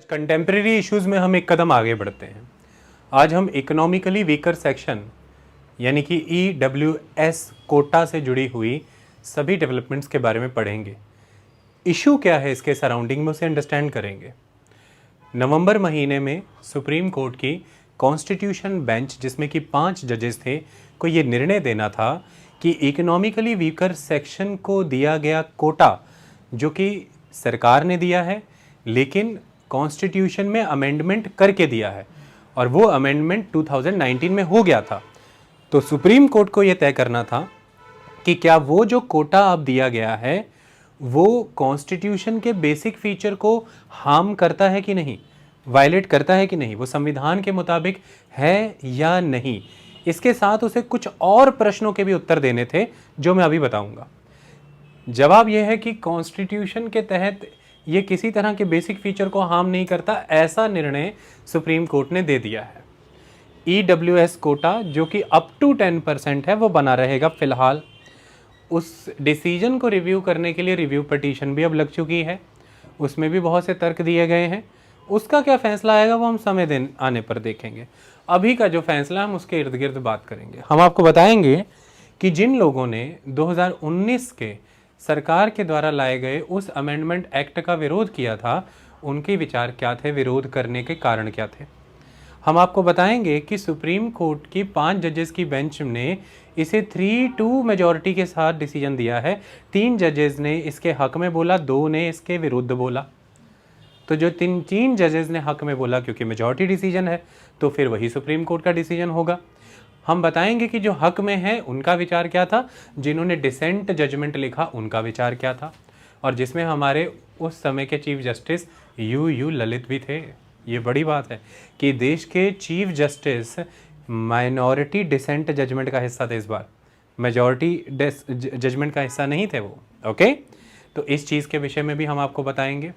Contemporary issues में हम एक कदम आगे बढ़ते हैं। आज हम इकोनॉमिकली वीकर सेक्शन यानी कि EWS कोटा से जुड़ी हुई सभी डेवलपमेंट्स के बारे में पढ़ेंगे। इशू क्या है इसके सराउंडिंग में, उसे अंडरस्टैंड करेंगे। नवंबर महीने में सुप्रीम कोर्ट की कॉन्स्टिट्यूशन बेंच, जिसमें कि 5 जजेस थे, को ये निर्णय देना था कि इकोनॉमिकली वीकर सेक्शन को दिया गया कोटा, जो कि सरकार ने दिया है लेकिन कॉन्स्टिट्यूशन में अमेंडमेंट करके दिया है, और वो अमेंडमेंट 2019 में हो गया था। तो सुप्रीम कोर्ट को ये तय करना था कि क्या वो जो कोटा अब दिया गया है वो कॉन्स्टिट्यूशन के बेसिक फीचर को हार्म करता है कि नहीं, वायलेट करता है कि नहीं, वो संविधान के मुताबिक है या नहीं। इसके साथ उसे कुछ और प्रश्नों के भी उत्तर देने थे जो मैं अभी बताऊंगा। जवाब यह है कि कॉन्स्टिट्यूशन के तहत ये किसी तरह के बेसिक फीचर को हार्म नहीं करता, ऐसा निर्णय सुप्रीम कोर्ट ने दे दिया है। EWS कोटा जो कि अप टू 10% है वो बना रहेगा फिलहाल। उस डिसीजन को रिव्यू करने के लिए रिव्यू पिटीशन भी अब लग चुकी है, उसमें भी बहुत से तर्क दिए गए हैं। उसका क्या फैसला आएगा वो हम समय दिन आने पर देखेंगे। अभी का जो फैसला हम उसके इर्द गिर्द बात करेंगे। हम आपको बताएंगे कि जिन लोगों ने 2019 के सरकार के द्वारा लाए गए उस अमेंडमेंट एक्ट का विरोध किया था, उनके विचार क्या थे, विरोध करने के कारण क्या थे। हम आपको बताएंगे कि सुप्रीम कोर्ट की 5 जजेस की बेंच ने इसे 3-2 मेजॉरिटी के साथ डिसीजन दिया है। 3 जजेस ने इसके हक में बोला, 2 ने इसके विरुद्ध बोला। तो जो 3 जजेस ने हक में बोला, क्योंकि मेजॉरिटी डिसीजन है तो फिर वही सुप्रीम कोर्ट का डिसीजन होगा। हम बताएंगे कि जो हक में है उनका विचार क्या था, जिन्होंने डिसेंट जजमेंट लिखा उनका विचार क्या था, और जिसमें हमारे उस समय के चीफ जस्टिस यू ललित भी थे। ये बड़ी बात है कि देश के chief justice minority dissent judgment का हिस्सा थे, इस बार मेजॉरिटी जजमेंट का हिस्सा नहीं थे वो। ओके, तो इस चीज़ के विषय में भी हम आपको बताएंगे।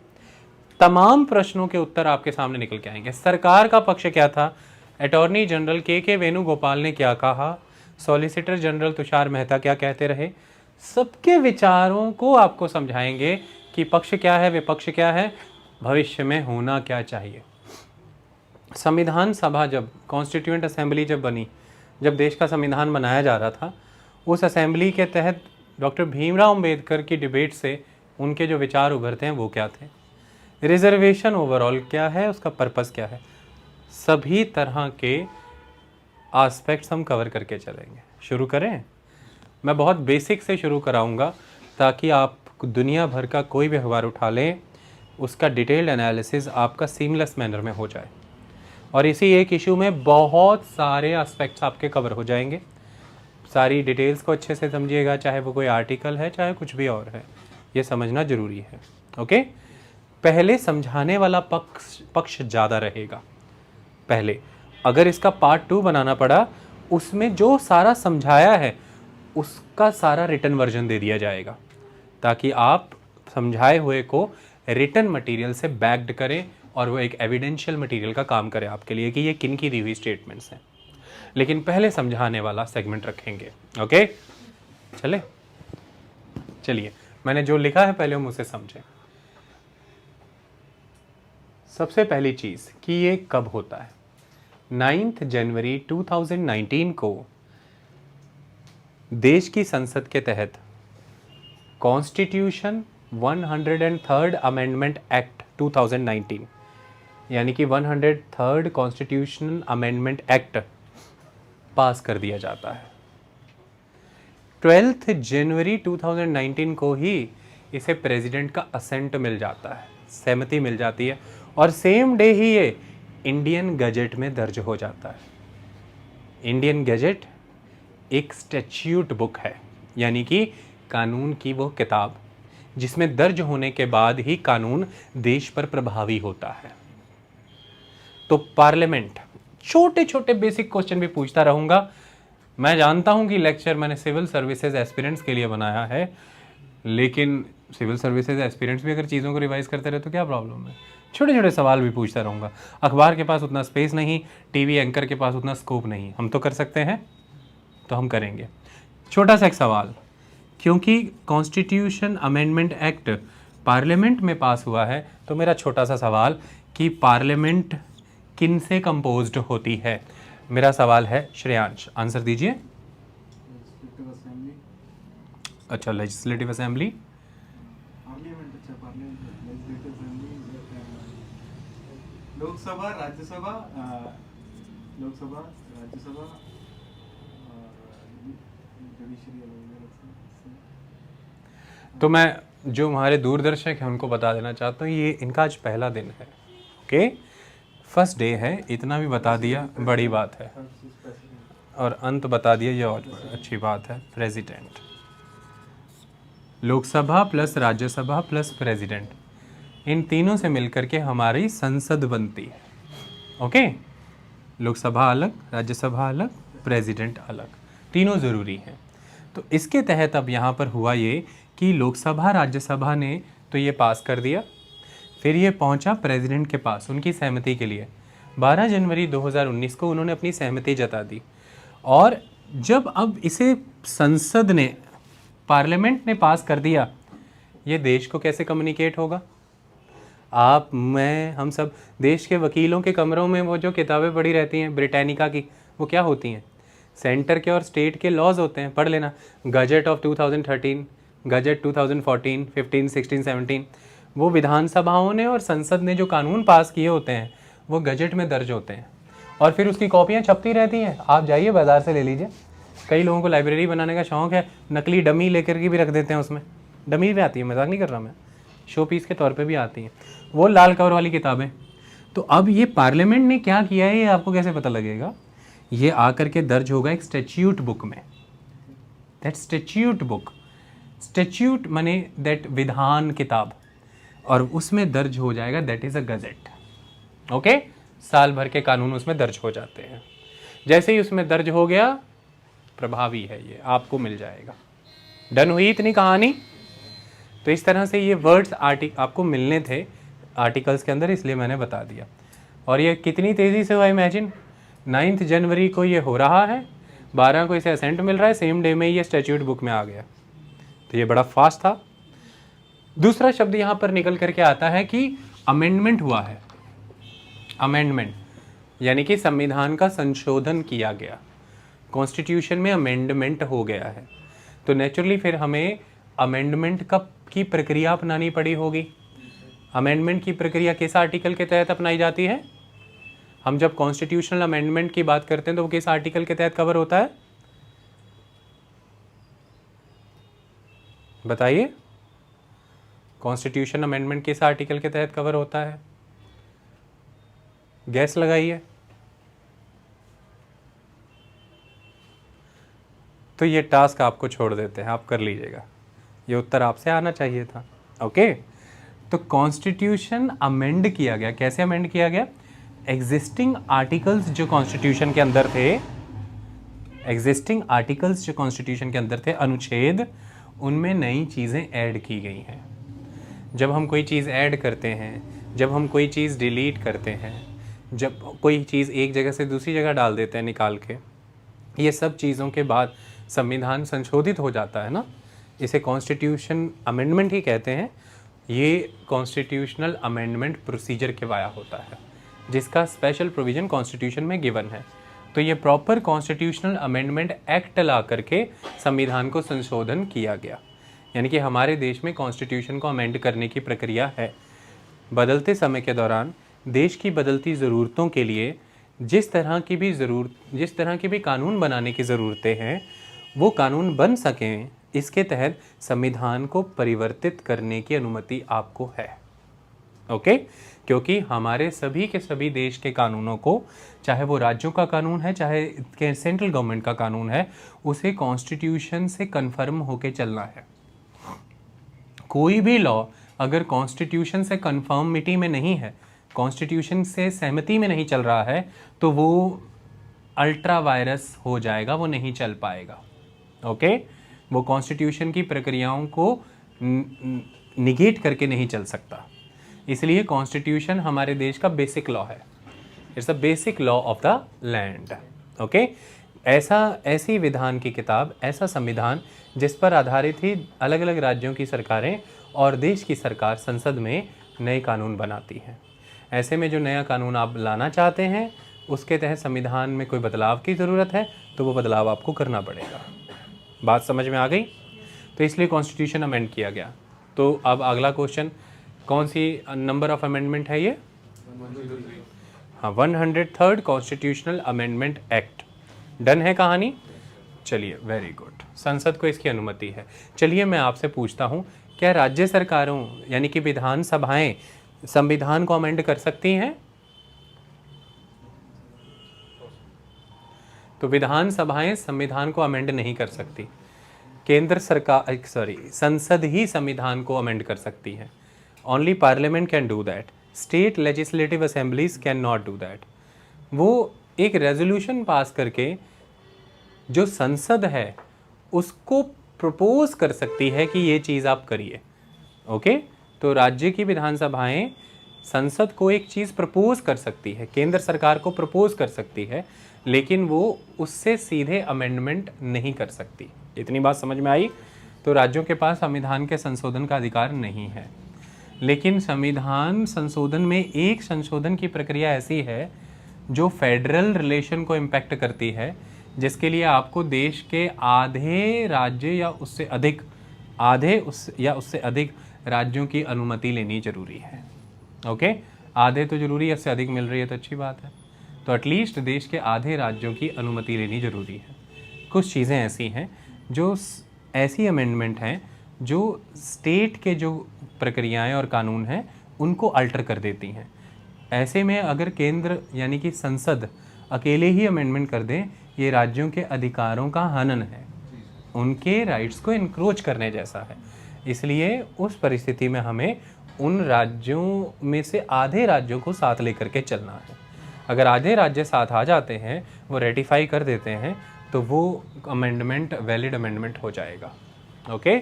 तमाम प्रश्नों के उत्तर आपके सामने निकल के आएंगे। सरकार का पक्ष क्या था, अटॉर्नी जनरल के वेणुगोपाल ने क्या कहा, सॉलिसिटर जनरल तुषार मेहता क्या कहते रहे, सबके विचारों को आपको समझाएंगे कि पक्ष क्या है, विपक्ष क्या है, भविष्य में होना क्या चाहिए। संविधान सभा जब कॉन्स्टिट्यूएंट असेंबली जब बनी, जब देश का संविधान बनाया जा रहा था, उस असेंबली के तहत डॉक्टर भीमराव अंबेडकर की डिबेट से उनके जो विचार उभरते हैं वो क्या थे, रिजर्वेशन ओवरऑल क्या है, उसका पर्पस क्या है, सभी तरह के एस्पेक्ट्स हम कवर करके चलेंगे। शुरू करें। मैं बहुत बेसिक से शुरू कराऊंगा ताकि आप दुनिया भर का कोई भी अखबार उठा लें, उसका डिटेल्ड एनालिसिस आपका सीमलेस मैनर में हो जाए, और इसी एक इशू में बहुत सारे एस्पेक्ट्स आपके कवर हो जाएंगे। सारी डिटेल्स को अच्छे से समझिएगा, चाहे वो कोई आर्टिकल है चाहे कुछ भी और है, ये समझना ज़रूरी है। ओके, पहले समझाने वाला पक्ष ज़्यादा रहेगा। पहले अगर इसका पार्ट 2 बनाना पड़ा, उसमें जो सारा समझाया है उसका सारा रिटन वर्जन दे दिया जाएगा, ताकि आप समझाए हुए को रिटन मटेरियल से बैक्ड करें और वो एक एविडेंशियल मटेरियल का काम करे आपके लिए कि ये किन की दी हुई स्टेटमेंट्स हैं। लेकिन पहले समझाने वाला सेगमेंट रखेंगे। ओके, चलिए मैंने जो लिखा है पहले हम उसे समझें। सबसे पहली चीज़ कि ये कब होता है। 9 जनवरी 2019 को देश की संसद के तहत कॉन्स्टिट्यूशन 103rd अमेंडमेंट एक्ट 2019 यानी कि 103rd कॉन्स्टिट्यूशनल अमेंडमेंट एक्ट पास कर दिया जाता है। 12 जनवरी 2019 को ही इसे प्रेसिडेंट का असेंट मिल जाता है, सहमति मिल जाती है, और सेम डे ही ये इंडियन गजेट में दर्ज हो जाता है। इंडियन गजेट एक स्टैट्यूट बुक है, यानी कि कानून की वो किताब जिसमें दर्ज होने के बाद ही कानून देश पर प्रभावी होता है। तो पार्लियामेंट, छोटे छोटे बेसिक क्वेश्चन भी पूछता रहूंगा। मैं जानता हूं कि लेक्चर मैंने सिविल सर्विसेज एस्पिरेंट्स के लिए बनाया है, लेकिन सिविल सर्विसेज एस्पिरेंट्स भी अगर चीज़ों को रिवाइज करते रहे तो क्या प्रॉब्लम है। छोटे छोटे सवाल भी पूछता रहूँगा। अखबार के पास उतना स्पेस नहीं, टीवी एंकर के पास उतना स्कोप नहीं, हम तो कर सकते हैं तो हम करेंगे। छोटा सा एक सवाल, क्योंकि कॉन्स्टिट्यूशन अमेंडमेंट एक्ट पार्लियामेंट में पास हुआ है, तो मेरा छोटा सा सवाल कि पार्लियामेंट किन से कंपोज्ड होती है? मेरा सवाल है श्रेयांश, आंसर दीजिए। अच्छा, लेजिस्लेटिव असेंबली, लोकसभा, राज्यसभा, लोकसभा, राज्यसभा, तो मैं जो हमारे दूरदर्शक हैं उनको बता देना चाहता हूँ, ये इनका आज पहला दिन है। ओके, फर्स्ट डे है, इतना भी बता दिया बड़ी बात है, और अंत बता दिया ये और अच्छी बात है। President, Lok Sabha plus Rajya Sabha plus president, इन तीनों से मिलकर के हमारी संसद बनती है। ओके, लोकसभा अलग, राज्यसभा अलग, प्रेसिडेंट अलग, तीनों ज़रूरी हैं। तो इसके तहत अब यहाँ पर हुआ ये कि लोकसभा राज्यसभा ने तो ये पास कर दिया, फिर ये पहुँचा प्रेसिडेंट के पास उनकी सहमति के लिए। 12 जनवरी 2019 को उन्होंने अपनी सहमति जता दी, और जब अब इसे संसद ने, पार्लियामेंट ने पास कर दिया, ये देश को कैसे कम्युनिकेट होगा? आप, मैं, हम सब देश के वकीलों के कमरों में वो जो किताबें पढ़ी रहती हैं ब्रिटानिका की, वो क्या होती हैं? सेंटर के और स्टेट के लॉज होते हैं, पढ़ लेना। गजट ऑफ 2013, गजट 2014, 15, 16, 17, वो विधानसभाओं ने और संसद ने जो कानून पास किए होते हैं वो गजट में दर्ज होते हैं, और फिर उसकी कॉपियाँ छपती रहती हैं। आप जाइए बाज़ार से ले लीजिए। कई लोगों को लाइब्रेरी बनाने का शौक़ है, नकली डमी लेकर के भी रख देते हैं, उसमें डमी भी आती है, मजाक नहीं कर रहा मैं, शो पीस के तौर पे भी आती हैं वो लाल कवर वाली किताबें। तो अब ये पार्लियामेंट ने क्या किया है, ये आपको कैसे पता लगेगा? ये आकर के दर्ज होगा एक स्टैच्यूट बुक में। दैट स्टैच्यूट बुक, स्टैच्यूट माने दैट विधान किताब, और उसमें दर्ज हो जाएगा, that is a gazette. Okay, साल भर के कानून उसमें दर्ज हो जाते हैं। जैसे ही उसमें दर्ज हो गया, प्रभावी है, ये आपको मिल जाएगा। डन हुई इतनी कहानी। तो इस तरह से ये वर्ड्स आपको मिलने थे आर्टिकल्स के अंदर, इसलिए मैंने बता दिया। और ये कितनी तेज़ी से हुआ, इमेजिन 9 जनवरी को ये हो रहा है, 12 को इसे असेंट मिल रहा है, सेम डे में ये स्टैच्यूट बुक में आ गया। तो ये बड़ा फास्ट था। दूसरा शब्द यहाँ पर निकल करके आता है कि अमेंडमेंट हुआ है। अमेंडमेंट यानी कि संविधान का संशोधन किया गया, कॉन्स्टिट्यूशन में अमेंडमेंट हो गया है। तो नेचुरली फिर हमें अमेंडमेंट की प्रक्रिया अपनानी पड़ी होगी। अमेंडमेंट की प्रक्रिया किस आर्टिकल के तहत अपनाई जाती है? हम जब कॉन्स्टिट्यूशनल अमेंडमेंट की बात करते हैं तो वो किस आर्टिकल के तहत कवर होता है? बताइए, कॉन्स्टिट्यूशन अमेंडमेंट किस आर्टिकल के तहत कवर होता है? गैस लगाइए। तो ये टास्क आपको छोड़ देते हैं, आप कर लीजिएगा, ये उत्तर आपसे आना चाहिए था। ओके, तो कॉन्स्टिट्यूशन अमेंड किया गया। कैसे अमेंड किया गया? एग्जिस्टिंग आर्टिकल्स जो कॉन्स्टिट्यूशन के अंदर थे, एग्जिस्टिंग आर्टिकल्स जो कॉन्स्टिट्यूशन के अंदर थे, अनुच्छेद, उनमें नई चीज़ें ऐड की गई हैं। जब हम कोई चीज़ ऐड करते हैं, जब हम कोई चीज़ डिलीट करते हैं, जब कोई चीज़ एक जगह से दूसरी जगह डाल देते हैं निकाल के, ये सब चीज़ों के बाद संविधान संशोधित हो जाता है ना, इसे कॉन्स्टिट्यूशन अमेंडमेंट ही कहते हैं। ये कॉन्स्टिट्यूशनल अमेंडमेंट प्रोसीजर के वाया होता है, जिसका स्पेशल प्रोविज़न कॉन्स्टिट्यूशन में गिवन है। तो ये प्रॉपर कॉन्स्टिट्यूशनल अमेंडमेंट एक्ट ला करके संविधान को संशोधन किया गया। यानी कि हमारे देश में कॉन्स्टिट्यूशन को अमेंड करने की प्रक्रिया है। बदलते समय के दौरान देश की बदलती ज़रूरतों के लिए जिस तरह की भी कानून बनाने की ज़रूरतें हैं, वो कानून बन सकें, इसके तहत संविधान को परिवर्तित करने की अनुमति आपको है। ओके, क्योंकि हमारे सभी के सभी देश के कानूनों को, चाहे वो राज्यों का कानून है, चाहे सेंट्रल गवर्नमेंट का कानून है, उसे कॉन्स्टिट्यूशन से कन्फर्म होके चलना है। कोई भी लॉ अगर कॉन्स्टिट्यूशन से कन्फर्मिटी में नहीं है, कॉन्स्टिट्यूशन से सहमति में नहीं चल रहा है, तो वो अल्ट्रा वायरस हो जाएगा, वो नहीं चल पाएगा। ओके, वो कॉन्स्टिट्यूशन की प्रक्रियाओं को निगेट करके नहीं चल सकता। इसलिए कॉन्स्टिट्यूशन हमारे देश का बेसिक लॉ है। It's a basic law of the land. Okay, ऐसी विधान की किताब, ऐसा संविधान जिस पर आधारित ही अलग अलग राज्यों की सरकारें और देश की सरकार संसद में नए कानून बनाती हैं। ऐसे में जो नया कानून आप लाना चाहते हैं उसके तहत संविधान में कोई बदलाव की ज़रूरत है तो वो बदलाव आपको करना पड़ेगा। बात समझ में आ गई? तो इसलिए कॉन्स्टिट्यूशन अमेंड किया गया। तो अब अगला क्वेश्चन, कौन सी नंबर ऑफ अमेंडमेंट है ये? हाँ, 103rd constitutional amendment act. Done है कहानी? चलिए, वेरी गुड। संसद को इसकी अनुमति है। चलिए मैं आपसे पूछता हूँ, क्या राज्य सरकारों यानी कि विधानसभाएं संविधान को अमेंड कर सकती हैं? तो विधानसभाएं संविधान को अमेंड नहीं कर सकती। केंद्र सरकार संसद ही संविधान को अमेंड कर सकती है। Only parliament can do that, state legislative assemblies can not do that. वो एक रेजोल्यूशन पास करके जो संसद है उसको प्रपोज कर सकती है कि ये चीज़ आप करिए। ओके, तो राज्य की विधानसभाएं संसद को एक चीज़ प्रपोज कर सकती है, केंद्र सरकार को प्रपोज कर सकती है, लेकिन वो उससे सीधे अमेंडमेंट नहीं कर सकती। इतनी बात समझ में आई? तो राज्यों के पास संविधान के संशोधन का अधिकार नहीं है। लेकिन संविधान संशोधन में एक संशोधन की प्रक्रिया ऐसी है जो फेडरल रिलेशन को इम्पैक्ट करती है, जिसके लिए आपको देश के आधे राज्य या उससे अधिक राज्यों की अनुमति लेनी जरूरी है। ओके, आधे तो जरूरी है, इससे अधिक मिल रही है तो अच्छी बात है। तो एटलीस्ट देश के आधे राज्यों की अनुमति लेनी जरूरी है। कुछ चीज़ें ऐसी हैं जो ऐसी अमेंडमेंट हैं जो स्टेट के जो प्रक्रियाएं और कानून हैं उनको अल्टर कर देती हैं। ऐसे में अगर केंद्र यानी कि संसद अकेले ही अमेंडमेंट कर दें, ये राज्यों के अधिकारों का हनन है, उनके राइट्स को इनक्रोच करने जैसा है। इसलिए उस परिस्थिति में हमें उन राज्यों में से आधे राज्यों को साथ लेकर के चलना है। अगर आधे राज्य साथ आ जाते हैं, वो रेटिफाई कर देते हैं, तो वो अमेंडमेंट वैलिड अमेंडमेंट हो जाएगा। ओके,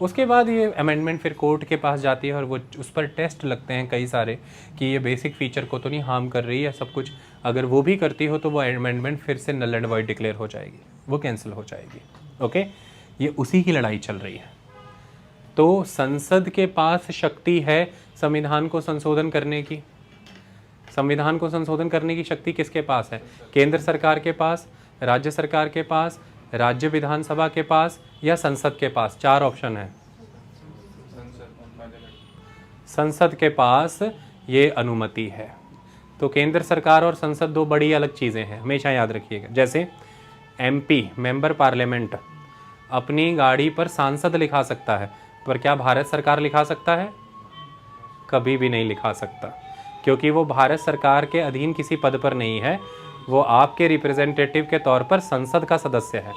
उसके बाद ये अमेंडमेंट फिर कोर्ट के पास जाती है और वो उस पर टेस्ट लगते हैं कई सारे कि ये बेसिक फीचर को तो नहीं हार्म कर रही है सब कुछ। अगर वो भी करती हो तो वो अमेंडमेंट फिर से नल एंड वॉइड डिक्लेयर हो जाएगी, वो कैंसिल हो जाएगी। ओके, ये उसी की लड़ाई चल रही है। तो संसद के पास शक्ति है संविधान को संशोधन करने की। संविधान को संशोधन करने की शक्ति किसके पास है? केंद्र सरकार के पास, राज्य सरकार के पास, राज्य विधानसभा के पास या संसद के पास। चार ऑप्शन है। संसद के पास ये अनुमति है। तो केंद्र सरकार और संसद दो बड़ी अलग चीज़ें हैं, हमेशा याद रखिएगा। जैसे एमपी मेंबर पार्लियामेंट अपनी गाड़ी पर सांसद लिखा सकता है, पर क्या भारत सरकार लिखा सकता है? कभी भी नहीं लिखा सकता, क्योंकि वो भारत सरकार के अधीन किसी पद पर नहीं है, वो आपके रिप्रेजेंटेटिव के तौर पर संसद का सदस्य है।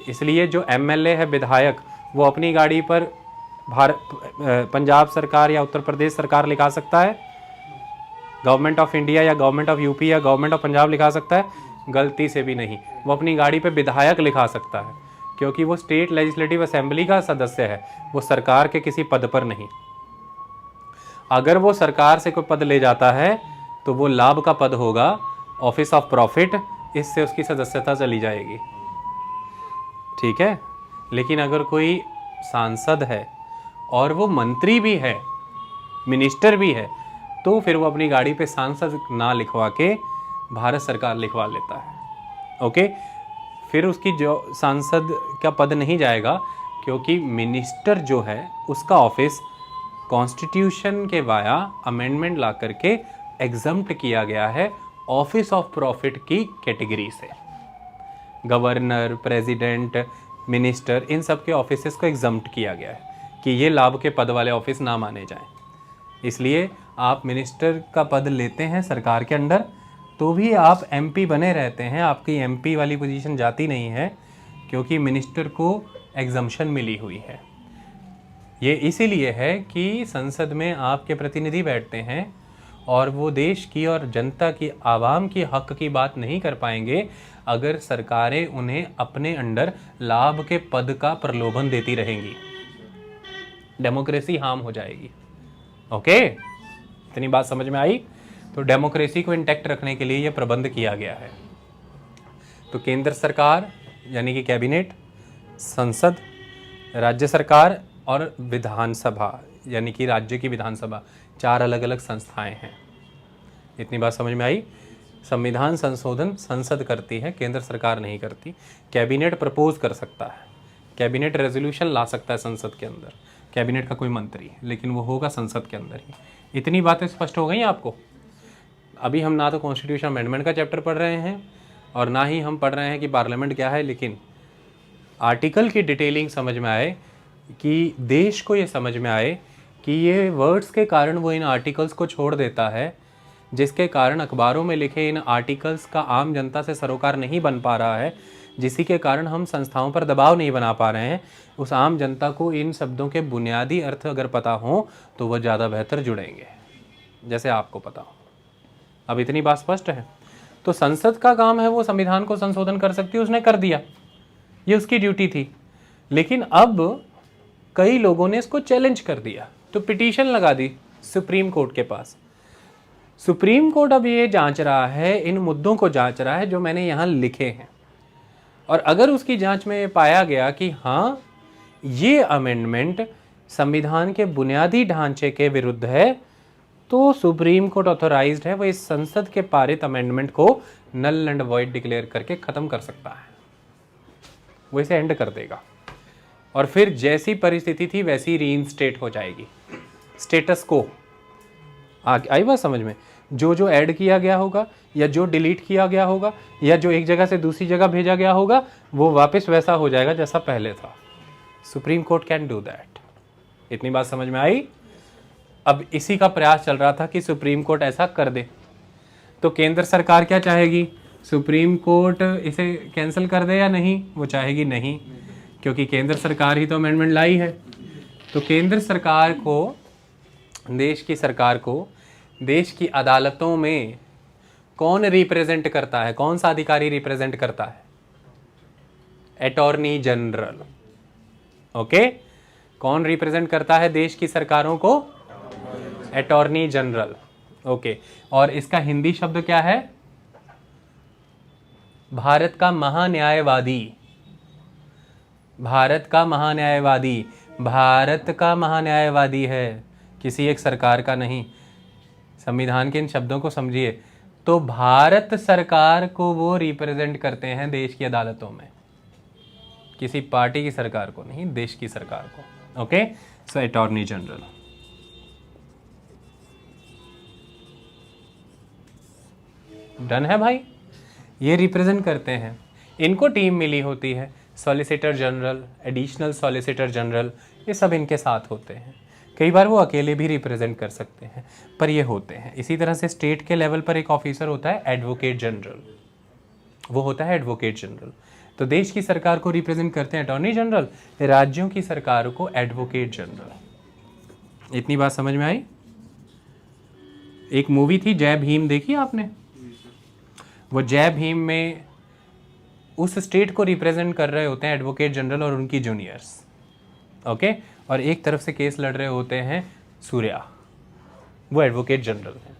इसलिए जो एमएलए है, विधायक, वो अपनी गाड़ी पर पंजाब सरकार या उत्तर प्रदेश सरकार लिखा सकता है? गवर्नमेंट ऑफ इंडिया या गवर्नमेंट ऑफ यूपी या गवर्नमेंट ऑफ पंजाब लिखा सकता है? गलती से भी नहीं। वो अपनी गाड़ी पे विधायक लिखा सकता है, क्योंकि वो स्टेट लेजिस्लेटिव असेंबली का सदस्य है, वो सरकार के किसी पद पर नहीं। अगर वो सरकार से कोई पद ले जाता है तो वो लाभ का पद होगा, ऑफिस ऑफ प्रॉफिट, इससे उसकी सदस्यता चली जाएगी। ठीक है, लेकिन अगर कोई सांसद है और वो मंत्री भी है, मिनिस्टर भी है, तो फिर वो अपनी गाड़ी पे सांसद ना लिखवा के भारत सरकार लिखवा लेता है। ओके, फिर उसकी जो सांसद का पद नहीं जाएगा, क्योंकि मिनिस्टर जो है उसका ऑफिस कॉन्स्टिट्यूशन के वाया अमेंडमेंट ला करके एग्जम्प्ट किया गया है ऑफिस ऑफ प्रॉफिट की कैटेगरी से। गवर्नर, प्रेसिडेंट, मिनिस्टर, इन सब के ऑफिसेस को एग्जम्प्ट किया गया है कि ये लाभ के पद वाले ऑफिस ना माने जाएं। इसलिए आप मिनिस्टर का पद लेते हैं सरकार के अंडर तो भी आप एमपी बने रहते हैं, आपकी एमपी वाली पोजीशन जाती नहीं है, क्योंकि मिनिस्टर को एग्जम्पशन मिली हुई है। ये इसीलिए है कि संसद में आपके प्रतिनिधि बैठते हैं और वो देश की और जनता की, आवाम की हक की बात नहीं कर पाएंगे अगर सरकारें उन्हें अपने अंडर लाभ के पद का प्रलोभन देती रहेंगी। डेमोक्रेसी हार्म हो जाएगी। ओके, इतनी बात समझ में आई? तो डेमोक्रेसी को इंटैक्ट रखने के लिए यह प्रबंध किया गया है। तो केंद्र सरकार यानी कि कैबिनेट, संसद, राज्य सरकार और विधानसभा यानी कि राज्य की विधानसभा, चार अलग अलग संस्थाएं हैं। इतनी बात समझ में आई। संविधान संशोधन संसद करती है, केंद्र सरकार नहीं करती। कैबिनेट प्रपोज कर सकता है, कैबिनेट रेजोल्यूशन ला सकता है संसद के अंदर, कैबिनेट का कोई मंत्री, लेकिन वो होगा संसद के अंदर ही। इतनी बातें स्पष्ट हो गई आपको। अभी हम ना तो कॉन्स्टिट्यूशन अमेंडमेंट का चैप्टर पढ़ रहे हैं और ना ही हम पढ़ रहे हैं कि पार्लियामेंट क्या है, लेकिन आर्टिकल की डिटेलिंग समझ में आए, कि देश को ये समझ में आए कि ये वर्ड्स के कारण वो इन आर्टिकल्स को छोड़ देता है, जिसके कारण अखबारों में लिखे इन आर्टिकल्स का आम जनता से सरोकार नहीं बन पा रहा है, जिसी के कारण हम संस्थाओं पर दबाव नहीं बना पा रहे हैं। उस आम जनता को इन शब्दों के बुनियादी अर्थ अगर पता हो तो वह ज़्यादा बेहतर जुड़ेंगे, जैसे आपको पता हो। अब इतनी बात स्पष्ट है। तो संसद का काम है वो संविधान को संशोधन कर सकती है, उसने कर दिया, ये उसकी ड्यूटी थी। लेकिन अब कई लोगों ने इसको चैलेंज कर दिया, तो पिटीशन लगा दी सुप्रीम कोर्ट के पास। सुप्रीम कोर्ट अब ये जांच रहा है, इन मुद्दों को जांच रहा है जो मैंने यहाँ लिखे हैं, और अगर उसकी जांच में पाया गया कि हाँ ये अमेंडमेंट संविधान के बुनियादी ढांचे के विरुद्ध है, तो सुप्रीम कोर्ट ऑथोराइज्ड है, वो इस संसद के पारित अमेंडमेंट को नल एंड वॉइड डिक्लेयर करके ख़त्म कर सकता है, वो इसे एंड कर देगा। और फिर जैसी परिस्थिति थी वैसी रीइंस्टेट हो जाएगी, स्टेटस को। आई बात समझ में? जो जो ऐड किया गया होगा या जो डिलीट किया गया होगा या जो एक जगह से दूसरी जगह भेजा गया होगा, वो वापस वैसा हो जाएगा जैसा पहले था। Supreme court can do that. इतनी बात समझ में आई? अब इसी का प्रयास चल रहा था कि सुप्रीम कोर्ट ऐसा कर दे। तो केंद्र सरकार क्या चाहेगी? सुप्रीम कोर्ट इसे कैंसिल कर दे या नहीं? वो चाहेगी नहीं, क्योंकि केंद्र सरकार ही तो अमेंडमेंट लाई है। तो केंद्र सरकार को, देश की सरकार को, देश की अदालतों में कौन रिप्रेजेंट करता है? कौन सा अधिकारी रिप्रेजेंट करता है? Attorney general. ओके, कौन रिप्रेजेंट करता है देश की सरकारों को? Attorney general. ओके, और इसका हिंदी शब्द क्या है? भारत का महान्यायवादी। भारत का महान्यायवादी, भारत का महान्यायवादी है, किसी एक सरकार का नहीं। संविधान के इन शब्दों को समझिए। तो भारत सरकार को वो रिप्रेजेंट करते हैं देश की अदालतों में, किसी पार्टी की सरकार को नहीं, देश की सरकार को। ओके, सो अटॉर्नी जनरल। डन है भाई? ये रिप्रेजेंट करते हैं, इनको टीम मिली होती है, solicitor general, additional solicitor general, ये सब इनके साथ होते हैं। कई बार वो अकेले भी रिप्रेजेंट कर सकते हैं, पर ये होते हैं। इसी तरह से स्टेट के लेवल पर एक ऑफिसर होता है एडवोकेट जनरल, वो होता है एडवोकेट जनरल। तो देश की सरकार को रिप्रेजेंट करते हैं अटॉर्नी जनरल, राज्यों की सरकार को एडवोकेट जनरल। इतनी बात समझ में आई? एक मूवी थी जय भीम, देखी आपने? वो जय भीम में उस स्टेट को रिप्रेजेंट कर रहे होते हैं एडवोकेट जनरल और उनकी जूनियर्स। ओके, और एक तरफ से केस लड़ रहे होते हैं सूर्या, वो एडवोकेट जनरल है।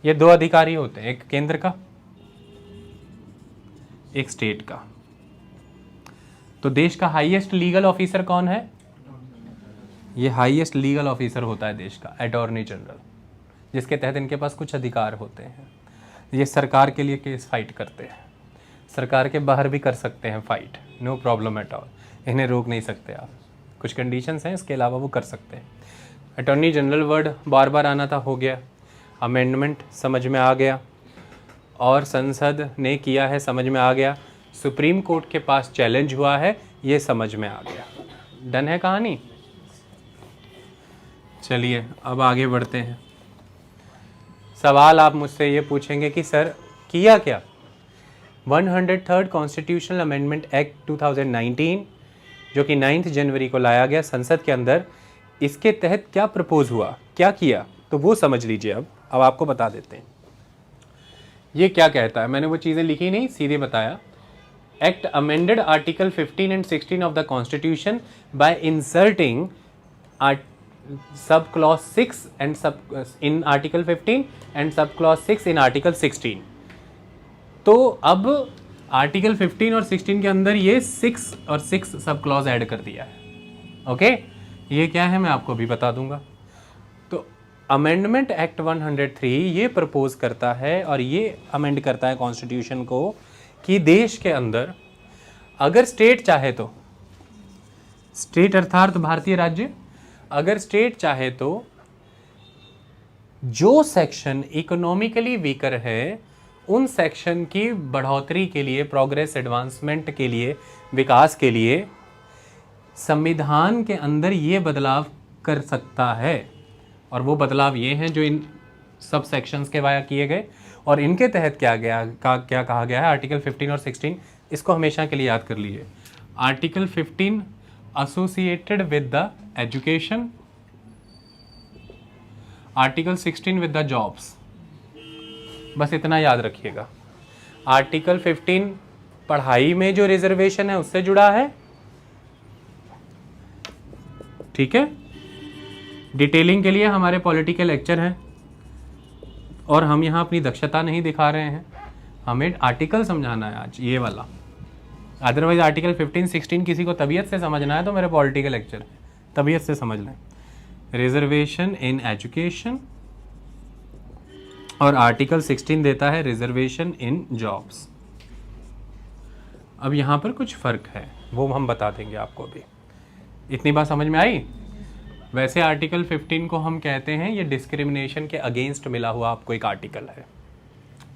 ये दो अधिकारी होते हैं, एक केंद्र का, एक स्टेट का। तो देश का हाईएस्ट लीगल ऑफिसर कौन है? ये हाईएस्ट लीगल ऑफिसर होता है देश का, अटॉर्नी जनरल, जिसके तहत इनके पास कुछ अधिकार होते हैं। ये सरकार के लिए केस फाइट करते हैं, सरकार के बाहर भी कर सकते हैं fight, no problem at all, इन्हें रोक नहीं सकते आप। कुछ कंडीशंस हैं, इसके अलावा वो कर सकते हैं। अटॉर्नी जनरल वर्ड बार बार आना था, हो गया। अमेंडमेंट समझ में आ गया, और संसद ने किया है, समझ में आ गया। सुप्रीम कोर्ट के पास चैलेंज हुआ है, ये समझ में आ गया। डन है कहानी? चलिए अब आगे बढ़ते हैं। सवाल आप मुझसे ये पूछेंगे कि सर किया क्या? 103rd कॉन्स्टिट्यूशनल अमेंडमेंट एक्ट 2019 जो कि 9 जनवरी को लाया गया संसद के अंदर, इसके तहत क्या प्रपोज हुआ, क्या किया, तो वो समझ लीजिए। अब आपको बता देते हैं ये क्या कहता है। मैंने वो चीज़ें लिखी नहीं, सीधे बताया। Act amended article 15 and 16 of the constitution by inserting sub clause 6 and sub in article 15 and sub clause 6 in article 16। तो अब आर्टिकल 15 और 16 के अंदर ये 6 और 6 सब क्लॉज ऐड कर दिया है। ओके, ये क्या है मैं आपको भी बता दूंगा। तो अमेंडमेंट एक्ट 103 ये प्रपोज करता है और ये अमेंड करता है कॉन्स्टिट्यूशन को कि देश के अंदर अगर स्टेट चाहे तो, स्टेट अर्थात भारतीय राज्य, अगर स्टेट चाहे तो जो सेक्शन इकोनॉमिकली वीकर है उन सेक्शन की बढ़ोतरी के लिए, प्रोग्रेस, एडवांसमेंट के लिए, विकास के लिए संविधान के अंदर ये बदलाव कर सकता है। और वो बदलाव ये हैं जो इन सब सेक्शंस के वाया किए गए। और इनके तहत क्या कहा गया है, आर्टिकल 15 और 16, इसको हमेशा के लिए याद कर लीजिए। Article 15 associated with the education, article 16 with the jobs, बस इतना याद रखिएगा। आर्टिकल 15 पढ़ाई में जो रिजर्वेशन है उससे जुड़ा है, ठीक है। डिटेलिंग के लिए हमारे पॉलिटिकल लेक्चर हैं और हम यहाँ अपनी दक्षता नहीं दिखा रहे हैं, हमें आर्टिकल समझाना है आज ये वाला। अदरवाइज आर्टिकल 15, 16 किसी को तबीयत से समझना है तो मेरे पॉलिटिकल लेक्चर है, तबीयत से समझ लें। रिजर्वेशन इन एजुकेशन और आर्टिकल 16 देता है रिजर्वेशन इन जॉब्स। अब यहाँ पर कुछ फ़र्क है, वो हम बता देंगे आपको अभी। इतनी बात समझ में आई? वैसे आर्टिकल 15 को हम कहते हैं ये डिस्क्रिमिनेशन के अगेंस्ट मिला हुआ आपको एक आर्टिकल है,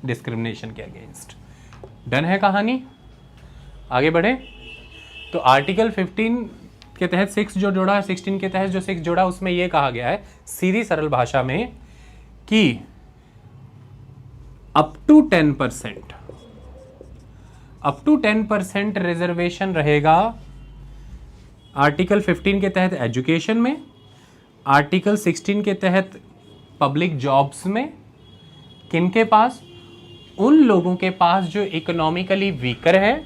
डिस्क्रिमिनेशन के अगेंस्ट। डन है कहानी? आगे बढ़े तो आर्टिकल 15 के तहत 6 जो जोड़ा है, 16 के तहत जो 6 जोड़ा, उसमें यह कहा गया है सीधी सरल भाषा में कि अप टू 10% रिजर्वेशन रहेगा आर्टिकल 15 के तहत एजुकेशन में, आर्टिकल 16 के तहत पब्लिक जॉब्स में। किनके पास? उन लोगों के पास जो इकोनॉमिकली वीकर है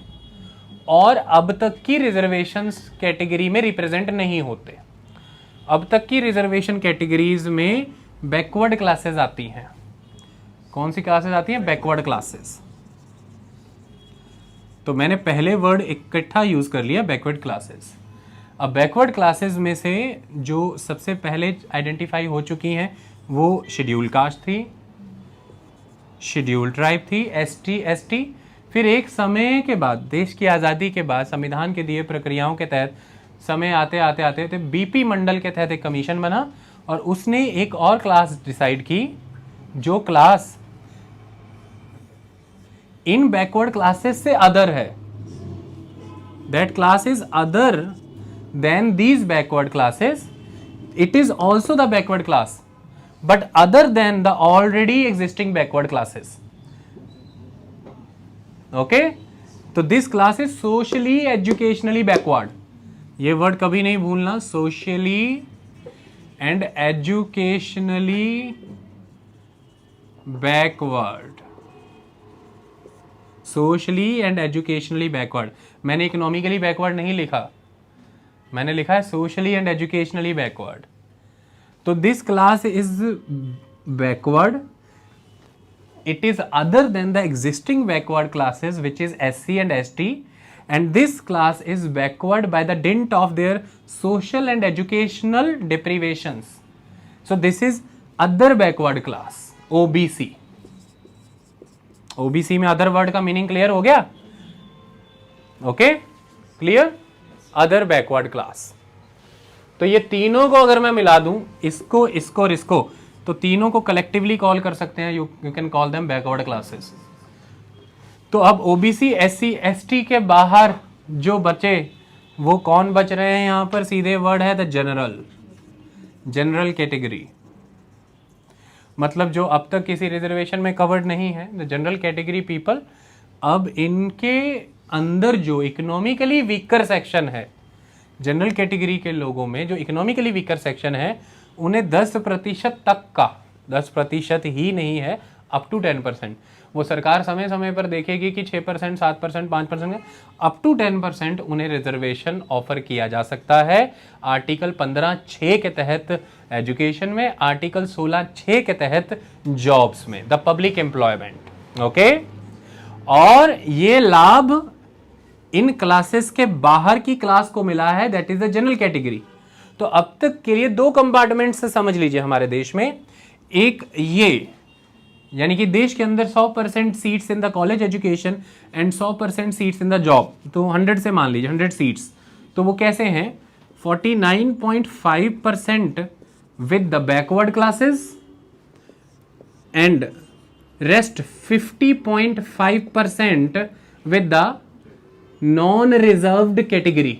और अब तक की रिजर्वेशंस कैटेगरी में रिप्रेजेंट नहीं होते। अब तक की रिजर्वेशन कैटेगरीज में बैकवर्ड क्लासेस आती हैं। कौन सी क्लासेस आती हैं? Backward classes. तो मैंने पहले वर्ड इकट्ठा यूज कर लिया, बैकवर्ड क्लासेस। अब बैकवर्ड क्लासेस में से जो सबसे पहले आइडेंटिफाई हो चुकी हैं वो शेड्यूल कास्ट थी, शेड्यूल ट्राइब थी, ST, फिर एक समय के बाद, देश की आज़ादी के बाद, संविधान के दिए प्रक्रियाओं के तहत समय आते बीपी मंडल के तहत एक कमीशन बना और उसने एक और क्लास डिसाइड की जो क्लास इन बैकवर्ड क्लासेस से अदर है। That class is other than these backward classes. It is also the backward class, but other than the already existing backward classes. Okay? तो this class is socially educationally backward. ये word कभी नहीं भूलना, socially and educationally backward. Socially and educationally backward. मैंने economically backward नहीं लिखा, मैंने लिखा है सोशली एंड एजुकेशनली बैकवर्ड। तो this class is backward, it is other than the existing backward classes which is SC and ST, and this class is backward by the dint of their social and educational deprivations. So this is other backward class, OBC। OBC में other word का meaning clear हो गया? Okay, clear? Other backward class. तो ये तीनों को अगर मैं मिला दूं, इसको, इसको और इसको, तो तीनों को कलेक्टिवली कॉल कर सकते हैं, you can call them backward classes. तो अब OBC, SC, ST के बाहर जो बचे वो कौन बच रहे हैं? यहां पर सीधे वर्ड है द जनरल कैटेगरी, मतलब जो अब तक किसी रिजर्वेशन में कवर्ड नहीं है, द जनरल कैटेगरी पीपल। अब इनके अंदर जो इकोनॉमिकली वीकर सेक्शन है, जनरल कैटेगरी के लोगों में जो इकोनॉमिकली वीकर सेक्शन है, उन्हें 10% तक का, 10% ही नहीं है, अप टू 10%, वो सरकार समय समय पर देखेगी कि 6%, 7%, 5%, अप टू 10% उन्हें रिजर्वेशन ऑफर किया जा सकता है। आर्टिकल 15(6) के तहत एजुकेशन में, आर्टिकल 16(6) के तहत जॉब्स में, द पब्लिक एम्प्लॉयमेंट। ओके, और ये लाभ इन क्लासेस के बाहर की क्लास को मिला है, that is the general category. तो अब तक के लिए 2 कंपार्टमेंट से समझ लीजिए हमारे देश में, एक ये यानी कि देश के अंदर 100% seats in the college education and 100% seats in the job, तो 100 से मान लीजिए 100 सीट्स, तो वो कैसे हैं 49.5% with the backward classes and rest 50.5% with the non reserved category.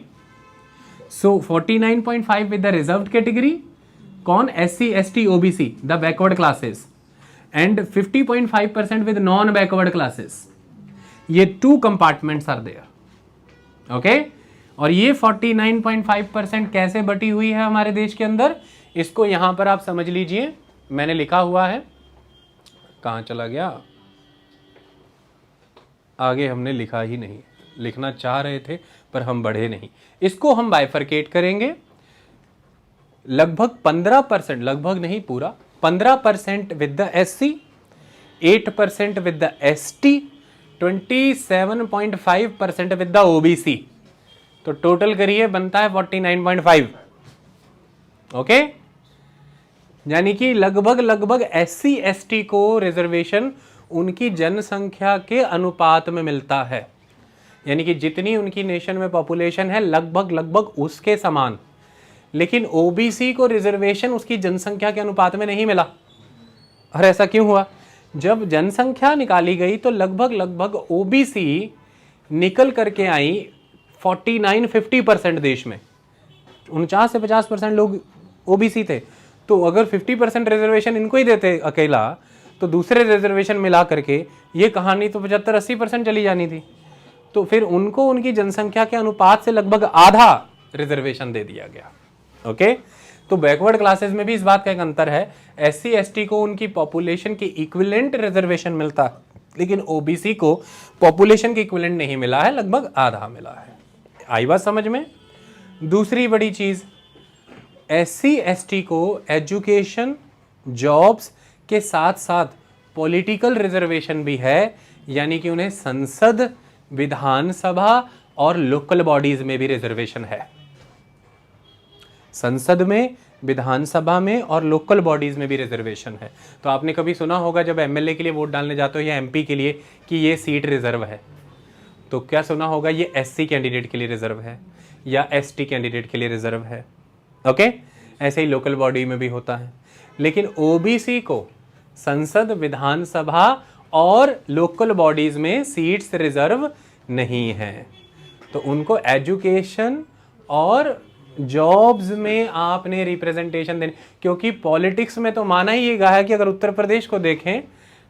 So 49.5 with the reserved category, कौन, SC ST OBC the backward classes, and 50.5% with non backward classes. ये 2 कंपार्टमेंट्स आर देयर, ओके। और ये 49.5% कैसे बटी हुई है हमारे देश के अंदर, इसको यहां पर आप समझ लीजिए, मैंने लिखा हुआ है, कहां चला गया, आगे हमने लिखा ही नहीं, लिखना चाह रहे थे पर हम बढ़े नहीं। इसको हम बाइफरकेट करेंगे, लगभग 15%, लगभग नहीं पूरा 15% with the SC, 8% with the ST, 27.5% with the OBC, तो टोटल करिए बनता है 49.5, ओके। यानी कि लगभग SC ST को रिजर्वेशन उनकी जनसंख्या के अनुपात में मिलता है, यानी कि जितनी उनकी नेशन में पॉपुलेशन है लगभग उसके समान। लेकिन OBC को रिजर्वेशन उसकी जनसंख्या के अनुपात में नहीं मिला। और ऐसा क्यों हुआ, जब जनसंख्या निकाली गई तो लगभग OBC निकल करके आई 49-50% देश में, 49 से 50% लोग OBC थे, तो अगर 50% रिजर्वेशन इनको ही देते अकेला, तो दूसरे रिजर्वेशन मिला करके ये कहानी तो 75-80% चली जानी थी। तो फिर उनको उनकी जनसंख्या के अनुपात से लगभग आधा रिजर्वेशन दे दिया गया, ओके। तो बैकवर्ड क्लासेस में भी इस बात का एक अंतर है, SC ST को उनकी पॉपुलेशन के इक्विवेलेंट रिजर्वेशन मिलता है, लेकिन OBC को पॉपुलेशन के इक्विवेलेंट नहीं मिला है, लगभग आधा मिला है। आई बात समझ में। दूसरी बड़ी चीज, SC ST को एजुकेशन, जॉब्स के साथ साथ पॉलिटिकल रिजर्वेशन भी है, यानी कि उन्हें संसद, विधानसभा और लोकल बॉडीज में भी रिजर्वेशन है। संसद में, विधानसभा में और लोकल बॉडीज में भी रिजर्वेशन है। तो आपने कभी सुना होगा जब MLA के लिए वोट डालने जाते हो या MP के लिए कि ये सीट रिजर्व है, तो क्या सुना होगा, ये SC कैंडिडेट के लिए रिजर्व है या ST कैंडिडेट के लिए रिजर्व है, ओके। ऐसे ही लोकल बॉडी में भी होता है। लेकिन OBC को संसद, विधानसभा और लोकल बॉडीज में सीट्स रिजर्व नहीं है, तो उनको एजुकेशन और जॉब्स में आपने रिप्रेजेंटेशन देने, क्योंकि पॉलिटिक्स में तो माना ही ये गया है कि अगर उत्तर प्रदेश को देखें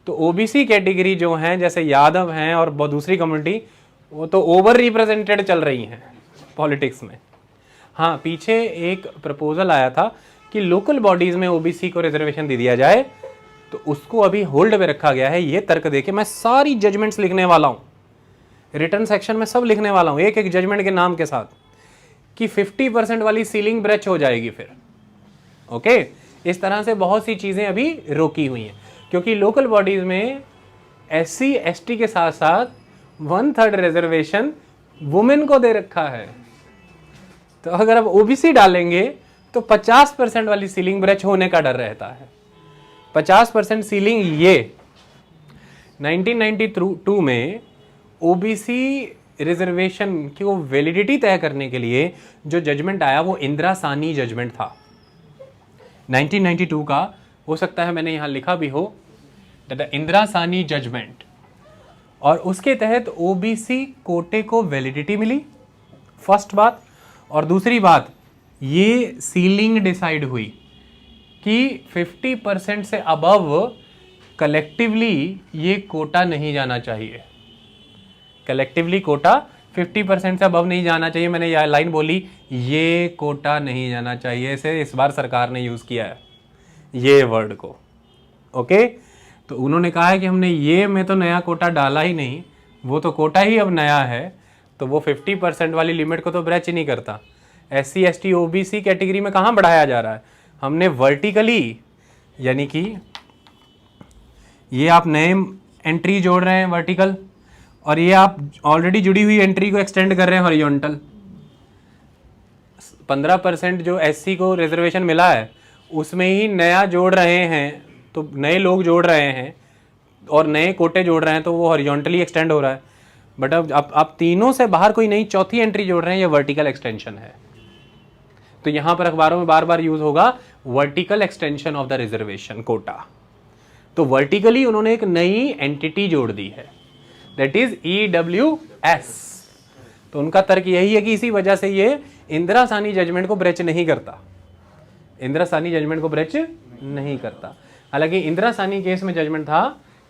तो OBC कैटेगरी जो हैं, जैसे यादव हैं और दूसरी कम्युनिटी, वो तो ओवर रिप्रेजेंटेड चल रही हैं पॉलिटिक्स में। हाँ, पीछे एक प्रपोजल आया था कि लोकल बॉडीज में OBC को रिजर्वेशन दे दिया जाए, तो उसको अभी होल्ड में रखा गया है। ये तर्क देके मैं सारी जजमेंट्स लिखने वाला हूँ, रिटर्न सेक्शन में सब लिखने वाला हूँ, एक एक जजमेंट के नाम के साथ, कि 50% वाली सीलिंग ब्रेच हो जाएगी फिर, ओके। इस तरह से बहुत सी चीज़ें अभी रोकी हुई हैं, क्योंकि लोकल बॉडीज में SC ST के साथ साथ 1/3 रिजर्वेशन वुमेन को दे रखा है। तो अगर अब OBC डालेंगे तो 50% वाली सीलिंग ब्रेच होने का डर रहता है। 50% सीलिंग ये 1992 में OBC रिजर्वेशन की वो वैलिडिटी तय करने के लिए जो जजमेंट आया वो इंदिरा सानी जजमेंट था 1992 का। हो सकता है मैंने यहाँ लिखा भी हो, द इंदिरा सानी जजमेंट, और उसके तहत OBC कोटे को वैलिडिटी मिली, फर्स्ट बात। और दूसरी बात, ये सीलिंग डिसाइड हुई कि 50% से अबव कलेक्टिवली ये कोटा नहीं जाना चाहिए। कलेक्टिवली कोटा 50% से अबव नहीं जाना चाहिए। मैंने यह लाइन बोली, ये कोटा नहीं जाना चाहिए, इसे इस बार सरकार ने यूज़ किया है ये वर्ड को, ओके। तो उन्होंने कहा है कि हमने ये में तो नया कोटा डाला ही नहीं, वो तो कोटा ही अब नया है, तो वो 50% वाली लिमिट को तो ब्रेच ही नहीं करता। SC ST OBC कैटेगरी में कहाँ बढ़ाया जा रहा है, हमने वर्टिकली, यानी कि ये आप नए एंट्री जोड़ रहे हैं वर्टिकल, और ये आप ऑलरेडी जुड़ी हुई एंट्री को एक्सटेंड कर रहे हैं हॉरिजॉन्टल। 15% जो SC को रिजर्वेशन मिला है उसमें ही नया जोड़ रहे हैं तो नए लोग जोड़ रहे हैं और नए कोटे जोड़ रहे हैं तो वो हॉरिजॉन्टली एक्सटेंड हो रहा है। बट अब आप तीनों से बाहर कोई नई चौथी एंट्री जोड़ रहे हैं, ये वर्टिकल एक्सटेंशन है। तो यहां पर अखबारों में बार बार यूज होगा vertical extension of the reservation quota. तो वर्टिकली उन्होंने एक नई एंटिटी जोड़ दी है, दैट इज EWS। तो उनका तर्क यही है कि इसी वजह से ये इंदिरा साहनी जजमेंट को ब्रेच नहीं करता, इंदिरा साहनी जजमेंट को ब्रेच नहीं करता। हालांकि इंदिरा साहनी केस में जजमेंट था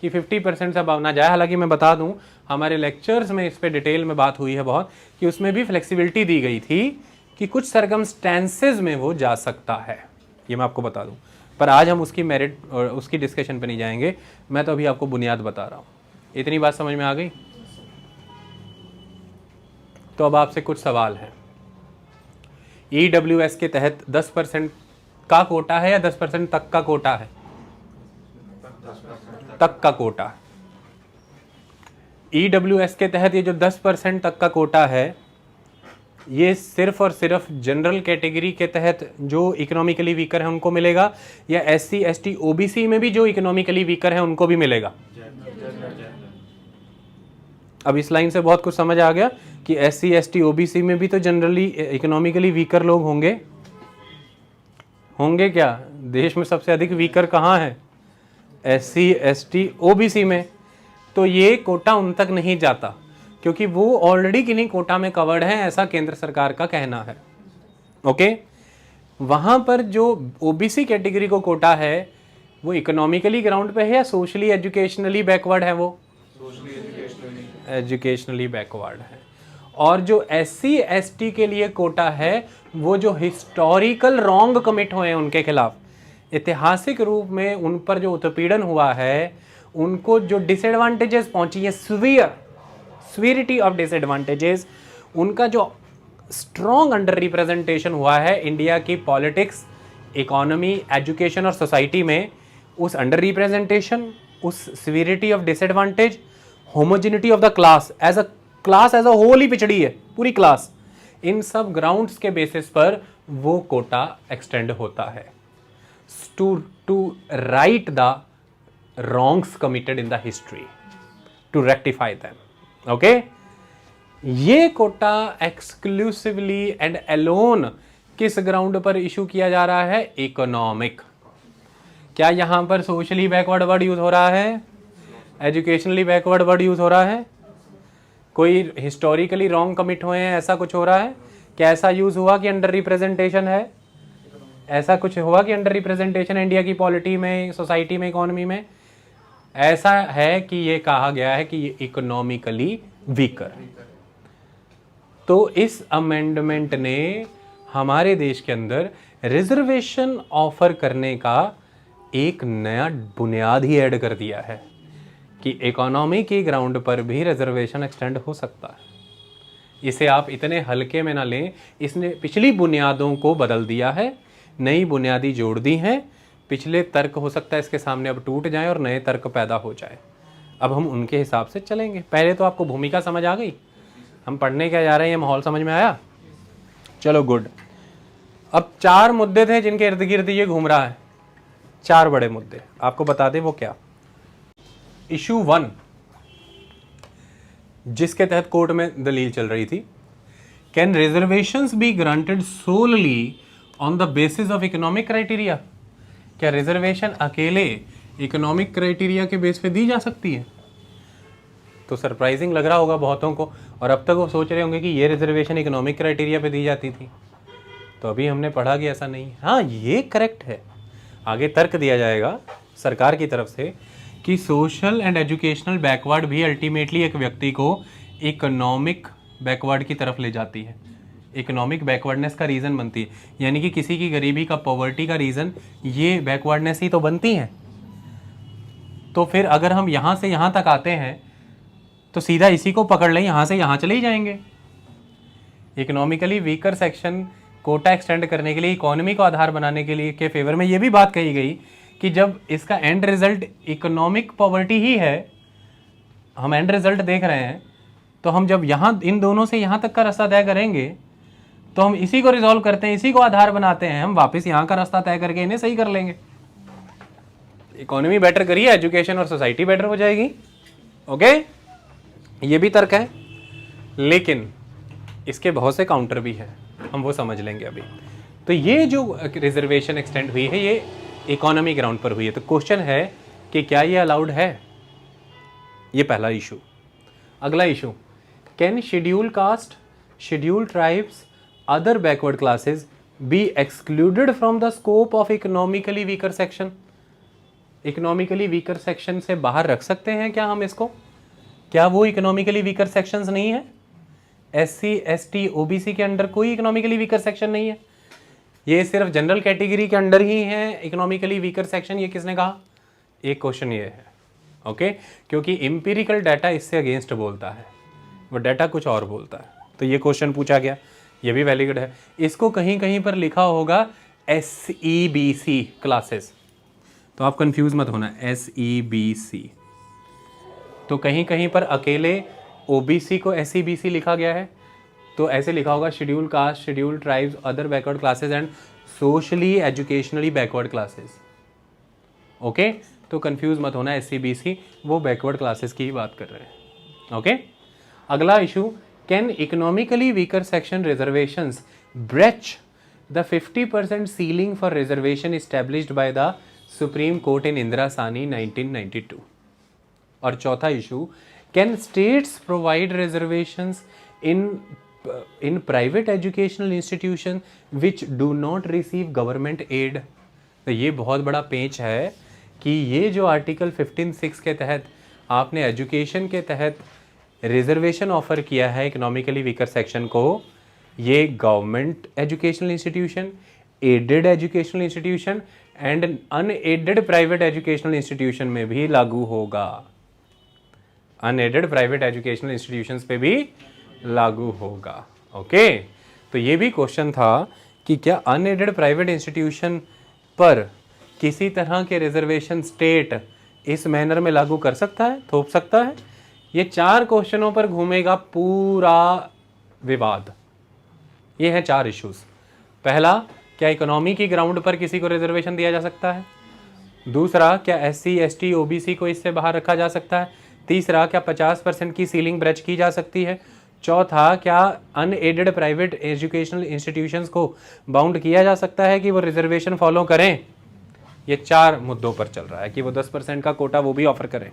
कि 50% से अबव ना जाए। हालांकि मैं बता दूं, हमारे लेक्चर्स में इस पे डिटेल में बात हुई है बहुत, कि उसमें भी फ्लेक्सिबिलिटी दी गई थी कि कुछ सर्कमस्टेंसेज में वो जा सकता है, ये मैं आपको बता दूं। पर आज हम उसकी मेरिट और उसकी डिस्कशन पे नहीं जाएंगे, मैं तो अभी आपको बुनियाद बता रहा हूँ। इतनी बात समझ में आ गई? तो अब आपसे कुछ सवाल हैं। EWS के तहत 10% का कोटा है या 10% तक का कोटा है? तक का कोटा। EWS के तहत ये जो 10% तक का कोटा है, ये सिर्फ और सिर्फ जनरल कैटेगरी के तहत जो इकोनॉमिकली वीकर है उनको मिलेगा, या SC ST OBC में भी जो इकोनॉमिकली वीकर है उनको भी मिलेगा? अब इस लाइन से बहुत कुछ समझ आ गया कि SC ST OBC में भी तो जनरली इकोनॉमिकली वीकर लोग होंगे। होंगे क्या? देश में सबसे अधिक वीकर कहाँ है? SC ST OBC में। तो ये कोटा उन तक नहीं जाता क्योंकि वो ऑलरेडी किन्हीं कोटा में कवर्ड है, ऐसा केंद्र सरकार का कहना है। ओके, वहां पर जो OBC कैटेगरी को कोटा है वो इकोनॉमिकली ग्राउंड पे है या सोशली एजुकेशनली बैकवर्ड है? वो एजुकेशनली बैकवर्ड है। और जो SC ST के लिए कोटा है वो जो हिस्टोरिकल रॉन्ग कमिट हुए हैं उनके खिलाफ, ऐतिहासिक रूप में उन पर जो उत्पीड़न हुआ है, उनको जो डिसएडवांटेजेस पहुंची है, स्वीरिटी ऑफ डिसएडवांटेजेस, उनका जो स्ट्रॉन्ग अंडर रिप्रेजेंटेशन हुआ है इंडिया की पॉलिटिक्स, इकोनॉमी, एजुकेशन और सोसाइटी में, उस अंडर रिप्रेजेंटेशन, उस severity of disadvantage, homogeneity of the class as a whole ही पिछड़ी है पूरी क्लास, इन सब ग्राउंड्स के बेसिस पर वो कोटा एक्सटेंड होता है to right the wrongs committed in the history, to rectify them. Okay? ये कोटा एक्सक्लूसिवली एंड अलोन किस ग्राउंड पर इशू किया जा रहा है? इकोनॉमिक। क्या यहां पर सोशली बैकवर्ड वर्ड यूज हो रहा है? एजुकेशनली बैकवर्ड वर्ड यूज हो रहा है? कोई हिस्टोरिकली रॉन्ग कमिट हुए हैं, ऐसा कुछ हो रहा है? क्या ऐसा यूज हुआ कि अंडर रिप्रेजेंटेशन है? ऐसा कुछ हुआ कि अंडर रिप्रेजेंटेशन है इंडिया की पॉलिटी में, सोसाइटी में, इकोनॉमी में? ऐसा है कि ये कहा गया है कि ये इकोनॉमिकली वीकर। तो इस अमेंडमेंट ने हमारे देश के अंदर रिजर्वेशन ऑफर करने का एक नया बुनियाद ही ऐड कर दिया है कि इकोनॉमी की ग्राउंड पर भी रिजर्वेशन एक्सटेंड हो सकता है। इसे आप इतने हल्के में ना लें, इसने पिछली बुनियादों को बदल दिया है, नई बुनियादी जोड़ दी हैं। पिछले तर्क हो सकता है इसके सामने अब टूट जाएं और नए तर्क पैदा हो जाए। अब हम उनके हिसाब से चलेंगे। पहले तो आपको भूमिका समझ आ गई, हम पढ़ने क्या जा रहे हैं, ये माहौल समझ में आया? चलो गुड। अब 4 मुद्दे थे जिनके इर्द गिर्द ये घूम रहा है, 4 बड़े मुद्दे आपको बता दें वो क्या। इशू 1 जिसके तहत कोर्ट में दलील चल रही थी, can reservations be granted solely on the basis of economic criteria? क्या रिजर्वेशन अकेले इकोनॉमिक क्राइटेरिया के बेस पे दी जा सकती है? तो सरप्राइजिंग लग रहा होगा बहुतों को, और अब तक वो सोच रहे होंगे कि ये रिजर्वेशन इकोनॉमिक क्राइटेरिया पे दी जाती थी। तो अभी हमने पढ़ा कि ऐसा नहीं। हाँ, ये करेक्ट है। आगे तर्क दिया जाएगा सरकार की तरफ से कि सोशल एंड एजुकेशनल बैकवर्ड भी अल्टीमेटली एक व्यक्ति को इकोनॉमिक बैकवर्ड की तरफ ले जाती है, इकोनॉमिक बैकवर्डनेस का रीज़न बनती है। यानी कि किसी की गरीबी का, पॉवर्टी का रीज़न ये बैकवर्डनेस ही तो बनती है। तो फिर अगर हम यहाँ से यहाँ तक आते हैं तो सीधा इसी को पकड़ लें, यहाँ से यहाँ चले ही जाएंगे। Economically weaker section quota extend करने के लिए, इकोनॉमी को आधार बनाने के लिए के फेवर में ये भी बात कही गई कि जब इसका एंड रिजल्ट इकोनॉमिक पॉवर्टी ही है, हम एंड रिजल्ट देख रहे हैं, तो हम जब यहाँ इन दोनों से यहाँ तक का रास्ता तय करेंगे तो हम इसी को रिजॉल्व करते हैं, इसी को आधार बनाते हैं, हम वापस यहाँ का रास्ता तय करके इन्हें सही कर लेंगे। इकोनॉमी बेटर करिए, एजुकेशन और सोसाइटी बेटर हो जाएगी। ओके, ये भी तर्क है, लेकिन इसके बहुत से काउंटर भी हैं, हम वो समझ लेंगे अभी। तो ये जो रिजर्वेशन एक्सटेंड हुई है ये इकोनॉमी ग्राउंड पर हुई है। तो क्वेश्चन है कि क्या ये अलाउड है, ये पहला इशू। अगला issue, can schedule caste, schedule tribes, other backward classes be excluded from the scope of economically weaker section? Economically weaker section से बाहर रख सकते हैं क्या हम इसको? क्या वो इकोनॉमिकली वीकर सेक्शंस नहीं है? SC ST OBC के अंडर कोई इकोनॉमिकली वीकर सेक्शन नहीं है, ये सिर्फ जनरल कैटेगरी के अंडर ही है इकोनॉमिकली वीकर सेक्शन। ये किसने कहा? एक क्वेश्चन ये है। ओके, क्योंकि एम्पिरिकल डाटा इससे अगेंस्ट बोलता है, वो डाटा कुछ और बोलता है। तो ये क्वेश्चन पूछा गया, ये भी वैलिड है। इसको कहीं कहीं पर लिखा होगा SEBC क्लासेस, तो आप कंफ्यूज मत होना, SEBC। तो कहीं कहीं पर अकेले OBC को SEBC लिखा गया है, तो ऐसे लिखा होगा schedule caste, schedule tribes, other backward classes and socially educationally backward classes. Okay, तो कंफ्यूज मत होना, SEBC वो बैकवर्ड क्लासेस की ही बात कर रहे हैं। ओके, अगला issue, can economically weaker section reservations breach the 50% ceiling for reservation established by the supreme court in Indira Sawhney 1992? और चौथा issue, can states provide reservations in private educational institution which do not receive government aid? तो ये बहुत बड़ा पेंच है कि ये जो आर्टिकल 15(6) के तहत आपने एजुकेशन के तहत रिजर्वेशन ऑफर किया है इकोनॉमिकली वीकर सेक्शन को, ये government educational institution, aided educational institution and unaided private educational institution में भी लागू होगा। अनएडेड प्राइवेट एजुकेशनल इंस्टीट्यूशंस पे भी लागू होगा। ओके, तो ये भी क्वेश्चन था कि क्या अनएडेड प्राइवेट इंस्टीट्यूशन पर किसी तरह के रिजर्वेशन स्टेट इस मैनर में लागू कर सकता है, थोप सकता है? ये 4 क्वेश्चनों पर घूमेगा पूरा विवाद। ये हैं 4 इश्यूज। पहला, क्या इकोनॉमी की ग्राउंड पर किसी को रिजर्वेशन दिया जा सकता है? दूसरा, क्या SC ST OBC को इससे बाहर रखा जा सकता है? तीसरा, क्या 50% की सीलिंग ब्रेच की जा सकती है? चौथा, क्या अनएडेड प्राइवेट एजुकेशनल इंस्टीट्यूशंस को बाउंड किया जा सकता है कि वो रिजर्वेशन फॉलो करें? ये 4 मुद्दों पर चल रहा है कि वो 10% का कोटा वो भी ऑफर करें।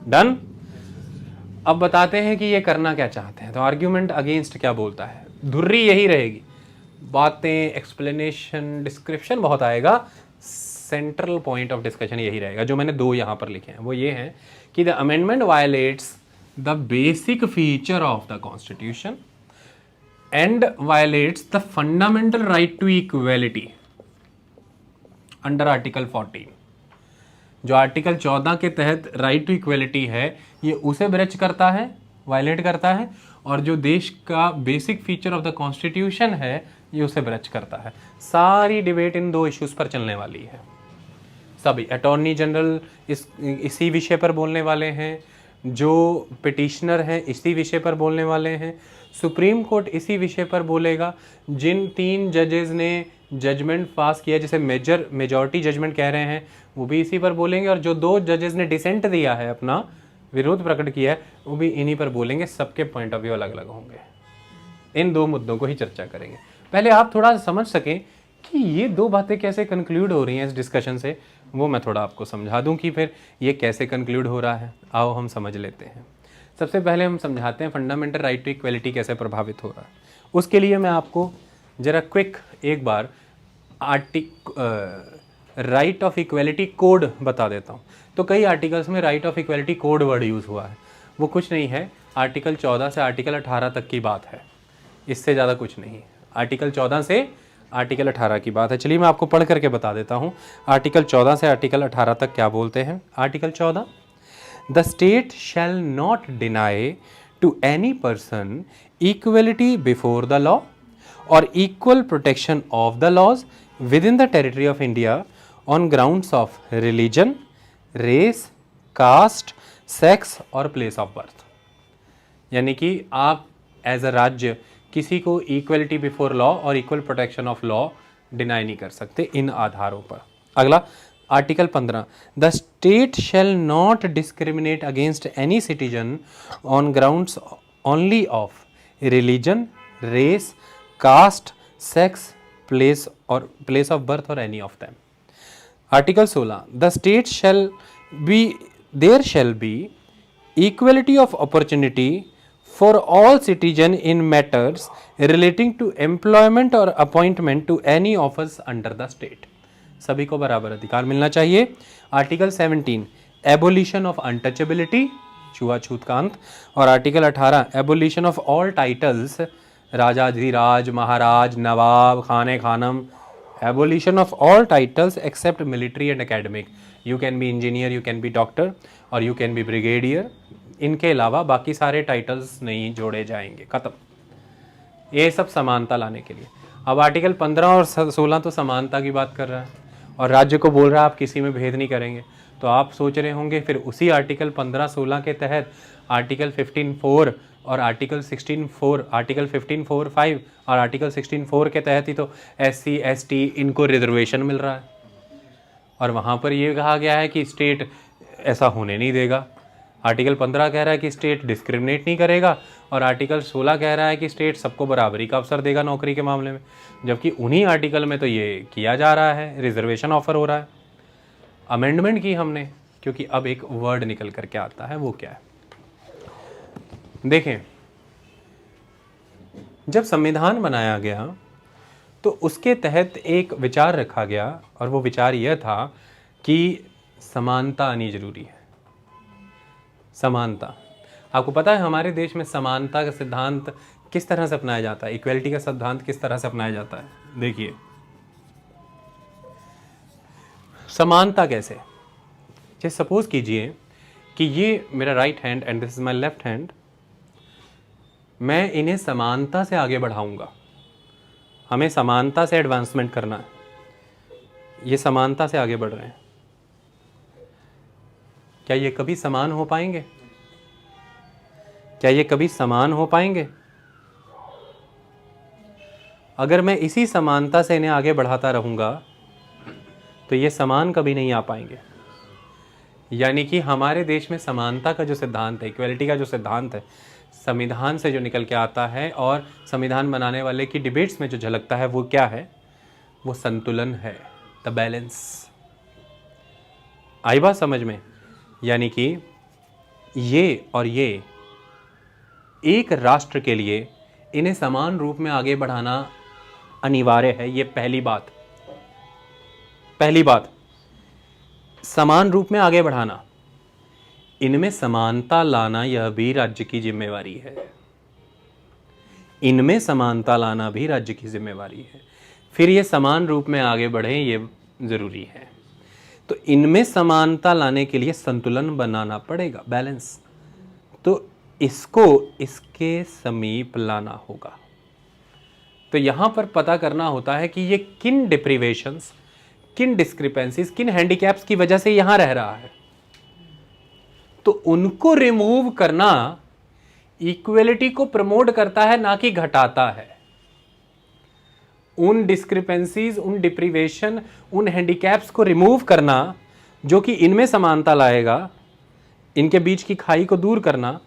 डन। अब बताते हैं कि ये करना क्या चाहते हैं। तो आर्ग्यूमेंट अगेंस्ट क्या बोलता है? धुर्री यही रहेगी, बातें, एक्सप्लेनेशन, डिस्क्रिप्शन बहुत आएगा, सेंट्रल पॉइंट ऑफ डिस्कशन यही रहेगा। जो मैंने 2 यहाँ पर लिखे हैं वो ये हैं कि the amendment violets the basic feature of the constitution and violates the fundamental right to equality under article 14। जो आर्टिकल 14 के तहत राइट टू इक्वलिटी है ये उसे ब्रेच करता है, वायलेट करता है, और जो देश का basic feature of the constitution है ये उसे ब्रेच करता है। सारी डिबेट इन 2 इश्यूज पर चलने वाली है। सभी अटॉर्नी जनरल इसी विषय पर बोलने वाले हैं, जो पिटिशनर हैं इसी विषय पर बोलने वाले हैं, सुप्रीम कोर्ट इसी विषय पर बोलेगा। जिन 3 जजेस ने जजमेंट पास किया, जिसे मेजॉरिटी जजमेंट कह रहे हैं, वो भी इसी पर बोलेंगे, और जो 2 जजेस ने डिसेंट दिया है, अपना विरोध प्रकट किया है, वो भी इन्हीं पर बोलेंगे। सबके पॉइंट ऑफ व्यू अलग अलग होंगे। इन 2 मुद्दों को ही चर्चा करेंगे। पहले आप थोड़ा समझ सकें कि ये 2 बातें कैसे कंक्लूड हो रही हैं इस डिस्कशन से, वो मैं थोड़ा आपको समझा दूं कि फिर ये कैसे कंक्लूड हो रहा है। आओ हम समझ लेते हैं। सबसे पहले हम समझाते हैं फंडामेंटल राइट टू इक्वलिटी कैसे प्रभावित हो रहा है। उसके लिए मैं आपको ज़रा क्विक एक बार राइट ऑफ इक्वलिटी कोड बता देता हूँ। तो कई आर्टिकल्स में right of equality code word use हुआ है, वो कुछ नहीं है, आर्टिकल 14 से आर्टिकल 18 तक की बात है, इससे ज़्यादा कुछ नहीं। आर्टिकल 14 से आर्टिकल 18 की बात है। चलिए मैं आपको पढ़ करके बता देता हूँ आर्टिकल 14 से आर्टिकल 18 तक क्या बोलते हैं। Article 14, the state shall not deny to any person equality before the law और equal protection of the laws within the territory of India on grounds of religion, race, caste, sex और place of birth. यानी कि आप as a राज्य किसी को equality before law और equal protection of law deny नहीं कर सकते इन आधारों पर। अगला, article 15, the state shall not discriminate against any citizen on grounds only of religion, race, caste, sex, place of birth और any of them. Article 16, the state shall be there shall be equality of opportunity for all citizen in matters relating to employment or appointment to any office under the state। सभी को बराबर अधिकार मिलना चाहिए। Article 17, abolition of untouchability, छुआछूत का अंत। और article 18, abolition of all titles, राजाधिराज, महाराज, नवाब, खाने खानम, abolition of all titles except military and academic. You can be engineer, you can be doctor और यू कैन बी ब्रिगेडियर, इनके अलावा बाकी सारे टाइटल्स नहीं जोड़े जाएंगे, खत्म। ये सब समानता लाने के लिए। अब आर्टिकल 15 और 16 तो समानता की बात कर रहा है और राज्य को बोल रहा है आप किसी में भेद नहीं करेंगे। तो आप सोच रहे होंगे फिर उसी आर्टिकल 15-16 के तहत आर्टिकल 15(4) और आर्टिकल 16(4), आर्टिकल 15(4)(5) और आर्टिकल 16(4) के तहत ही तो SC ST इनको रिजर्वेशन मिल रहा है। और वहाँ पर ये कहा गया है कि स्टेट ऐसा होने नहीं देगा। आर्टिकल 15 कह रहा है कि स्टेट डिस्क्रिमिनेट नहीं करेगा और आर्टिकल 16 कह रहा है कि स्टेट सबको बराबरी का अवसर देगा नौकरी के मामले में, जबकि उन्हीं आर्टिकल में तो ये किया जा रहा है, रिजर्वेशन ऑफर हो रहा है। अमेंडमेंट की हमने, क्योंकि अब एक वर्ड निकल करके आता है, वो क्या है देखें। जब संविधान बनाया गया तो उसके तहत एक विचार रखा गया और वो विचार यह था कि समानता आनी जरूरी है। समानता, आपको पता है हमारे देश में समानता का सिद्धांत किस तरह से अपनाया जाता है, इक्वलिटी का सिद्धांत किस तरह से अपनाया जाता है। देखिए समानता कैसे, जैसे सपोज कीजिए कि ये मेरा right hand and this is my left hand, मैं इन्हें समानता से आगे बढ़ाऊंगा। हमें समानता से एडवांसमेंट करना है, ये समानता से आगे बढ़ रहे हैं। क्या ये कभी समान हो पाएंगे? क्या ये कभी समान हो पाएंगे? अगर मैं इसी समानता से इन्हें आगे बढ़ाता रहूंगा तो ये समान कभी नहीं आ पाएंगे। यानी कि हमारे देश में समानता का जो सिद्धांत है, इक्वलिटी का जो सिद्धांत है, संविधान से जो निकल के आता है और संविधान बनाने वाले की डिबेट्स में जो झलकता है, वो क्या है? वो संतुलन है, द बैलेंस। आई बात समझ में? यानी कि ये और ये एक राष्ट्र के लिए इन्हें समान रूप में आगे बढ़ाना अनिवार्य है। ये पहली बात, पहली बात समान रूप में आगे बढ़ाना, इनमें समानता लाना यह भी राज्य की जिम्मेवारी है। इनमें समानता लाना भी राज्य की जिम्मेवारी है। फिर ये समान रूप में आगे बढ़े, ये जरूरी है। तो इनमें समानता लाने के लिए संतुलन बनाना पड़ेगा, बैलेंस। तो इसको इसके समीप लाना होगा। तो यहां पर पता करना होता है कि ये किन डिप्रीवेशंस, किन डिस्क्रिपेंसीज, किन हैंडीकैप्स की वजह से यहां रह रहा है। तो उनको रिमूव करना इक्वलिटी को प्रमोट करता है, ना कि घटाता है। उन डिस्क्रिपेंसीज, उन डिप्रीवेशन, उन हैंडीकैप्स को रिमूव करना जो कि इनमें समानता लाएगा, इनके बीच की खाई को दूर करना,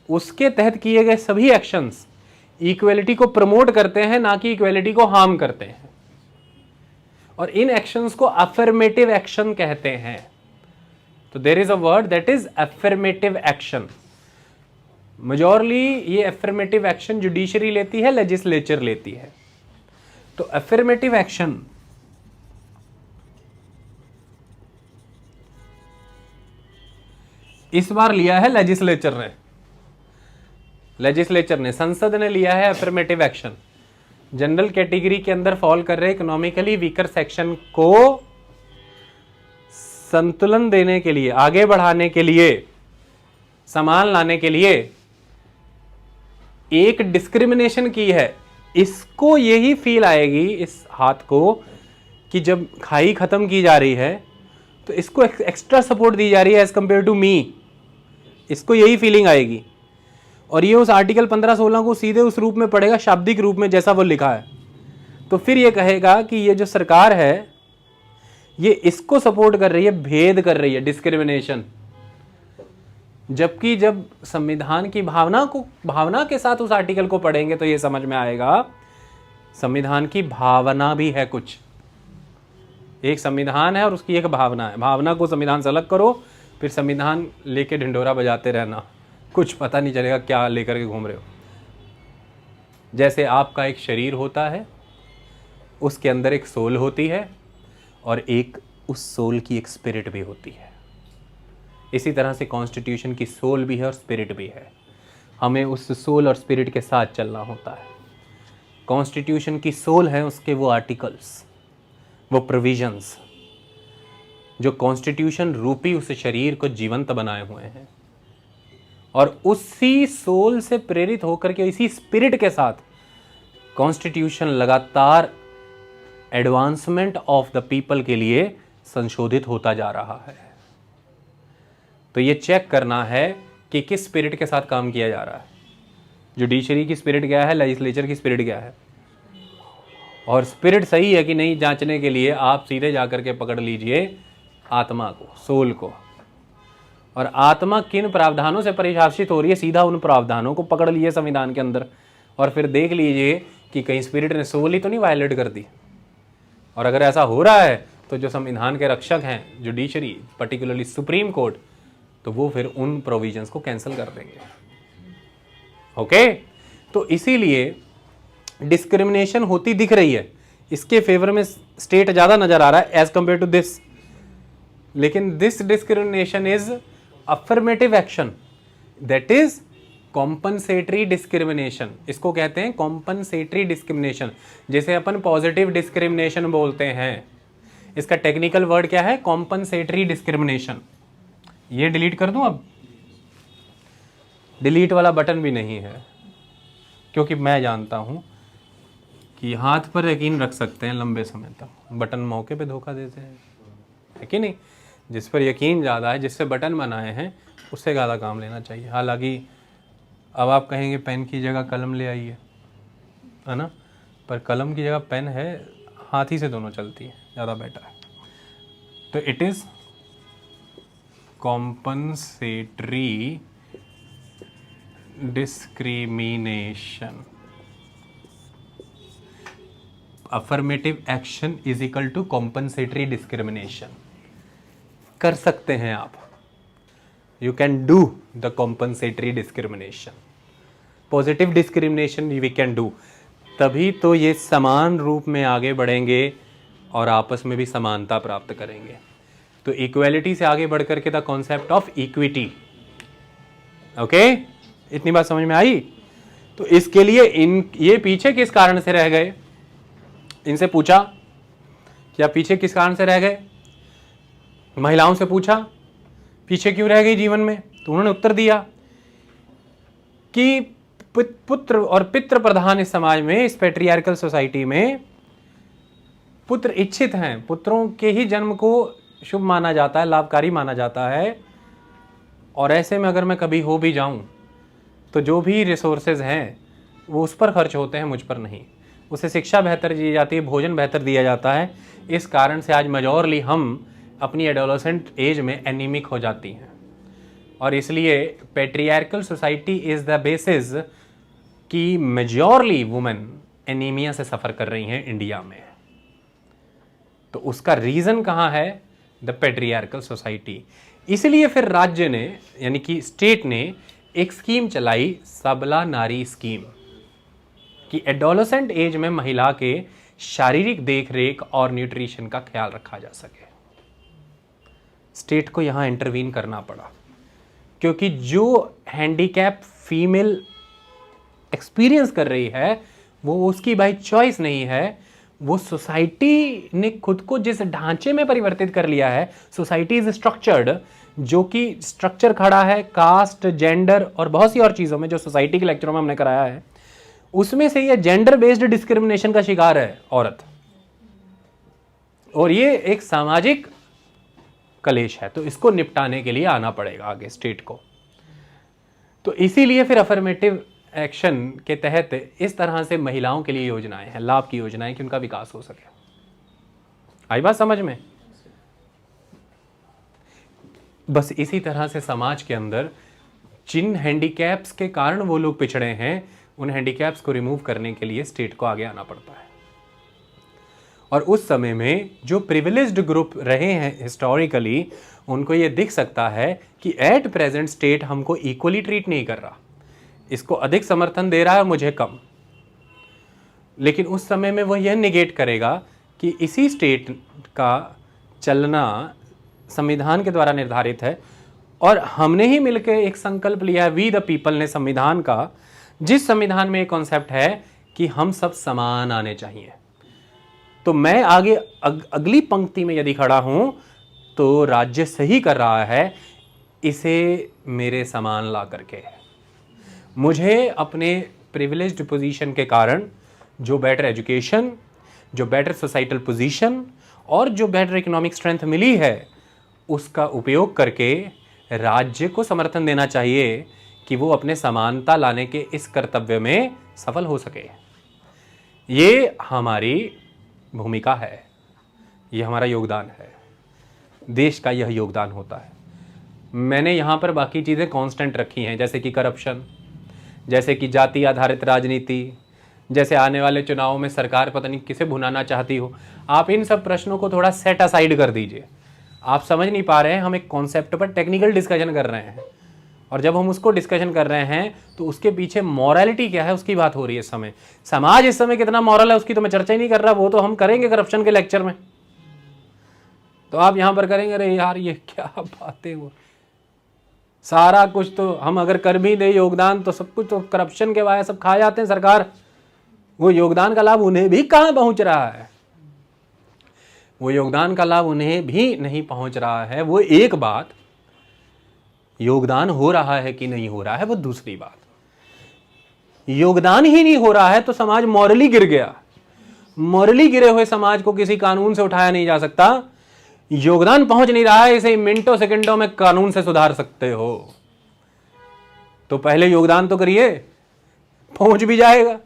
उसके तहत किए गए सभी एक्शंस इक्वलिटी को प्रमोट करते हैं, ना कि इक्वलिटी को हार्म करते हैं। और इन एक्शंस को अफर्मेटिव एक्शन कहते हैं। तो there is a word that is affirmative action. Majorly ये अफर्मेटिव एक्शन जुडिशरी लेती है, लेजिस्लेचर लेती है। तो अफर्मेटिव एक्शन इस बार लिया है लेजिस्लेचर ने, संसद ने लिया है अफर्मेटिव एक्शन। जनरल कैटेगरी के अंदर फॉल कर रहे इकोनॉमिकली वीकर सेक्शन को संतुलन देने के लिए, आगे बढ़ाने के लिए, समान लाने के लिए एक डिस्क्रिमिनेशन की है। इसको यही फील आएगी, इस हाथ को, कि जब खाई खत्म की जा रही है तो इसको एक्स्ट्रा सपोर्ट दी जा रही है एज कंपेयर टू मी। इसको यही फीलिंग आएगी और ये उस आर्टिकल 15-16 को सीधे उस रूप में पढ़ेगा, शाब्दिक रूप में, जैसा वो लिखा है। तो फिर ये कहेगा कि ये जो सरकार है ये इसको सपोर्ट कर रही है, भेद कर रही है, डिस्क्रिमिनेशन। जबकि जब संविधान की भावना के साथ उस आर्टिकल को पढ़ेंगे तो ये समझ में आएगा संविधान की भावना भी है कुछ। एक संविधान है और उसकी एक भावना है। भावना को संविधान से अलग करो, फिर संविधान लेके ढिंढोरा बजाते रहना, कुछ पता नहीं चलेगा क्या लेकर के घूम रहे हो। जैसे आपका एक शरीर होता है, उसके अंदर एक सोल होती है और एक उस सोल की एक स्पिरिट भी होती है। इसी तरह से कॉन्स्टिट्यूशन की सोल भी है और स्पिरिट भी है। हमें उस सोल और स्पिरिट के साथ चलना होता है। कॉन्स्टिट्यूशन की सोल है उसके वो आर्टिकल्स, वो प्रोविजंस जो कॉन्स्टिट्यूशन रूपी उस शरीर को जीवंत बनाए हुए हैं, और उसी सोल से प्रेरित होकर के इसी स्पिरिट के साथ कॉन्स्टिट्यूशन लगातार एडवांसमेंट ऑफ द पीपल के लिए संशोधित होता जा रहा है। तो ये चेक करना है कि किस स्पिरिट के साथ काम किया जा रहा है। जुडिशरी की स्पिरिट क्या है, लेजिस्लेचर की स्पिरिट क्या है, और स्पिरिट सही है कि नहीं जांचने के लिए आप सीधे जाकर के पकड़ लीजिए आत्मा को, सोल को। और आत्मा किन प्रावधानों से परिभाषित हो रही है, सीधा उन प्रावधानों को पकड़ लिए संविधान के अंदर, और फिर देख लीजिए कि कहीं स्पिरिट ने सोल ही तो नहीं वायलेट कर दी। और अगर ऐसा हो रहा है तो जो संविधान के रक्षक हैं, जुडिशरी, पर्टिकुलरली सुप्रीम कोर्ट, तो वो फिर उन प्रोविजंस को कैंसिल कर देंगे। ओके, तो इसीलिए डिस्क्रिमिनेशन होती दिख रही है, इसके फेवर में स्टेट ज्यादा नजर आ रहा है एज कंपेयर टू दिस। लेकिन this discrimination is affirmative action, that is compensatory discrimination. इसको कहते हैं कॉम्पनसेटरी डिस्क्रिमिनेशन। जैसे अपन पॉजिटिव डिस्क्रिमिनेशन बोलते हैं, इसका टेक्निकल वर्ड क्या है, कॉम्पनसेटरी डिस्क्रिमिनेशन। ये डिलीट कर दूं, अब डिलीट वाला बटन भी नहीं है, क्योंकि मैं जानता हूं कि हाथ पर यकीन रख सकते हैं लंबे समय तक, बटन मौके पे धोखा देते हैं, है कि नहीं। जिस पर यकीन ज़्यादा है, जिससे बटन बनाए हैं, उससे ज़्यादा काम लेना चाहिए। हालांकि अब आप कहेंगे पेन की जगह कलम ले आइए, है ना, पर कलम की जगह पेन है, हाथ ही से दोनों चलती है, ज़्यादा बेटर है। तो it is compensatory discrimination. Affirmative action is equal to compensatory discrimination. कर सकते हैं आप, you can do the compensatory discrimination. Positive discrimination we can do, तभी तो ये समान रूप में आगे बढ़ेंगे और आपस में भी समानता प्राप्त करेंगे। तो इक्वेलिटी से आगे बढ़ करके the concept of equity. Okay, इतनी बात समझ में आई। तो इसके लिए ये पीछे किस कारण से रह गए, इनसे पूछा क्या पीछे किस कारण से रह गए, महिलाओं से पूछा पीछे क्यों रह गई जीवन में, तो उन्होंने उत्तर दिया कि पुत्र और पितृ प्रधान इस समाज में, इस पैट्रियार्कल सोसाइटी में पुत्र इच्छित हैं, पुत्रों के ही जन्म को शुभ माना जाता है, लाभकारी माना जाता है। और ऐसे में अगर मैं कभी हो भी जाऊं तो जो भी रिसोर्सेज हैं वो उस पर खर्च होते हैं, मुझ पर नहीं। उसे शिक्षा बेहतर दी जाती है, भोजन बेहतर दिया जाता है। इस कारण से आज मेजॉरली हम अपनी एडोलेसेंट एज में एनीमिक हो जाती हैं, और इसलिए patriarchal society is the basis कि मेजॉरली वुमेन एनीमिया से सफ़र कर रही हैं इंडिया में। तो उसका रीज़न कहाँ है, द पैट्रियार्कल सोसाइटी। इसलिए फिर राज्य ने, यानी कि स्टेट ने एक स्कीम चलाई, सबला नारी स्कीम, कि एडोलेसेंट एज में महिला के शारीरिक देखरेख और न्यूट्रिशन का ख्याल रखा जा सके। स्टेट को यहां इंटरवीन करना पड़ा, क्योंकि जो हैंडीकैप फीमेल एक्सपीरियंस कर रही है वो उसकी बाई चॉइस नहीं है, वो सोसाइटी ने खुद को जिस ढांचे में परिवर्तित कर लिया है। सोसाइटी इज स्ट्रक्चर्ड, जो कि स्ट्रक्चर खड़ा है कास्ट, जेंडर और बहुत सी और चीज़ों में, जो सोसाइटी के लेक्चरों में हमने कराया है, उसमें से ये जेंडर बेस्ड डिस्क्रिमिनेशन का शिकार है औरत, और ये एक सामाजिक कलेश है। तो इसको निपटाने के लिए आना पड़ेगा आगे स्टेट को। तो इसीलिए फिर अफर्मेटिव एक्शन के तहत इस तरह से महिलाओं के लिए योजनाएं हैं, लाभ की योजनाएं, कि उनका विकास हो सके। आई बात समझ में? बस इसी तरह से समाज के अंदर जिन हैंडीकैप्स के कारण वो लोग पिछड़े हैं, उन हैंडीकैप्स को रिमूव करने के लिए स्टेट को आगे आना पड़ता है। और उस समय में जो प्रिविलेज्ड ग्रुप रहे हैं हिस्टोरिकली, उनको ये दिख सकता है कि एट प्रेजेंट स्टेट हमको इक्वली ट्रीट नहीं कर रहा, इसको अधिक समर्थन दे रहा है, मुझे कम। लेकिन उस समय में वह यह निगेट करेगा कि इसी स्टेट का चलना संविधान के द्वारा निर्धारित है और हमने ही मिलकर एक संकल्प लिया है, वी द पीपल ने, संविधान का, जिस संविधान में एक कॉन्सेप्ट है कि हम सब समान आने चाहिए। तो मैं आगे अगली पंक्ति में यदि खड़ा हूं तो राज्य सही कर रहा है इसे मेरे समान ला करके। मुझे अपने प्रिविलेज्ड पोजीशन के कारण जो बेटर एजुकेशन, जो बेटर सोसाइटल पोजीशन और जो बेटर इकोनॉमिक स्ट्रेंथ मिली है, उसका उपयोग करके राज्य को समर्थन देना चाहिए कि वो अपने समानता लाने के इस कर्तव्य में सफल हो सके। ये हमारी भूमिका है, ये हमारा योगदान है, देश का यह योगदान होता है। मैंने यहाँ पर बाकी चीज़ें कांस्टेंट रखी हैं, जैसे कि करप्शन, जैसे कि जाति आधारित राजनीति, जैसे आने वाले चुनावों में सरकार पता नहीं किसे भुनाना चाहती हो। आप इन सब प्रश्नों को थोड़ा सेट असाइड कर दीजिए। आप समझ नहीं पा रहे हैं, हम एक कॉन्सेप्ट पर टेक्निकल डिस्कशन कर रहे हैं, और जब हम उसको डिस्कशन कर रहे हैं तो उसके पीछे मॉरलिटी क्या है उसकी बात हो रही है इस समय। समाज इस समय कितना मॉरल है उसकी तो मैं चर्चा ही नहीं कर रहा, वो तो हम करेंगे करप्शन के लेक्चर में। तो आप यहां पर करेंगे, अरे यार ये क्या बातें हो, सारा कुछ तो हम अगर कर भी दे योगदान तो सब कुछ तो करप्शन के वाया सब खा जाते हैं सरकार। वो योगदान का लाभ उन्हें भी कहां पहुंच रहा है, वो योगदान का लाभ उन्हें भी नहीं पहुंच रहा है। वो एक बात, योगदान हो रहा है कि नहीं हो रहा है वो दूसरी बात। योगदान ही नहीं हो रहा है तो समाज मॉरली गिर गया। मॉरली गिरे हुए समाज को किसी कानून से उठाया नहीं जा सकता। योगदान पहुंच नहीं रहा है, इसे मिनटों सेकंडों में कानून से सुधार सकते हो। तो पहले योगदान तो करिए, पहुंच भी जाएगा।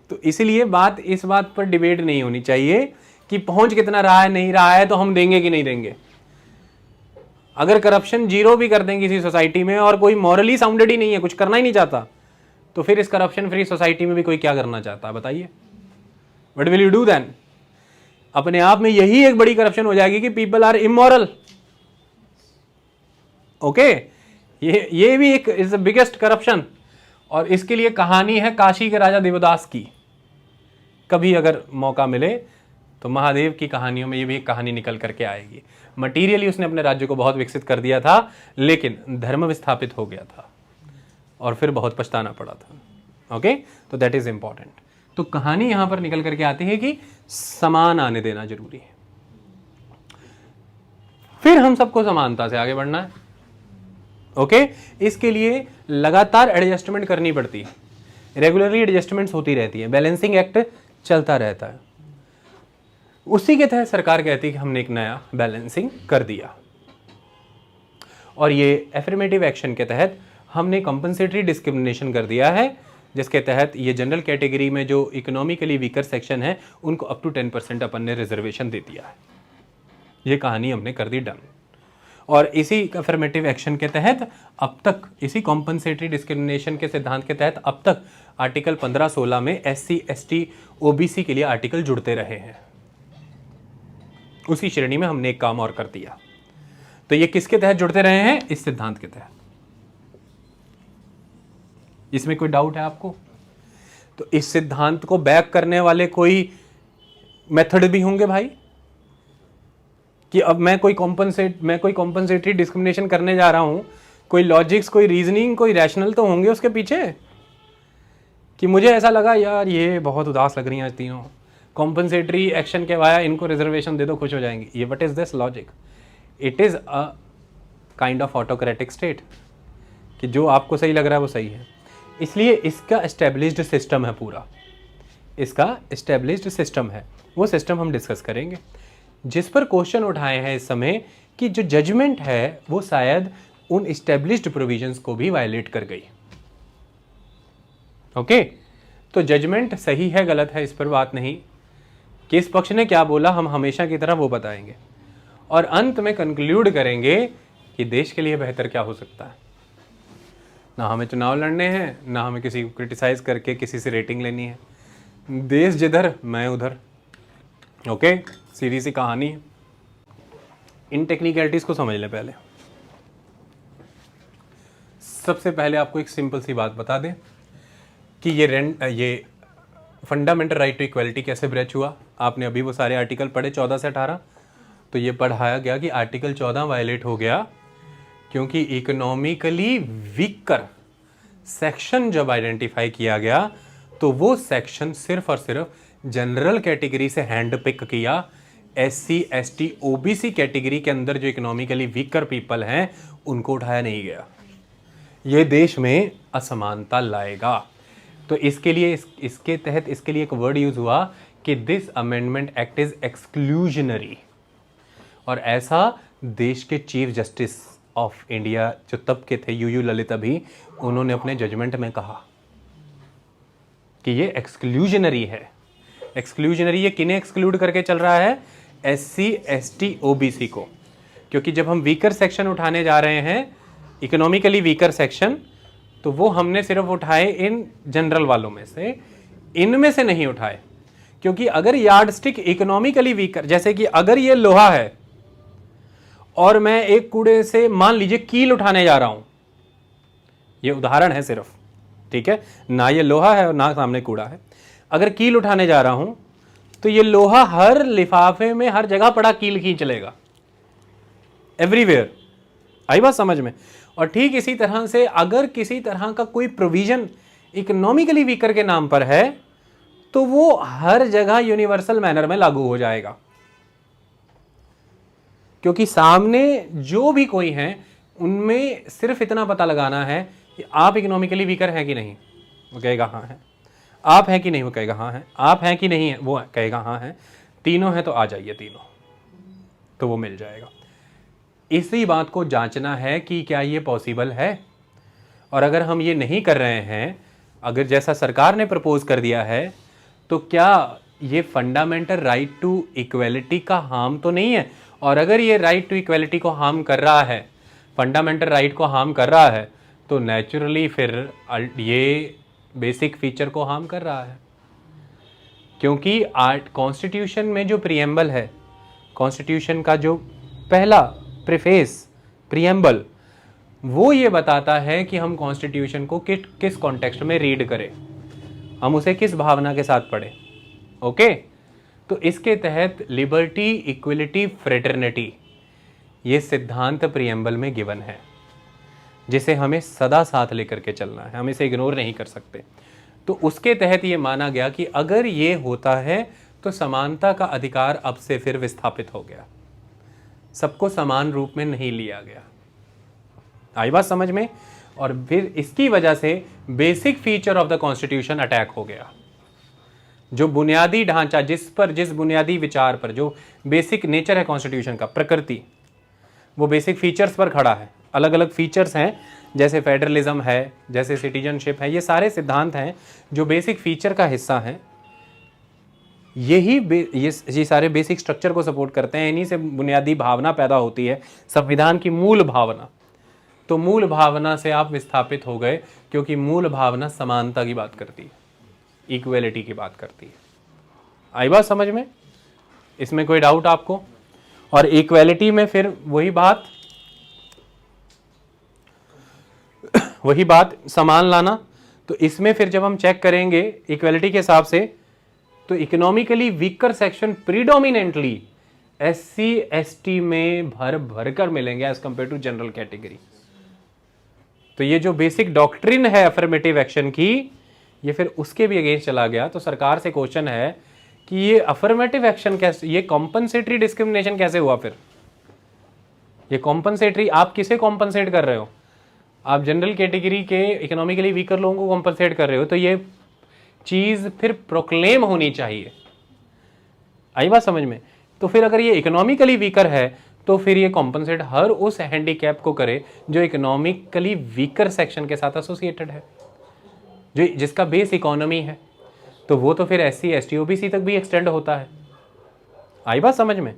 तो इसलिए बात इस बात पर डिबेट नहीं होनी चाहिए कि पहुंच कितना रहा है, नहीं रहा है तो हम देंगे कि नहीं देंगे। अगर करप्शन जीरो भी कर दें किसी सोसाइटी में और कोई मॉरली साउंडेड ही नहीं है, कुछ करना ही नहीं चाहता, तो फिर इस करप्शन फ्री सोसाइटी में भी कोई क्या करना चाहता है बताइए? What will you do then? अपने आप में यही एक बड़ी करप्शन हो जाएगी कि पीपल आर इमोरल। ओके, ये भी एक इज द बिगेस्ट करप्शन। और इसके लिए कहानी है काशी के राजा देवदास की। कभी अगर मौका मिले तो महादेव की कहानियों में ये भी एक कहानी निकल करके आएगी। मटीरियली उसने अपने राज्य को बहुत विकसित कर दिया था, लेकिन धर्म विस्थापित हो गया था और फिर बहुत पछताना पड़ा था। ओके, तो दैट इज इंपॉर्टेंट। तो कहानी यहां पर निकल करके आती है कि समान आने देना जरूरी है। फिर हम सबको समानता से आगे बढ़ना है। ओके, इसके लिए लगातार एडजस्टमेंट करनी पड़ती है, रेगुलरली एडजस्टमेंट्स होती रहती है, बैलेंसिंग एक्ट चलता रहता है। उसी के तहत सरकार कहती है कि हमने एक नया बैलेंसिंग कर दिया, और ये एफर्मेटिव एक्शन के तहत हमने कंपनसेटरी डिस्क्रिमिनेशन कर दिया है, जिसके तहत ये जनरल कैटेगरी में जो इकोनॉमिकली वीकर सेक्शन है उनको अप टू 10% अपन ने रिजर्वेशन दे दिया है। ये कहानी हमने कर दी डन। और इसी अफर्मेटिव एक्शन के तहत अब तक, इसी कॉम्पनसेटरी डिस्क्रिमिनेशन के सिद्धांत के तहत अब तक आर्टिकल 15-16 में SC, ST, OBC के लिए आर्टिकल जुड़ते रहे हैं। उसी श्रेणी में हमने एक काम और कर दिया। तो ये किसके तहत जुड़ते रहे हैं? इस सिद्धांत के तहत। इसमें कोई डाउट है आपको? तो इस सिद्धांत को बैक करने वाले कोई मेथड भी होंगे भाई, कि अब मैं कोई कॉम्पनसेटरी डिस्क्रिमिनेशन करने जा रहा हूं, कोई लॉजिक्स, कोई रीजनिंग, कोई रैशनल तो होंगे उसके पीछे, कि मुझे ऐसा लगा यार ये बहुत उदास लग रही हैं आज तीनों, कॉम्पनसेटरी एक्शन के वाया इनको रिजर्वेशन दे दो, खुश हो जाएंगे। ये what is this logic? It is a kind of autocratic state, कि जो आपको सही लग रहा है वो सही है। इसलिए इसका एस्टेब्लिश्ड सिस्टम है, पूरा इसका एस्टेब्लिश्ड सिस्टम है। वो सिस्टम हम डिस्कस करेंगे। जिस पर क्वेश्चन उठाए हैं इस समय कि जो जजमेंट है वो शायद उन एस्टेब्लिश्ड प्रोविजंस को भी वायलेट कर गई। ओके, तो जजमेंट सही है गलत है इस पर बात नहीं, किस पक्ष ने क्या बोला हम हमेशा की तरह वो बताएंगे, और अंत में कंक्लूड करेंगे कि देश के लिए बेहतर क्या हो सकता है। ना हमें चुनाव लड़ने हैं, ना हमें किसी को क्रिटिसाइज करके किसी से रेटिंग लेनी है। देश जिधर मैं उधर। ओके, सीधी सी कहानी है। इन टेक्निकलिटीज को समझ लें। पहले सबसे पहले आपको एक सिंपल सी बात बता दें कि ये फंडामेंटल राइट टू इक्वलिटी कैसे ब्रेच हुआ। आपने अभी वो सारे आर्टिकल पढ़े 14 से 18, तो ये पढ़ाया गया कि आर्टिकल 14 वायलेट हो गया क्योंकि इकोनॉमिकली वीकर सेक्शन जब आइडेंटिफाई किया गया तो वो सेक्शन सिर्फ और सिर्फ जनरल कैटेगरी से हैंड पिक किया। SC ST OBC कैटेगरी के अंदर जो इकोनॉमिकली वीकर पीपल हैं उनको उठाया नहीं गया। ये देश में असमानता लाएगा। तो इसके लिए इसके तहत इसके लिए एक वर्ड यूज हुआ कि this amendment act is exclusionary. और ऐसा देश के चीफ जस्टिस ऑफ इंडिया जो तब के थे UU ललित, अभी उन्होंने अपने जजमेंट में कहा कि ये एक्सक्लूजनरी है। एक्सक्लूजनरी ये किन्हें एक्सक्लूड करके चल रहा है? SC ST OBC को। क्योंकि जब हम वीकर सेक्शन उठाने जा रहे हैं, इकोनॉमिकली वीकर सेक्शन, तो वो हमने सिर्फ उठाए इन जनरल वालों में से, इनमें से नहीं उठाए। क्योंकि अगर यार्डस्टिक इकोनॉमिकली वीकर, जैसे कि अगर ये लोहा है और मैं एक कूड़े से मान लीजिए कील उठाने जा रहा हूं, ये उदाहरण है सिर्फ, ठीक है ना, ये लोहा है और ना सामने कूड़ा है। अगर कील उठाने जा रहा हूं तो ये लोहा हर लिफाफे में हर जगह पड़ा कील खींच लेगा, एवरीवेयर। आई बात समझ में? और ठीक इसी तरह से अगर किसी तरह का कोई प्रोविजन इकोनॉमिकली वीकर के नाम पर है तो वो हर जगह यूनिवर्सल मैनर में लागू हो जाएगा। क्योंकि सामने जो भी कोई है उनमें सिर्फ इतना पता लगाना है कि आप इकोनॉमिकली वीकर हैं कि नहीं, वो कहेगा हाँ है। आप हैं कि नहीं, वो कहेगा हाँ है। आप हैं कि नहीं है, वो कहेगा हाँ है। तीनों हैं तो आ जाइए तीनों, तो वो मिल जाएगा। इसी बात को जांचना है कि क्या ये पॉसिबल है। और अगर हम ये नहीं कर रहे हैं, अगर जैसा सरकार ने प्रपोज कर दिया है, तो क्या ये फंडामेंटल राइट टू इक्वलिटी का हार्म तो नहीं है? और अगर ये राइट टू इक्वलिटी को हार्म कर रहा है, फंडामेंटल राइट को हार्म कर रहा है, तो नेचुरली फिर ये बेसिक फीचर को हार्म कर रहा है। क्योंकि कॉन्स्टिट्यूशन में जो प्रीएम्बल है, कॉन्स्टिट्यूशन का जो पहला प्रीफेस प्रीएम्बल, वो ये बताता है कि हम कॉन्स्टिट्यूशन को किस कॉन्टेक्स्ट में रीड करें, हम उसे किस भावना के साथ पढ़ें। ओके, तो इसके तहत लिबर्टी, इक्वलिटी, फ्रेटर्निटी, ये सिद्धांत प्रीएम्बल में गिवन है, जिसे हमें सदा साथ लेकर के चलना है, हम इसे इग्नोर नहीं कर सकते। तो उसके तहत ये माना गया कि अगर ये होता है तो समानता का अधिकार अब से फिर विस्थापित हो गया, सबको समान रूप में नहीं लिया गया। आई बात समझ में? और फिर इसकी वजह से basic feature of the constitution attack हो गया। जो बुनियादी ढांचा, जिस बुनियादी विचार पर, जो बेसिक नेचर है कॉन्स्टिट्यूशन का, प्रकृति, वो बेसिक फीचर्स पर खड़ा है। अलग अलग फीचर्स हैं, जैसे फेडरलिज्म है, जैसे सिटीजनशिप है, ये सारे सिद्धांत हैं जो बेसिक फीचर का हिस्सा हैं। ये सारे बेसिक स्ट्रक्चर को सपोर्ट करते हैं। इन्हीं से बुनियादी भावना पैदा होती है, संविधान की मूल भावना। तो मूल भावना से आप विस्थापित हो गए, क्योंकि मूल भावना समानता की बात करती है, इक्वलिटी की बात करती है। आई बात समझ में? इसमें कोई डाउट आपको? और इक्वलिटी में फिर वही बात समान लाना। तो इसमें फिर जब हम चेक करेंगे इक्वलिटी के हिसाब से, तो economically weaker section predominantly SC ST में भर कर मिलेंगे as compare to general category. तो ये जो बेसिक डॉक्ट्रिन है अफर्मेटिव एक्शन की, ये फिर उसके भी अगेंस्ट चला गया। तो सरकार से क्वेश्चन है कि ये अफर्मेटिव एक्शन कैसे, ये कॉम्पनसेटरी डिस्क्रिमिनेशन कैसे हुआ? फिर ये कॉम्पनसेटरी, आप किसे कॉम्पनसेट कर रहे हो? आप जनरल कैटेगरी के इकोनॉमिकली वीकर लोगों को कॉम्पनसेट कर रहे हो। तो ये चीज फिर प्रोक्लेम होनी चाहिए। आई बात समझ में? तो फिर अगर ये इकोनॉमिकली वीकर है तो फिर ये कॉम्पनसेट हर उस हैंडीकैप को करे जो इकोनॉमिकली वीकर सेक्शन के साथ एसोसिएटेड है, जो जिसका बेस इकोनॉमी है। तो वो तो फिर SC ST OBC तक भी एक्सटेंड होता है। आई बात समझ में?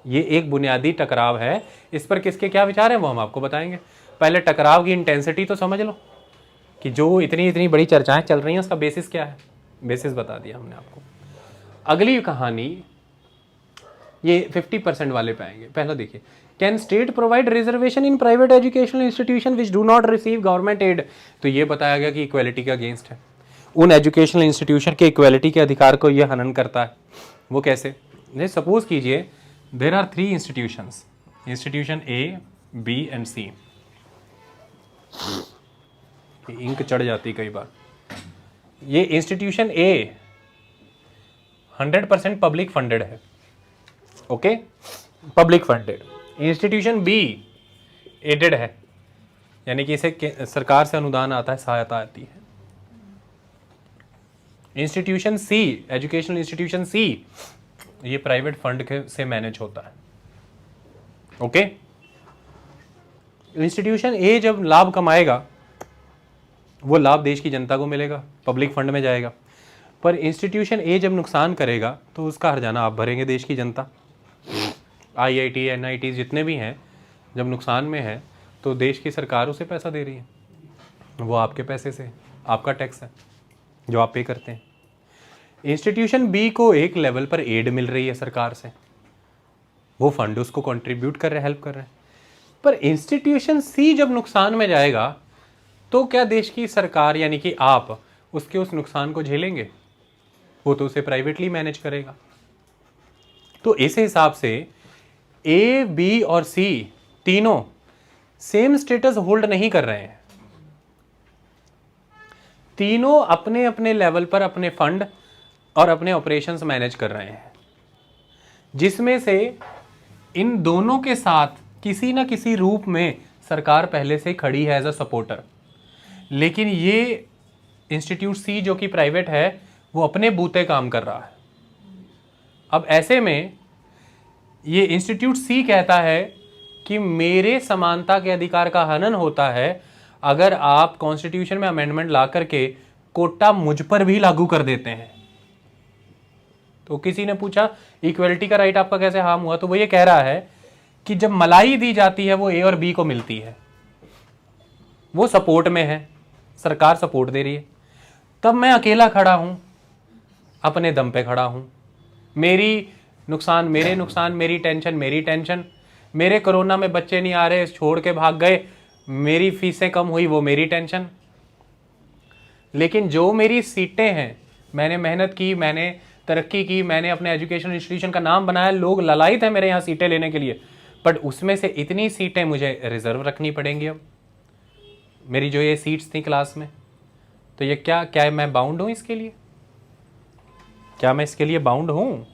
ये एक बुनियादी टकराव है। इस पर किसके क्या विचार हैं वो हम आपको बताएंगे। पहले टकराव की इंटेंसिटी तो समझ लो कि जो इतनी इतनी बड़ी चर्चाएं चल रही हैं उसका बेसिस क्या है। बेसिस बता दिया हमने आपको। अगली कहानी ये 50% वाले पे आएंगे। पहला देखिए, can state provide reservation in private educational institution which do not receive government aid. तो ये बताया गया कि इक्वालिटी के अगेंस्ट है, उन एजुकेशनल इंस्टीट्यूशन के इक्वालिटी के अधिकार को ये हनन करता है। वो कैसे? सपोज कीजिए there are 3 institutions, institution A, B and C. Ink चढ़ जाती कई बार। ये इंस्टीट्यूशन ए 100% पब्लिक फंडेड है, okay, public funded. Institution B aided है, यानी कि इसे सरकार से अनुदान आता है, सहायता आती है। इंस्टीट्यूशन सी, एजुकेशनल इंस्टीट्यूशन सी, ये प्राइवेट फंड से मैनेज होता है, ओके। इंस्टीट्यूशन ए जब लाभ कमाएगा वो लाभ देश की जनता को मिलेगा, पब्लिक फंड में जाएगा। पर इंस्टीट्यूशन ए जब नुकसान करेगा तो उसका हर्जाना आप भरेंगे, देश की जनता। IIT, NIT जितने भी हैं जब नुकसान में है तो देश की सरकार उसे पैसा दे रही है, वो आपके पैसे से, आपका टैक्स है जो आप पे करते हैं। इंस्टीट्यूशन बी को एक लेवल पर एड मिल रही है सरकार से, वो फंड उसको कंट्रीब्यूट कर रहे हैं, हेल्प कर रहे हैं। पर इंस्टीट्यूशन सी जब नुकसान में जाएगा तो क्या देश की सरकार यानी कि आप उसके उस नुकसान को झेलेंगे? वो तो उसे प्राइवेटली मैनेज करेगा। तो इस हिसाब से ए, बी और सी तीनों सेम स्टेटस होल्ड नहीं कर रहे हैं। तीनों अपने अपने लेवल पर अपने फंड और अपने ऑपरेशंस मैनेज कर रहे हैं, जिसमें से इन दोनों के साथ किसी ना किसी रूप में सरकार पहले से खड़ी है एज अ सपोर्टर। लेकिन ये इंस्टीट्यूट सी जो कि प्राइवेट है वो अपने बूते काम कर रहा है। अब ऐसे में ये इंस्टीट्यूट सी कहता है कि मेरे समानता के अधिकार का हनन होता है अगर आप कॉन्स्टिट्यूशन में अमेंडमेंट ला करके कोटा मुझ पर भी लागू कर देते हैं। तो किसी ने पूछा इक्वलिटी का राइट आपका कैसे हार्म हुआ, तो वो ये कह रहा है कि जब मलाई दी जाती है वो ए और बी को मिलती है, वो सपोर्ट में है, सरकार सपोर्ट दे रही है, तब मैं अकेला खड़ा हूं, अपने दम पे खड़ा हूं, मेरी नुकसान मेरे नुकसान, मेरी टेंशन मेरी टेंशन, मेरे कोरोना में बच्चे नहीं आ रहे छोड़ के भाग गए, मेरी फीसें कम हुई वो मेरी टेंशन। लेकिन जो मेरी सीटें हैं, मैंने मेहनत की, मैंने तरक्की की, मैंने अपने एजुकेशन इंस्टीट्यूशन का नाम बनाया, लोग ललायत हैं मेरे यहाँ सीटें लेने के लिए, बट उसमें से इतनी सीटें मुझे रिजर्व रखनी पड़ेंगी। अब मेरी जो ये सीट्स थी क्लास में, तो ये क्या मैं बाउंड हूँ इसके लिए? क्या मैं इसके लिए बाउंड हूँ?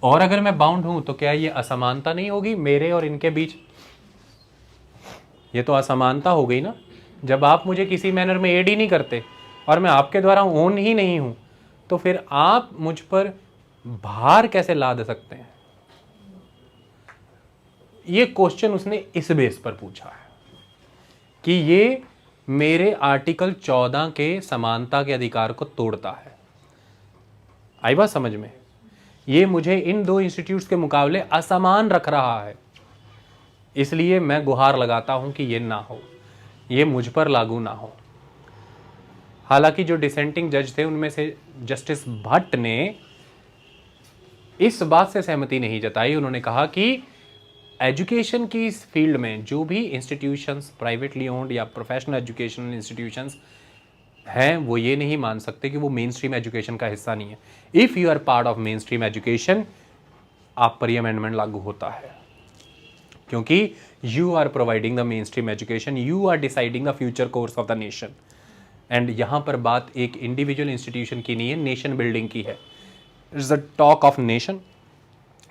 और अगर मैं बाउंड हूं तो क्या ये असमानता नहीं होगी मेरे और इनके बीच? ये तो असमानता हो गई ना। जब आप मुझे किसी मैनर में एड ही नहीं करते और मैं आपके द्वारा ओन ही नहीं हूं, तो फिर आप मुझ पर भार कैसे लाद सकते हैं? ये क्वेश्चन उसने इस बेस पर पूछा है कि ये मेरे आर्टिकल 14 के समानता के अधिकार को तोड़ता है। आई बात समझ में? ये मुझे इन दो इंस्टीट्यूट्स के मुकाबले असमान रख रहा है, इसलिए मैं गुहार लगाता हूं कि ये ना हो, ये मुझ पर लागू ना हो। हालांकि जो डिसेंटिंग जज थे उनमें से जस्टिस भट्ट ने इस बात से सहमति नहीं जताई। उन्होंने कहा कि एजुकेशन की इस फील्ड में जो भी इंस्टीट्यूशंस प्राइवेटली ओन्ड या प्रोफेशनल एजुकेशनल इंस्टीट्यूशंस हैं, वो ये नहीं मान सकते कि वो मेन स्ट्रीम एजुकेशन का हिस्सा नहीं है। If you are part of main stream education, आप पर ये अमेंडमेंट लागू होता है, क्योंकि you are providing the main stream education, you are deciding the future course of the nation. And यहाँ पर बात एक इंडिविजुअल इंस्टीट्यूशन की नहीं है, नेशन बिल्डिंग की है। It's the talk of nation.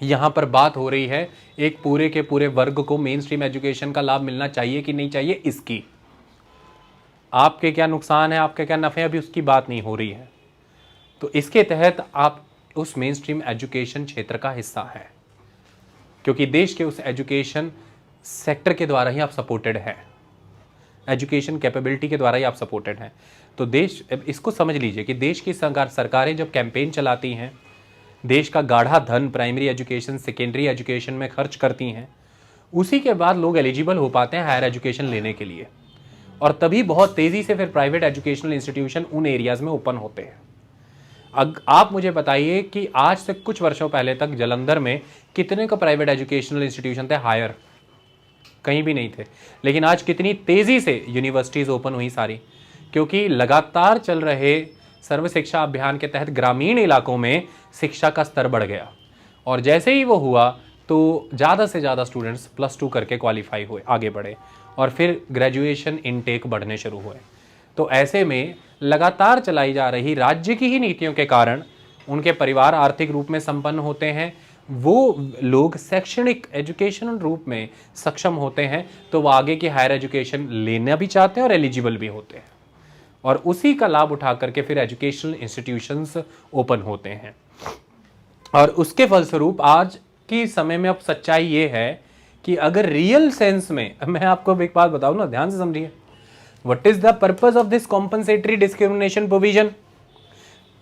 यहाँ पर बात हो रही है एक पूरे के पूरे वर्ग को मेन स्ट्रीम एजुकेशन का लाभ मिलना चाहिए कि नहीं चाहिए, इसकी। आपके क्या नुकसान है, आपके क्या नफ़े, अभी उसकी बात नहीं हो रही है। तो इसके तहत आप उस मेन स्ट्रीम एजुकेशन क्षेत्र का हिस्सा हैं, क्योंकि देश के उस एजुकेशन सेक्टर के द्वारा ही आप सपोर्टेड हैं, एजुकेशन कैपेबिलिटी के द्वारा ही आप सपोर्टेड हैं। तो देश, इसको समझ लीजिए कि देश की सरकारें जब कैंपेन चलाती हैं देश का गाढ़ा धन प्राइमरी एजुकेशन सेकेंडरी एजुकेशन में खर्च करती हैं, उसी के बाद लोग एलिजिबल हो पाते हैं हायर एजुकेशन लेने के लिए, और तभी बहुत तेज़ी से फिर प्राइवेट एजुकेशनल इंस्टीट्यूशन उन एरियाज़ में ओपन होते हैं। आप मुझे बताइए कि आज से कुछ वर्षों पहले तक जालंधर में कितने का प्राइवेट एजुकेशनल इंस्टीट्यूशन थे हायर? कहीं भी नहीं थे। लेकिन आज कितनी तेज़ी से यूनिवर्सिटीज़ ओपन हुई सारी, क्योंकि लगातार चल रहे सर्व शिक्षा अभियान के तहत ग्रामीण इलाकों में शिक्षा का स्तर बढ़ गया, और जैसे ही वो हुआ तो ज़्यादा से ज़्यादा स्टूडेंट्स +2 करके क्वालिफाई हुए, आगे बढ़े, और फिर ग्रेजुएशन इनटेक बढ़ने शुरू हुए। तो ऐसे में लगातार चलाई जा रही राज्य की ही नीतियों के कारण उनके परिवार आर्थिक रूप में संपन्न होते हैं, वो लोग शैक्षणिक एजुकेशनल रूप में सक्षम होते हैं, तो वो आगे की हायर एजुकेशन लेना भी चाहते हैं और एलिजिबल भी होते हैं, और उसी का लाभ उठा करके फिर एजुकेशनल इंस्टीट्यूशंस ओपन होते हैं। और उसके फलस्वरूप आज की समय में अब सच्चाई ये है कि अगर रियल सेंस में, मैं आपको एक बात बताऊं ना, ध्यान से समझिए, what is the purpose of this compensatory discrimination provision?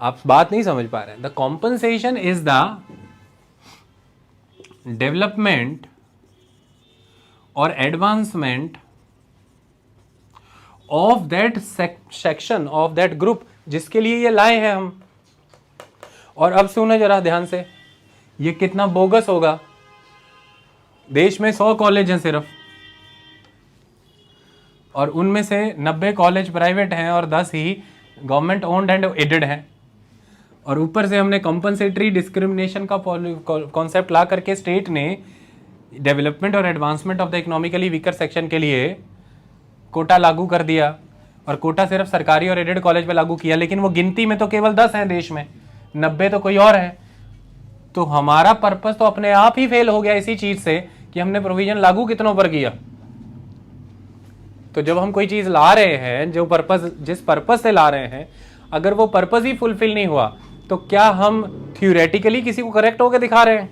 आप बात नहीं समझ पा रहे हैं। The compensation is the development और advancement of that section of that group जिसके लिए ये लाए हैं हम। और अब सुनो जरा ध्यान से, ये कितना बोगस होगा। देश में 100 कॉलेज हैं सिर्फ, और उनमें से 90 कॉलेज प्राइवेट हैं और 10 ही गवर्नमेंट ओन्ड एंड एडेड हैं, और ऊपर से हमने कॉम्पनसेटरी डिस्क्रिमिनेशन का कॉन्सेप्ट ला करके स्टेट ने डेवलपमेंट और advancement of the economically weaker section के लिए कोटा लागू कर दिया, और कोटा सिर्फ सरकारी और एडेड कॉलेज पे लागू किया, लेकिन वो गिनती में तो केवल 10 हैं देश में, 90 तो कोई और है। तो हमारा पर्पस तो अपने आप ही फेल हो गया इसी चीज से कि हमने प्रोविजन लागू कितनों पर किया। तो जब हम कोई चीज ला रहे हैं, जो पर्पस, जिस पर्पस से ला रहे हैं, अगर वो पर्पस ही फुलफिल नहीं हुआ, तो क्या हम थ्योरेटिकली किसी को करेक्ट होकर दिखा रहे हैं?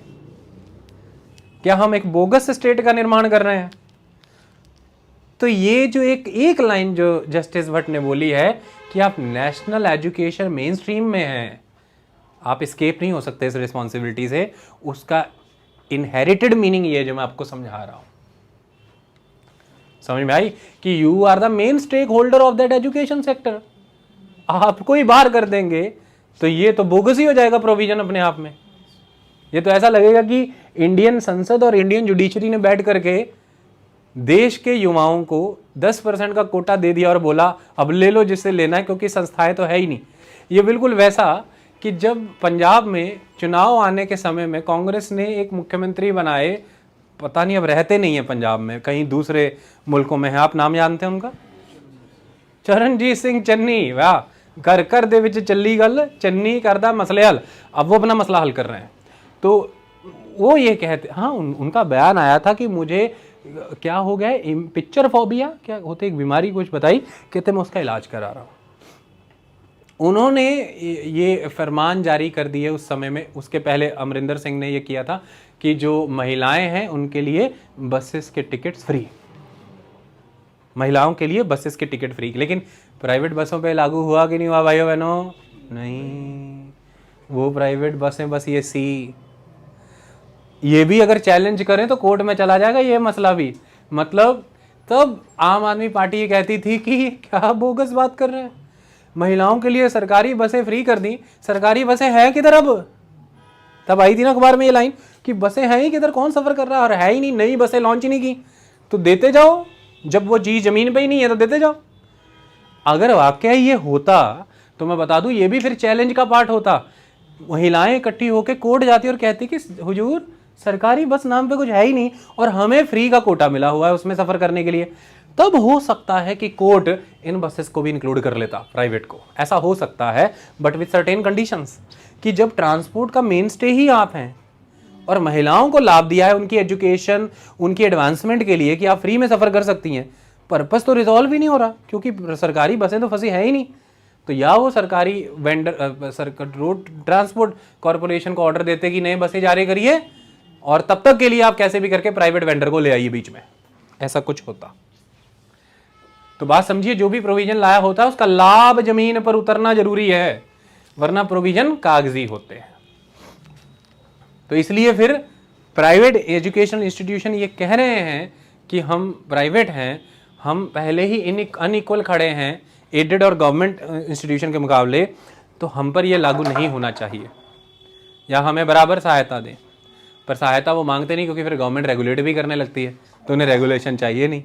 क्या हम एक बोगस स्टेट का निर्माण कर रहे हैं? तो ये जो एक लाइन जो जस्टिस भट्ट ने बोली है कि आप नेशनल एजुकेशन मेन स्ट्रीम में हैं, आप एस्केप नहीं हो सकते इस रिस्पॉन्सिबिलिटी से, उसका इनहेरिटेड मीनिंग ये जो मैं आपको समझा रहा हूं। समझ में आई कि you are the main stake holder of that education sector. आपको ही बाहर कर देंगे तो ये तो बोगस ही हो जाएगा प्रोविजन अपने आप में। ये तो ऐसा लगेगा कि इंडियन संसद और इंडियन जुडिशरी ने बैठ करके देश के युवाओं को 10% का कोटा दे दिया और बोला अब ले लो जिससे लेना है, क्योंकि संस्थाएं तो है ही नहीं। ये बिल्कुल वैसा कि जब पंजाब में चुनाव आने के समय में कांग्रेस ने एक मुख्यमंत्री बनाए, पता नहीं अब रहते नहीं है पंजाब में, कहीं दूसरे मुल्कों में है, आप नाम जानते हैं उनका? चरणजीत सिंह चन्नी। वाह, घर घर दे विच चली गल, चन्नी करदा मसले हल। अब वो अपना मसला हल कर रहे हैं। तो वो ये कहते, हाँ उनका बयान आया था कि मुझे क्या हो गया, पिक्चर फोबिया क्या होते, एक बीमारी कुछ बताई, कहते मैं उसका इलाज करा रहा हूँ। उन्होंने ये फरमान जारी कर दिए उस समय में। उसके पहले अमरिंदर सिंह ने ये किया था कि जो महिलाएं हैं उनके लिए बसेस के टिकट्स फ्री, महिलाओं के लिए बसेस के टिकट फ्री। लेकिन प्राइवेट बसों पे लागू हुआ कि नहीं हुआ भाइयों बहनों? नहीं, वो प्राइवेट बसें बस ये भी अगर चैलेंज करें तो कोर्ट में चला जाएगा ये मसला भी। मतलब तब आम आदमी पार्टी ये कहती थी कि क्या बोगस बात कर रहे हैं, महिलाओं के लिए सरकारी बसें फ्री कर दी। सरकारी बसें हैं किधर? अब तब आई थी ना अखबार में ये लाइन कि बसें हैं ही किधर, कौन सफर कर रहा है, और है ही नहीं, नई बसें लॉन्च ही नहीं की। तो देते जाओ, जब वो चीज जमीन पे ही नहीं है तो देते जाओ। अगर वाकई ये होता तो मैं बता दूं ये भी फिर चैलेंज का पार्ट होता। महिलाएं इकट्ठी होकर कोर्ट जाती और कहती कि हुजूर सरकारी बस नाम पे कुछ है ही नहीं और हमें फ्री का कोटा मिला हुआ है उसमें सफर करने के लिए। तब हो सकता है कि कोर्ट इन बसेस को भी इंक्लूड कर लेता, प्राइवेट को। ऐसा हो सकता है, बट विद सर्टेन कंडीशंस, कि जब ट्रांसपोर्ट का मेन स्टे ही आप हैं और महिलाओं को लाभ दिया है उनकी एजुकेशन, उनकी एडवांसमेंट के लिए कि आप फ्री में सफर कर सकती हैं, पर्पस तो रिजॉल्व ही नहीं हो रहा क्योंकि सरकारी बसें तो फंसी है ही नहीं। तो या वो सरकारी वेंडर रोड ट्रांसपोर्ट कॉर्पोरेशन को ऑर्डर देते कि नए बसें जारी करिए और तब तक के लिए आप कैसे भी करके प्राइवेट वेंडर को ले आइए बीच में, ऐसा कुछ होता। तो बात समझिए, जो भी प्रोविजन लाया होता है उसका लाभ जमीन पर उतरना जरूरी है, वरना प्रोविजन कागजी होते हैं। तो इसलिए फिर प्राइवेट एजुकेशनल इंस्टीट्यूशन ये कह रहे हैं कि हम प्राइवेट हैं, हम पहले ही अनइक्वल खड़े हैं एडेड और गवर्नमेंट इंस्टीट्यूशन के मुकाबले, तो हम पर ये लागू नहीं होना चाहिए, या हमें बराबर सहायता दें। पर सहायता वो मांगते नहीं, क्योंकि फिर गवर्नमेंट रेगुलेट भी करने लगती है, तो उन्हें रेगुलेशन चाहिए नहीं।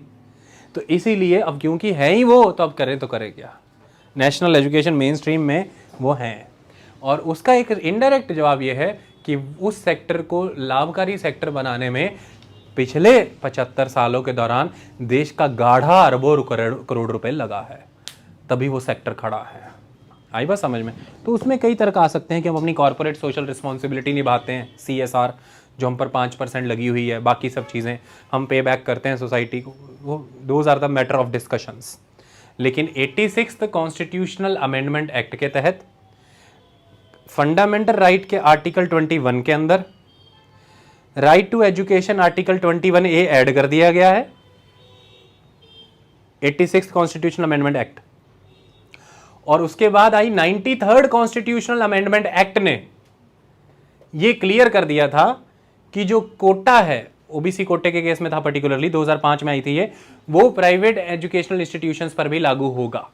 तो इसीलिए अब क्योंकि है ही वो, तो अब करें तो करें क्या। नेशनल एजुकेशन मेन स्ट्रीम में वो हैं, और उसका एक इनडायरेक्ट जवाब ये है कि उस सेक्टर को लाभकारी सेक्टर बनाने में पिछले 75 सालों के दौरान देश का गाढ़ा अरबों करोड़ रुपए लगा है, तभी वो सेक्टर खड़ा है। आई बात समझ में? तो उसमें कई तर्क आ सकते हैं कि हम अपनी कॉर्पोरेट सोशल रिस्पॉन्सिबिलिटी निभाते हैं, CSR जो हम पर 5% लगी हुई है, बाकी सब चीज़ें हम पे बैक करते हैं सोसाइटी को, वो those are the matter of discussions. लेकिन 86th कॉन्स्टिट्यूशनल अमेंडमेंट एक्ट के तहत फंडामेंटल राइट के आर्टिकल 21 के अंदर right to education article 21A add कर दिया गया है 86th कॉन्स्टिट्यूशनल अमेंडमेंट एक्ट। और उसके बाद आई 93rd कॉन्स्टिट्यूशनल अमेंडमेंट एक्ट ने यह क्लियर कर दिया था कि जो कोटा है, ओबीसी कोटे के केस में था पर्टिकुलरली, 2005 में आई थी ये, वो प्राइवेट एजुकेशनल इंस्टीट्यूशंस पर भी लागू होगा।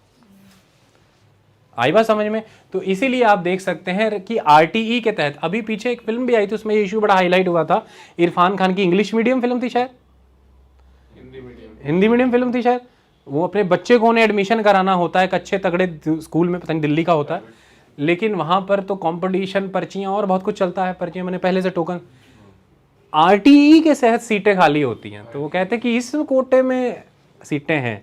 आई बात समझ में? तो इसीलिए आप देख सकते हैं कि आरटीई के तहत, अभी पीछे एक फिल्म भी आई थी, उसमें ये इशू बड़ा हाईलाइट हुआ था, इरफान खान की इंग्लिश मीडियम फिल्म थी शायद, हिंदी मीडियम फिल्म थी शायद। वो अपने बच्चे को उन्हें एडमिशन कराना होता है एक अच्छे तगड़े स्कूल में, पता नहीं दिल्ली का होता है, लेकिन वहां पर तो कंपटीशन, पर्चियां और बहुत कुछ चलता है, पर्चियां मैंने पहले से टोकन, आरटीई के तहत सीटें खाली होती हैं। तो वो कहते हैं कि इस कोटे में सीटें हैं,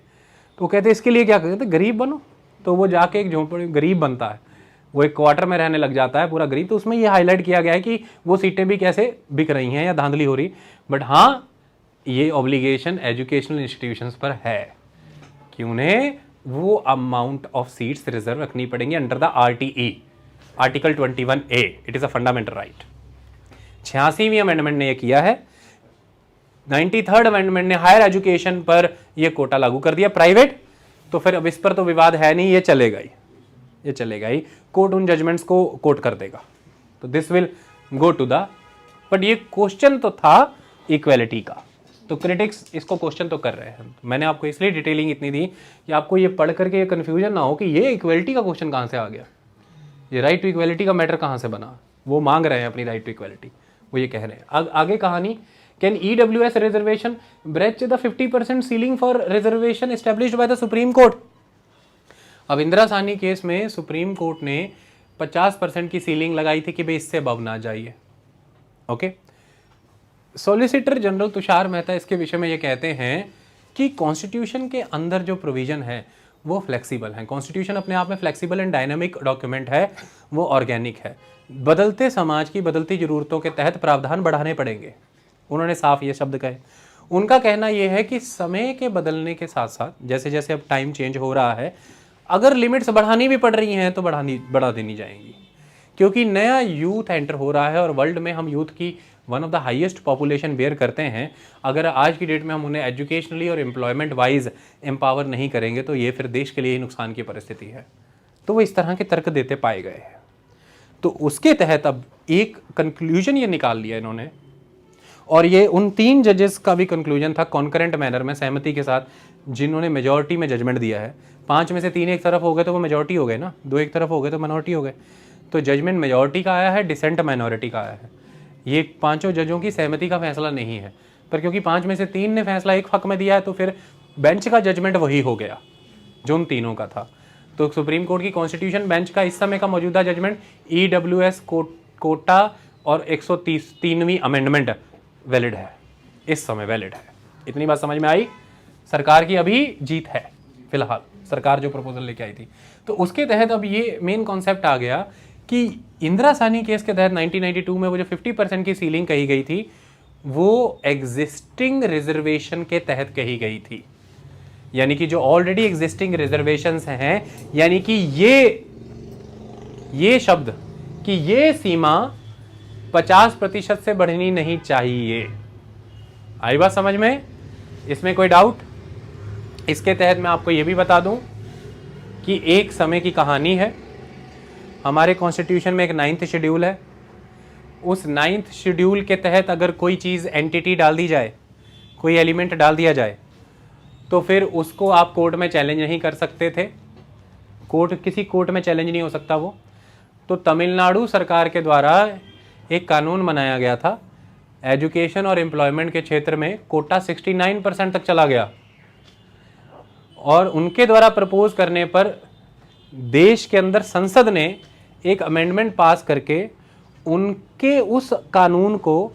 तो वो कहते हैं इसके लिए क्या कहते, गरीब बनो। तो वो जाके एक झोंपड़ी गरीब बनता है, वो एक क्वार्टर में रहने लग जाता है पूरा गरीब। तो उसमें ये हाईलाइट किया गया है कि वो सीटें भी कैसे बिक रही हैं या धांधली हो रही, बट हाँ ये ऑब्लिगेशन एजुकेशनल इंस्टीट्यूशंस पर है कि उन्हें वो अमाउंट ऑफ सीट्स रिजर्व रखनी पड़ेंगी under the RTE article 21A। It is a fundamental right. 86वीं अमेंडमेंट ने यह किया है। 93rd अमेंडमेंट ने हायर एजुकेशन पर यह कोटा लागू कर दिया प्राइवेट। तो फिर अब इस पर तो विवाद है नहीं, ये चलेगा ही, ये चलेगा ही। कोर्ट उन जजमेंट्स को कोट कर देगा, तो this will go to the, but ये क्वेश्चन तो था इक्वेलिटी का, तो क्रिटिक्स इसको क्वेश्चन तो कर रहे हैं। मैंने आपको इसलिए डिटेलिंग इतनी दी कि आपको ये पढ़ करके ये कन्फ्यूजन ना हो कि ये इक्वेलिटी का क्वेश्चन कहाँ से आ गया, ये राइट टू इक्वेलिटी का मैटर कहाँ से बना। वो मांग रहे हैं अपनी राइट टू इक्वेलिटी, वो ये कह रहे हैं। आगे कहानी, can EWS reservation breach the 50% ceiling for reservation established by the supreme court. अब इंदिरा साहनी केस में सुप्रीम कोर्ट ने 50% की सीलिंग लगाई थी कि भाई इससे अबव ना जाइए। Okay, solicitor general Tushar Mehta इसके विषय में ये कहते हैं कि कॉन्स्टिट्यूशन के अंदर जो प्रोविजन है वो फ्लेक्सिबल है। कॉन्स्टिट्यूशन अपने आप में फ्लेक्सिबल एंड डायनामिक डॉक्यूमेंट है, वो ऑर्गेनिक है। बदलते समाज की बदलती जरूरतों के तहत प्रावधान बढ़ाने पड़ेंगे, उन्होंने साफ ये शब्द कहे। उनका कहना यह है कि समय के बदलने के साथ साथ जैसे जैसे अब टाइम चेंज हो रहा है, अगर लिमिट्स बढ़ानी भी पड़ रही हैं तो बढ़ा देनी जाएंगी, क्योंकि नया यूथ एंटर हो रहा है और वर्ल्ड में हम यूथ की one of the highest population bear करते हैं। अगर आज की डेट में हम उन्हें एजुकेशनली और एम्प्लॉयमेंट वाइज एम्पावर नहीं करेंगे तो ये फिर देश के लिए ही नुकसान की परिस्थिति है। तो वो इस तरह के तर्क देते पाए गए हैं। तो उसके तहत अब एक कंक्लूजन ये निकाल लिया इन्होंने, और ये उन 3 जजेस का भी कंक्लूजन था कॉन्करेंट मैनर में, सहमति के साथ, जिन्होंने मेजॉरिटी में जजमेंट दिया है। 5 में से 3 एक तरफ हो गए तो वो मेजॉरिटी हो गए ना, 2 एक तरफ हो गए तो माइनॉरिटी हो गए। तो जजमेंट मेजॉरिटी का आया है, डिसेंट माइनॉरिटी का आया है। ये 5 जजों की सहमति का फैसला नहीं है, पर क्योंकि 5 में से 3 ने फैसला एक हक में दिया है तो फिर बेंच का जजमेंट वही हो गया जो उन तीनों का था। तो सुप्रीम कोर्ट की कॉन्स्टिट्यूशन बेंच का इस समय का मौजूदा जजमेंट EWS कोटा और 133वीं अमेंडमेंट वैलिड है, इस समय वैलिड है। इतनी बात समझ में आई? सरकार की अभी जीत है फिलहाल, सरकार जो प्रपोजल लेके आई थी। तो उसके तहत अब ये मेन कॉन्सेप्ट आ गया कि इंदिरा साहनी केस के तहत 1992 में वो जो 50% की सीलिंग कही गई थी वो एग्जिस्टिंग रिजर्वेशन के तहत कही गई थी, यानी कि जो ऑलरेडी एग्जिस्टिंग रिजर्वेशंस हैं, यानी कि ये शब्द कि ये सीमा 50% से बढ़नी नहीं चाहिए। आई बात समझ में? इसमें कोई डाउट? इसके तहत मैं आपको ये भी बता दूं कि एक समय की कहानी है, हमारे कॉन्स्टिट्यूशन में एक 9th शेड्यूल है, उस 9th शेड्यूल के तहत अगर कोई चीज़ एंटिटी डाल दी जाए, कोई एलिमेंट डाल दिया जाए, तो फिर उसको आप कोर्ट में चैलेंज नहीं कर सकते थे। किसी कोर्ट में चैलेंज नहीं हो सकता वो। तो तमिलनाडु सरकार के द्वारा एक कानून बनाया गया था, एजुकेशन और एम्प्लॉयमेंट के क्षेत्र में कोटा 69% तक चला गया, और उनके द्वारा प्रपोज करने पर देश के अंदर संसद ने एक अमेंडमेंट पास करके उनके उस कानून को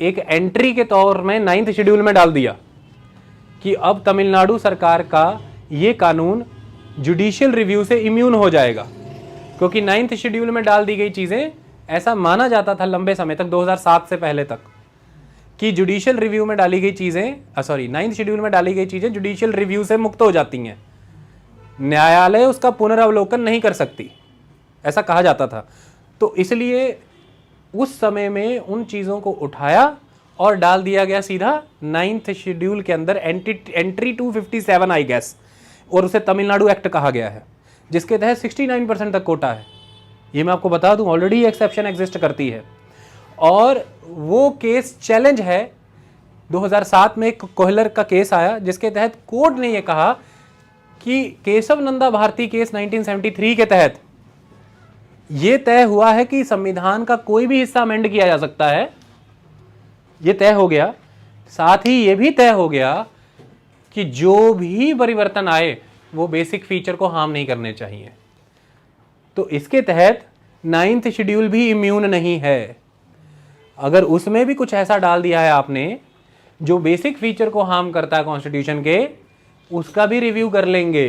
एक एंट्री के तौर में 9th शेड्यूल में डाल दिया कि अब तमिलनाडु सरकार का ये कानून जुडिशियल रिव्यू से इम्यून हो जाएगा, क्योंकि 9th शेड्यूल में डाल दी गई चीज़ें, ऐसा माना जाता था लंबे समय तक, 2007 से पहले तक, कि जुडिशियल रिव्यू में डाली गई चीज़ें 9th शेड्यूल में डाली गई चीज़ें जुडिशियल रिव्यू से मुक्त हो जाती हैं, न्यायालय उसका पुनरावलोकन नहीं कर सकती, ऐसा कहा जाता था। तो इसलिए उस समय में उन चीज़ों को उठाया और डाल दिया गया सीधा 9th शेड्यूल के अंदर, एंट्री 257 आई गैस, और उसे तमिलनाडु एक्ट कहा गया है, जिसके तहत 69% तक कोटा है। ये मैं आपको बता दूं, ऑलरेडी एक्सेप्शन एग्जिस्ट करती है। और वो केस चैलेंज है, 2007 में एक कोहलर का केस आया, जिसके तहत कोर्ट ने ये कहा कि केशव नंदा भारती केस 1973 के तहत ये तय हुआ है कि संविधान का कोई भी हिस्सा अमेंड किया जा सकता है, ये तय हो गया। साथ ही ये भी तय हो गया कि जो भी परिवर्तन आए वो बेसिक फीचर को हार्म नहीं करने चाहिए। तो इसके तहत 9th शेड्यूल भी इम्यून नहीं है। अगर उसमें भी कुछ ऐसा डाल दिया है आपने जो बेसिक फीचर को हार्म करता है कॉन्स्टिट्यूशन के, उसका भी रिव्यू कर लेंगे,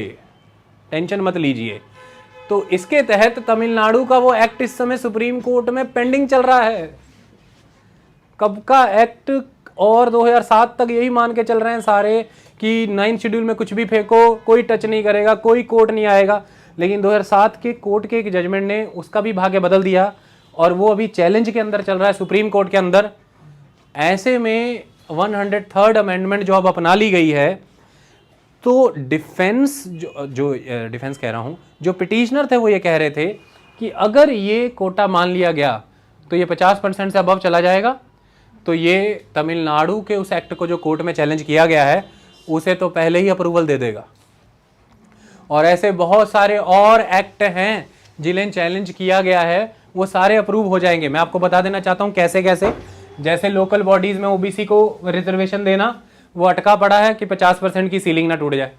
टेंशन मत लीजिए। तो इसके तहत तमिलनाडु का वो एक्ट इस समय सुप्रीम कोर्ट में पेंडिंग चल रहा है। कब का एक्ट, और 2007 तक यही मान के चल रहे हैं सारे कि 9th शेड्यूल में कुछ भी फेंको, कोई टच नहीं करेगा, कोई कोर्ट नहीं आएगा। लेकिन 2007 के कोर्ट के एक जजमेंट ने उसका भी भाग्य बदल दिया, और वो अभी चैलेंज के अंदर चल रहा है सुप्रीम कोर्ट के अंदर। ऐसे में 103rd अमेंडमेंट जो अब अपना ली गई है, तो डिफेंस डिफेंस कह रहा हूँ, जो पिटिशनर थे वो ये कह रहे थे कि अगर ये कोटा मान लिया गया तो ये 50% से अबव चला जाएगा, तो ये तमिलनाडु के उस एक्ट को जो कोर्ट में चैलेंज किया गया है उसे तो पहले ही अप्रूवल दे देगा। और ऐसे बहुत सारे और एक्ट हैं जिन्हें चैलेंज किया गया है, वो सारे अप्रूव हो जाएंगे। मैं आपको बता देना चाहता हूँ कैसे कैसे। जैसे लोकल बॉडीज़ में ओबीसी को रिजर्वेशन देना, वो अटका पड़ा है कि 50% की सीलिंग ना टूट जाए,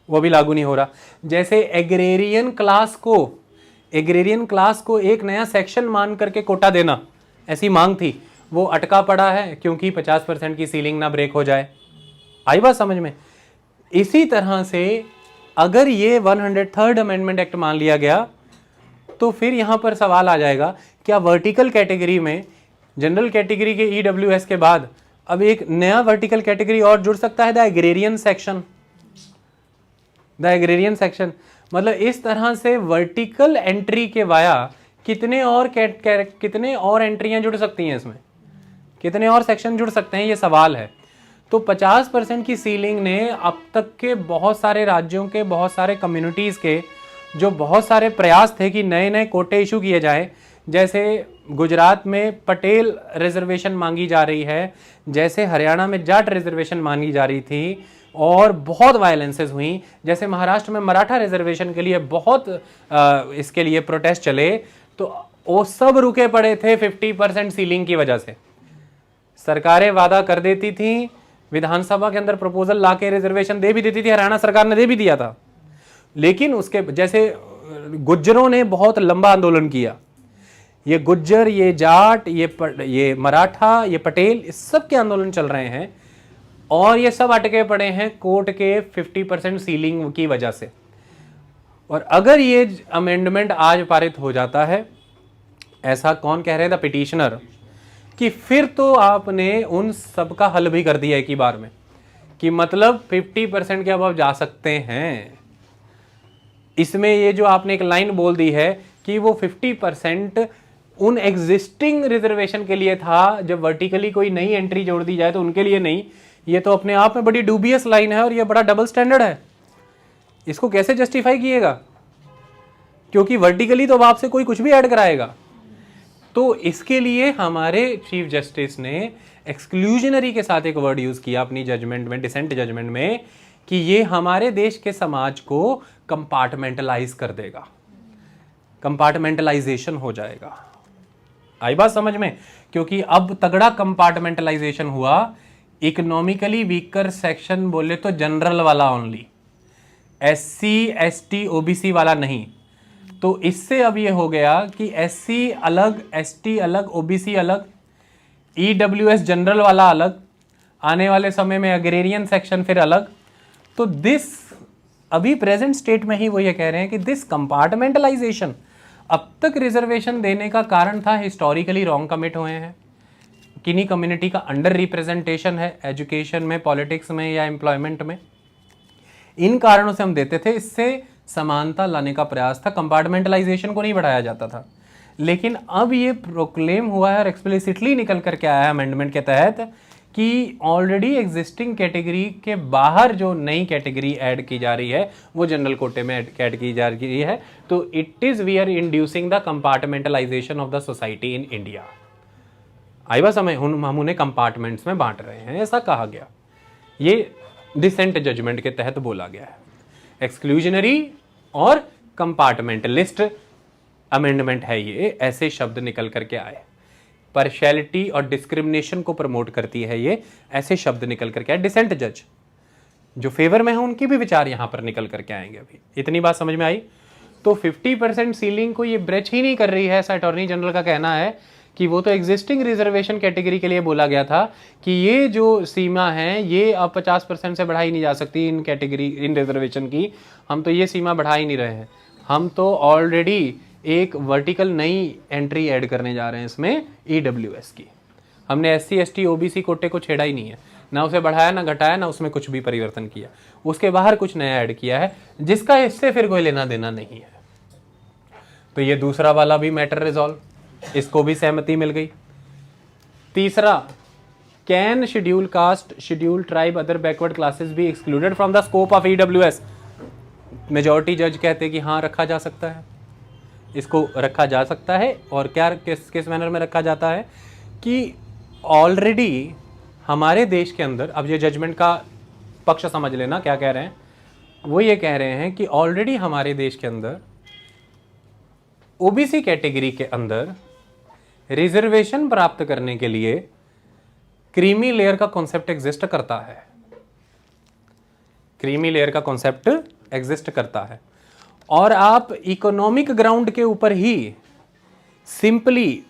वो भी लागू नहीं हो रहा। जैसे एग्रेरियन क्लास को एक नया सेक्शन मान करके कोटा देना, ऐसी मांग थी, वो अटका पड़ा है क्योंकि 50% की सीलिंग ना ब्रेक हो जाए। आई बात समझ में? इसी तरह से अगर ये 103rd अमेंडमेंट एक्ट मान लिया गया तो फिर यहाँ पर सवाल आ जाएगा, क्या वर्टिकल कैटेगरी में जनरल कैटेगरी के ईडब्ल्यूएस के बाद अब एक नया वर्टिकल कैटेगरी और जुड़ सकता है, द एग्रेरियन सेक्शन। मतलब इस तरह से वर्टिकल एंट्री के वाया कितने और एंट्रियां जुड़ सकती हैं, इसमें कितने और सेक्शन जुड़ सकते हैं, ये सवाल है। तो 50% की सीलिंग ने अब तक के बहुत सारे राज्यों के, बहुत सारे कम्युनिटीज़ के जो बहुत सारे प्रयास थे कि नए नए कोटे इशू किए जाएं, जैसे गुजरात में पटेल रिजर्वेशन मांगी जा रही है, जैसे हरियाणा में जाट रिजर्वेशन मांगी जा रही थी, और बहुत वायलेंसेस हुई, जैसे महाराष्ट्र में मराठा रिजर्वेशन के लिए बहुत इसके लिए प्रोटेस्ट चले, तो वो सब रुके पड़े थे 50% सीलिंग की वजह से। सरकारें वादा कर देती थी, विधानसभा के अंदर प्रपोजल ला के रिजर्वेशन दे भी देती थी, हरियाणा सरकार ने दे भी दिया था, लेकिन उसके जैसे गुज्जरों ने बहुत लंबा आंदोलन किया। ये गुज्जर, ये जाट, ये मराठा, ये पटेल, इस सब के आंदोलन चल रहे हैं, और ये सब अटके पड़े हैं कोर्ट के 50% सीलिंग की वजह से। और अगर ये अमेंडमेंट आज पारित हो जाता है, ऐसा कौन कह रहे हैं, द पिटिशनर, कि फिर तो आपने उन सब का हल भी कर दिया एक ही बार में, कि मतलब 50% के अब जा सकते हैं। इसमें ये जो आपने एक लाइन बोल दी है कि वो 50% उन एग्जिस्टिंग रिजर्वेशन के लिए था, जब वर्टिकली कोई नई एंट्री जोड़ दी जाए तो उनके लिए नहीं, ये तो अपने आप में बड़ी डूबियस लाइन है और ये बड़ा डबल स्टैंडर्ड है। इसको कैसे जस्टिफाई किएगा? क्योंकि वर्टिकली तो आपसे कोई कुछ भी ऐड कराएगा, तो इसके लिए हमारे चीफ जस्टिस ने एक्सक्लूजनरी के साथ एक वर्ड यूज किया अपनी जजमेंट में, डिसेंट जजमेंट में, कि ये हमारे देश के समाज को कंपार्टमेंटलाइज कर देगा, कंपार्टमेंटलाइजेशन हो जाएगा। आई बात समझ में? क्योंकि अब तगड़ा कंपार्टमेंटलाइजेशन हुआ। इकोनॉमिकली वीकर सेक्शन बोले तो जनरल वाला ओनली, SC ST OBC वाला नहीं। तो इससे अब ये हो गया कि SC अलग, ST अलग, OBC अलग, EWS जनरल वाला अलग, आने वाले समय में अग्रेरियन सेक्शन फिर अलग। तो दिस अभी प्रेजेंट स्टेट में ही वो ये कह रहे हैं कि दिस कंपार्टमेंटलाइजेशन अब तक रिजर्वेशन देने का कारण था, हिस्टोरिकली रॉन्ग कमिट हुए हैं, किन्हीं कम्युनिटी का अंडर रिप्रेजेंटेशन है एजुकेशन में, पॉलिटिक्स में या एम्प्लॉयमेंट में, इन कारणों से हम देते थे। इससे समानता लाने का प्रयास था, कंपार्टमेंटलाइजेशन को नहीं बढ़ाया जाता था। लेकिन अब ये प्रोक्लेम हुआ है और एक्सप्लिसिटली निकल करके आया है अमेंडमेंट के तहत कि ऑलरेडी एग्जिस्टिंग कैटेगरी के बाहर जो नई कैटेगरी ऐड की जा रही है वो जनरल कोटे में ऐड की जा रही है। तो it is we are inducing the compartmentalisation of the society in India. आई बात समझ? हम उन्हें कंपार्टमेंट्स में बांट रहे हैं, ऐसा कहा गया। ये डिसेंट जजमेंट के तहत बोला गया है। एक्सक्लूजनरी और कंपार्टमेंटलिस्ट अमेंडमेंट है ये, ऐसे शब्द निकल करके आए। पार्शियलिटी और डिस्क्रिमिनेशन को प्रमोट करती है ये, ऐसे शब्द निकल करके आए। डिसेंट जज जो फेवर में है उनके भी विचार यहां पर निकल करके आएंगे। अभी इतनी बात समझ में आई? तो 50% सीलिंग को ये ब्रेच ही नहीं कर रही है, ऐसा अटॉर्नी जनरल का कहना है कि वो तो एग्जिस्टिंग रिजर्वेशन कैटेगरी के लिए बोला गया था कि ये जो सीमा है ये अब 50% से बढ़ाई नहीं जा सकती इन कैटेगरी, इन रिजर्वेशन की। हम तो ये सीमा बढ़ा ही नहीं रहे हैं, हम तो ऑलरेडी एक वर्टिकल नई एंट्री ऐड करने जा रहे हैं इसमें, EWS की। हमने SC ST OBC कोटे को छेड़ा ही नहीं है, ना उसे बढ़ाया ना घटाया, ना उसमें कुछ भी परिवर्तन किया, उसके बाहर कुछ नया ऐड किया है जिसका इससे फिर कोई लेना देना नहीं है। तो ये दूसरा वाला भी मैटर रिजॉल्व, इसको भी सहमति मिल गई। तीसरा, can schedule caste, schedule tribe, other backward classes be excluded from the scope of EWS? Majority जज कहते हैं कि हाँ रखा जा सकता है, इसको रखा जा सकता है। और क्या किस मैनर में रखा जाता है कि ऑलरेडी हमारे देश के अंदर, अब ये जजमेंट का पक्ष समझ लेना क्या कह रहे हैं, वो ये कह रहे हैं कि ऑलरेडी हमारे देश के अंदर OBC कैटेगरी के अंदर रिजर्वेशन प्राप्त करने के लिए क्रीमी लेयर का कॉन्सेप्ट एग्जिस्ट करता है, क्रीमी लेयर का कॉन्सेप्ट एग्जिस्ट करता है। और आप इकोनॉमिक ग्राउंड के ऊपर ही सिंपली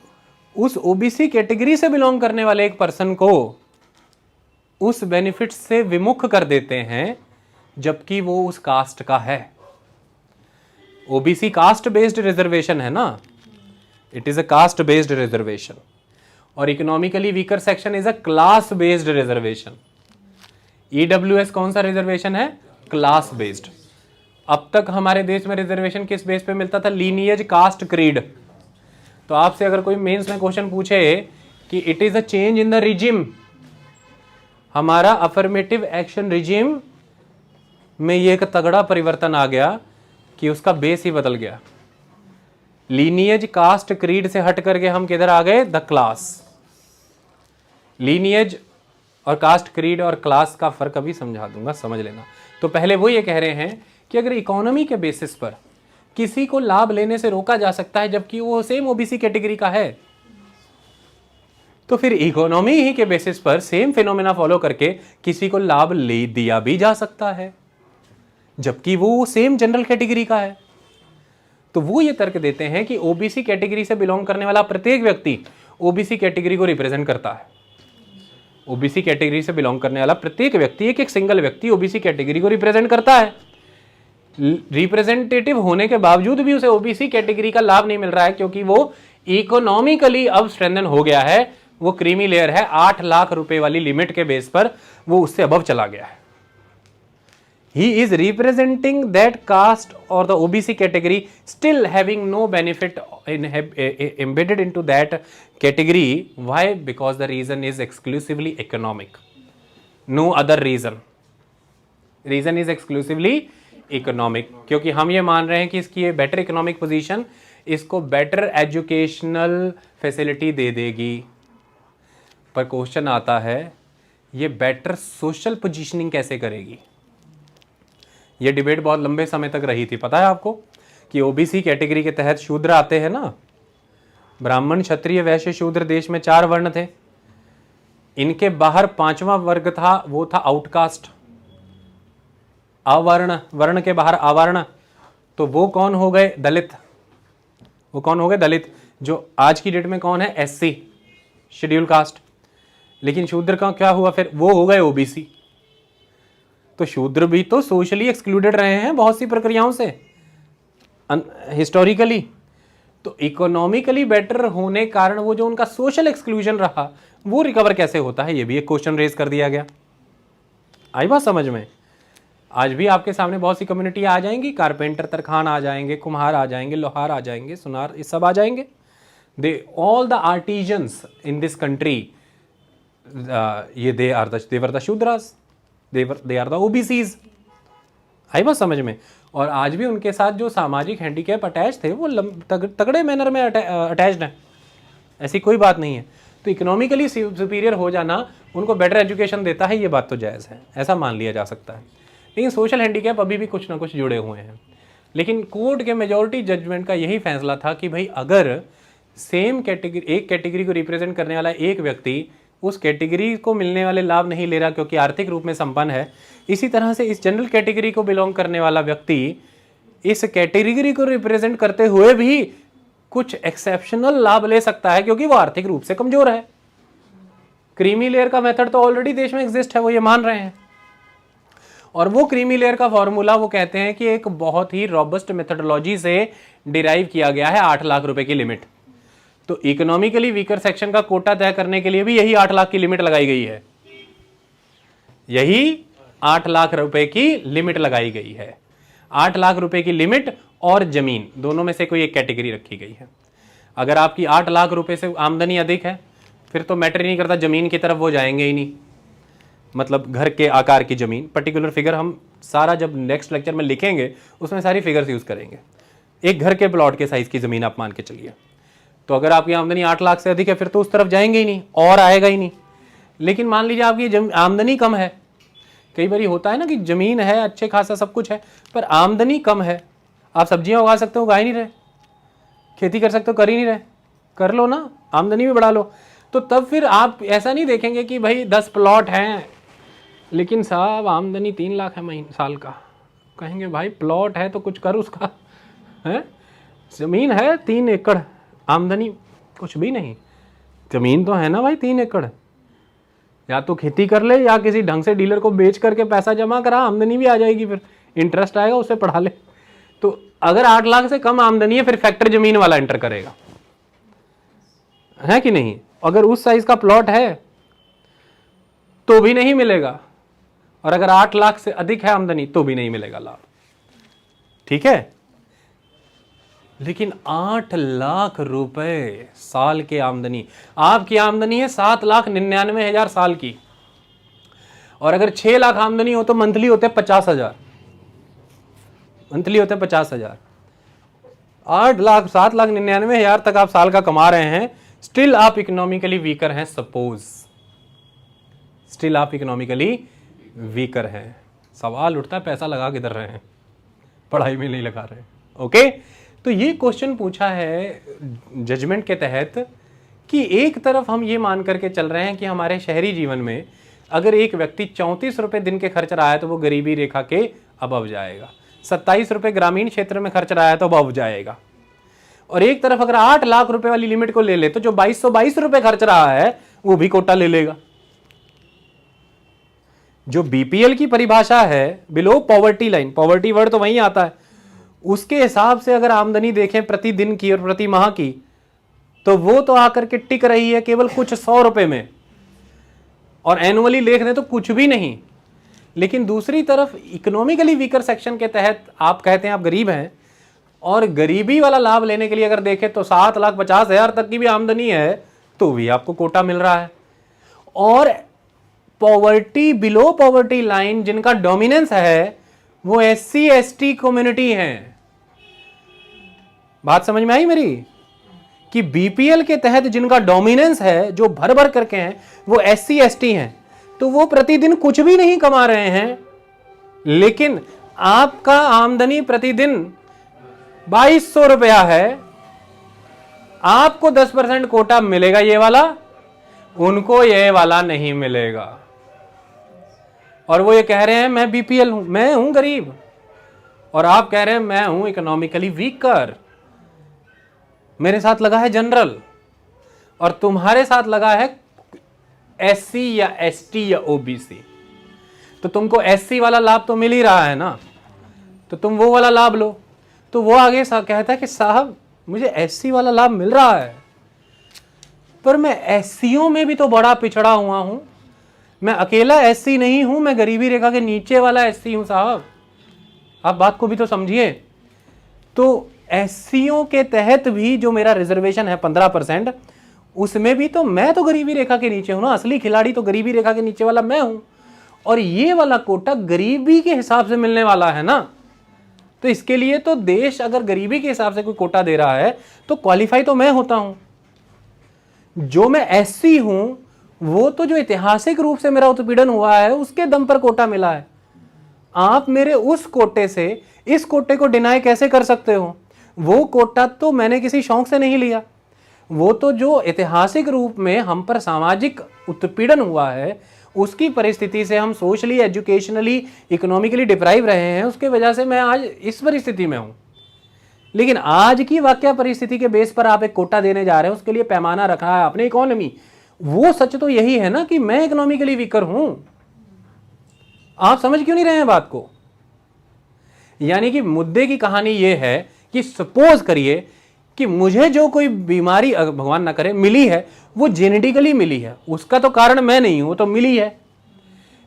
उस OBC कैटेगरी से बिलोंग करने वाले एक पर्सन को उस बेनिफिट से विमुख कर देते हैं जबकि वो उस कास्ट का है। OBC कास्ट बेस्ड रिजर्वेशन है ना, it is a caste based reservation, और economically weaker section is a class based reservation. EWS कौन सा रिजर्वेशन है? Class based. अब तक हमारे देश में रिजर्वेशन किस बेस पे मिलता था? Lineage, caste, creed. तो आपसे अगर कोई मेंस में क्वेश्चन पूछे कि it is a change in the regime, हमारा अफर्मेटिव एक्शन रिजिम में ये एक तगड़ा परिवर्तन आ गया कि उसका बेस ही बदल गया। लीनिएज, कास्ट, क्रीड से हट करके हम किधर आ गए? The class. लीनिएज और कास्ट, क्रीड और क्लास का फर्क अभी समझा दूंगा, समझ लेना। तो पहले वो ये कह रहे हैं कि अगर इकोनॉमी के बेसिस पर किसी को लाभ लेने से रोका जा सकता है जबकि वो सेम OBC कैटेगरी का है, तो फिर इकोनॉमी ही के बेसिस पर सेम फिनोमेना फॉलो करके किसी को लाभ ले दिया भी जा सकता है जबकि वो सेम जनरल कैटेगरी का है। तो वो ये तर्क देते हैं कि OBC कैटेगरी से बिलोंग करने वाला प्रत्येक व्यक्ति OBC कैटेगरी को रिप्रेजेंट करता है। OBC कैटेगरी से बिलोंग करने वाला प्रत्येक व्यक्ति, एक सिंगल व्यक्ति OBC कैटेगरी को रिप्रेजेंट करता है। रिप्रेजेंटेटिव होने के बावजूद भी उसे OBC कैटेगरी का लाभ नहीं मिल रहा है क्योंकि वो इकोनॉमिकली अब स्ट्रेंथन हो गया है। वो क्रीमी लेयर है, 8 लाख रुपए वाली लिमिट के बेस पर वो उससे अबव चला गया है। He is representing that caste or the OBC category still having no benefit embedded into that category. Why? Because the reason is exclusively economic. No other reason. Reason is exclusively economic, क्योंकि हम ये मान रहे हैं कि इसकी ये better economic position इसको बेटर एजुकेशनल फैसिलिटी दे देगी। पर क्वेश्चन आता है ये बेटर सोशल पोजीशनिंग कैसे करेगी। ये डिबेट बहुत लंबे समय तक रही थी। पता है आपको कि ओबीसी कैटेगरी के तहत शूद्र आते हैं ना, ब्राह्मण क्षत्रिय वैश्य शूद्र, देश में 4 वर्ण थे। इनके बाहर 5वां वर्ग था, वो था आउटकास्ट, अवर्ण, वर्ण के बाहर अवर्ण। तो वो कौन हो गए? दलित। वो कौन हो गए? दलित, जो आज की डेट में कौन है? SC, schedule caste. लेकिन शूद्र का क्या हुआ फिर? वो हो गए ओबीसी। तो शूद्र भी तो सोशली एक्सक्लूडेड रहे हैं बहुत सी प्रक्रियाओं से हिस्टोरिकली। तो इकोनॉमिकली बेटर होने कारण वो जो उनका सोशल एक्सक्लूजन रहा वो रिकवर कैसे होता है, ये भी एक क्वेश्चन रेज कर दिया गया। आई बात समझ में? आज भी आपके सामने बहुत सी कम्युनिटी आ जाएंगी, कारपेंटर तरखान आ जाएंगे, कुम्हार आ जाएंगे, लोहार आ जाएंगे, सुनार, ये सब आ जाएंगे। They all the artisans in this country, ये they are the Shudras, they are the OBCs. आई बात समझ में? और आज भी उनके साथ जो सामाजिक हैंडीकैप अटैच थे वो तगड़े मैनर में अटैच्ड हैं, ऐसी कोई बात नहीं है। तो इकोनॉमिकली सुपीरियर हो जाना उनको बेटर एजुकेशन देता है, ये बात तो जायज़ है, ऐसा मान लिया जा सकता है। लेकिन सोशल हैंडीकैप अभी भी कुछ ना कुछ जुड़े हुए हैं। लेकिन कोर्ट के मेजॉरिटी जजमेंट का यही फैसला था कि भाई अगर सेम कैटेगरी, एक कैटेगरी को रिप्रेजेंट करने वाला एक व्यक्ति उस कैटेगरी को मिलने वाले लाभ नहीं ले रहा क्योंकि आर्थिक रूप में संपन्न है, इसी तरह से इस जनरल कैटेगरी को बिलोंग करने वाला व्यक्ति इस कैटेगरी को रिप्रेजेंट करते हुए भी कुछ एक्सेप्शनल लाभ ले सकता है क्योंकि वो आर्थिक रूप से कमजोर है। क्रीमी लेयर का मेथड तो ऑलरेडी देश में एग्जिस्ट है, वो ये मान रहे हैं। और वो क्रीमी लेयर का फॉर्मूला वो कहते हैं कि एक बहुत ही रॉबस्ट मेथडोलॉजी से डिराइव किया गया है 8 लाख रुपए की लिमिट। तो इकोनॉमिकली वीकर सेक्शन का कोटा तय करने के लिए भी यही 8 लाख की लिमिट लगाई गई है, यही 8 लाख रुपए की लिमिट लगाई गई है। 8 लाख रुपए की लिमिट और जमीन दोनों में से कोई एक कैटेगरी रखी गई है। अगर आपकी 8 लाख रुपए से आमदनी अधिक है फिर तो मैटर नहीं करता, जमीन की तरफ वो जाएंगे ही नहीं। मतलब घर के आकार की जमीन, पर्टिकुलर फिगर हम सारा जब नेक्स्ट लेक्चर में लिखेंगे उसमें सारी फिगर्स यूज करेंगे। एक घर के प्लॉट के साइज की जमीन आप मान के चलिए, तो अगर आपकी आमदनी 8 लाख से अधिक है फिर तो उस तरफ जाएंगे ही नहीं और आएगा ही नहीं। लेकिन मान लीजिए आपकी आमदनी कम है, कई बार होता है ना कि जमीन है, अच्छे खासा सब कुछ है, पर आमदनी कम है। आप सब्जियां उगा सकते हो, उगा ही नहीं रहे, खेती कर सकते हो, कर ही नहीं रहे, कर लो ना, आमदनी भी बढ़ा लो। तो तब फिर आप ऐसा नहीं देखेंगे कि भाई 10 प्लॉट हैं लेकिन साहब आमदनी 3 लाख है महीने साल का। कहेंगे भाई प्लॉट है तो कुछ कर उसका, है, जमीन है 3 एकड़, आमदनी कुछ भी नहीं। जमीन तो है ना भाई 3 एकड़, या तो खेती कर ले या किसी ढंग से डीलर को बेच करके पैसा जमा करा, आमदनी भी आ जाएगी, फिर इंटरेस्ट आएगा, उससे पढ़ा ले। तो अगर 8 लाख से कम आमदनी है फिर फैक्टर जमीन वाला एंटर करेगा, है कि नहीं? अगर उस साइज का प्लॉट है तो भी नहीं मिलेगा, और अगर 8 लाख से अधिक है आमदनी तो भी नहीं मिलेगा लाभ। ठीक है? लेकिन 8 लाख रुपए साल की आमदनी, आपकी आमदनी है 7,99,000 साल की, और अगर 6 लाख आमदनी हो तो मंथली होते हैं 50,000, मंथली होते हैं 50,000। 8 लाख 7,99,000 तक आप साल का कमा रहे हैं, स्टिल आप इकोनॉमिकली वीकर हैं। सपोज स्टिल आप इकोनॉमिकली वीकर हैं। सवाल उठता है पैसा लगा किधर रहे हैं, पढ़ाई में नहीं लगा रहे। ओके, तो ये क्वेश्चन पूछा है जजमेंट के तहत कि एक तरफ हम ये मान करके चल रहे हैं कि हमारे शहरी जीवन में अगर एक व्यक्ति 34 रुपए दिन के खर्च रहा है तो वो गरीबी रेखा के अबव जाएगा, 27 रुपए ग्रामीण क्षेत्र में खर्च रहा है तो अबव जाएगा। और एक तरफ अगर 8 लाख रुपए वाली लिमिट को ले ले तो जो 2222 रुपए खर्च रहा है वो भी कोटा ले लेगा। जो बीपीएल की परिभाषा है, below poverty line, poverty word तो वहीं आता है, उसके हिसाब से अगर आमदनी देखें प्रति दिन की और प्रति माह की, तो वो तो आकर के टिक रही है केवल कुछ 100 रुपए में, और एनुअली देख दें तो कुछ भी नहीं। लेकिन दूसरी तरफ इकोनॉमिकली वीकर सेक्शन के तहत आप कहते हैं आप गरीब हैं, और गरीबी वाला लाभ लेने के लिए अगर देखें तो 7,50,000 तक की भी आमदनी है तो भी आपको कोटा मिल रहा है। और पॉवर्टी, बिलो पॉवर्टी लाइन जिनका डोमिनेंस है वो SC ST कम्युनिटी हैं। बात समझ में आई मेरी? कि बीपीएल के तहत जिनका डोमिनेंस है, जो भर भर करके हैं, वो एससी एसटी हैं, तो वो प्रतिदिन कुछ भी नहीं कमा रहे हैं, लेकिन आपका आमदनी प्रतिदिन 2200 रुपया है, आपको 10% कोटा मिलेगा ये वाला, उनको ये वाला नहीं मिलेगा। और वो ये कह रहे हैं मैं बीपीएल हूं, मैं हूं गरीब, और आप कह रहे हैं मैं हूं इकोनॉमिकली वीकर, मेरे साथ लगा है जनरल और तुम्हारे साथ लगा है एससी या एसटी या ओबीसी। तो तुमको एससी वाला लाभ तो मिल ही रहा है ना, तो तुम वो वाला लाभ लो। तो वो आगे कहता है कि साहब मुझे एससी वाला लाभ मिल रहा है, पर मैं एससीओं में भी तो बड़ा पिछड़ा हुआ हूं, मैं अकेला एससी नहीं हूं, मैं गरीबी रेखा के नीचे वाला एससी हूं साहब, आप बात को भी तो समझिए। तो एससीओं के तहत भी जो मेरा रिजर्वेशन है 15%, उसमें भी तो मैं तो गरीबी रेखा के नीचे हूं ना, असली खिलाड़ी तो गरीबी रेखा के नीचे वाला मैं हूं, और ये वाला कोटा गरीबी के हिसाब से मिलने वाला है ना। तो इसके लिए तो देश अगर गरीबी के हिसाब से कोई कोटा दे रहा है तो क्वालिफाई तो मैं होता हूं। जो मैं एससी हूं वो तो जो ऐतिहासिक रूप से मेरा उत्पीड़न हुआ है उसके दम पर कोटा मिला है। आप मेरे उस कोटे से इस कोटे को डिनाई कैसे कर सकते हो? वो कोटा तो मैंने किसी शौक से नहीं लिया, वो तो जो ऐतिहासिक रूप में हम पर सामाजिक उत्पीड़न हुआ है उसकी परिस्थिति से हम सोशली, एजुकेशनली, इकोनॉमिकली डिप्राइव रहे हैं, उसके वजह से मैं आज इस परिस्थिति में हूं। लेकिन आज की वाकया परिस्थिति के बेस पर आप एक कोटा देने जा रहे हैं, उसके लिए पैमाना रखा है आपने इकोनॉमी। वो सच तो यही है ना कि मैं इकोनॉमिकली वीकर हूं। आप समझ क्यों नहीं रहे हैं बात को? यानी कि मुद्दे की कहानी यह है कि सपोज करिए कि मुझे जो कोई बीमारी भगवान ना करे मिली है, वो जेनेटिकली मिली है, उसका तो कारण मैं नहीं हूं, तो मिली है।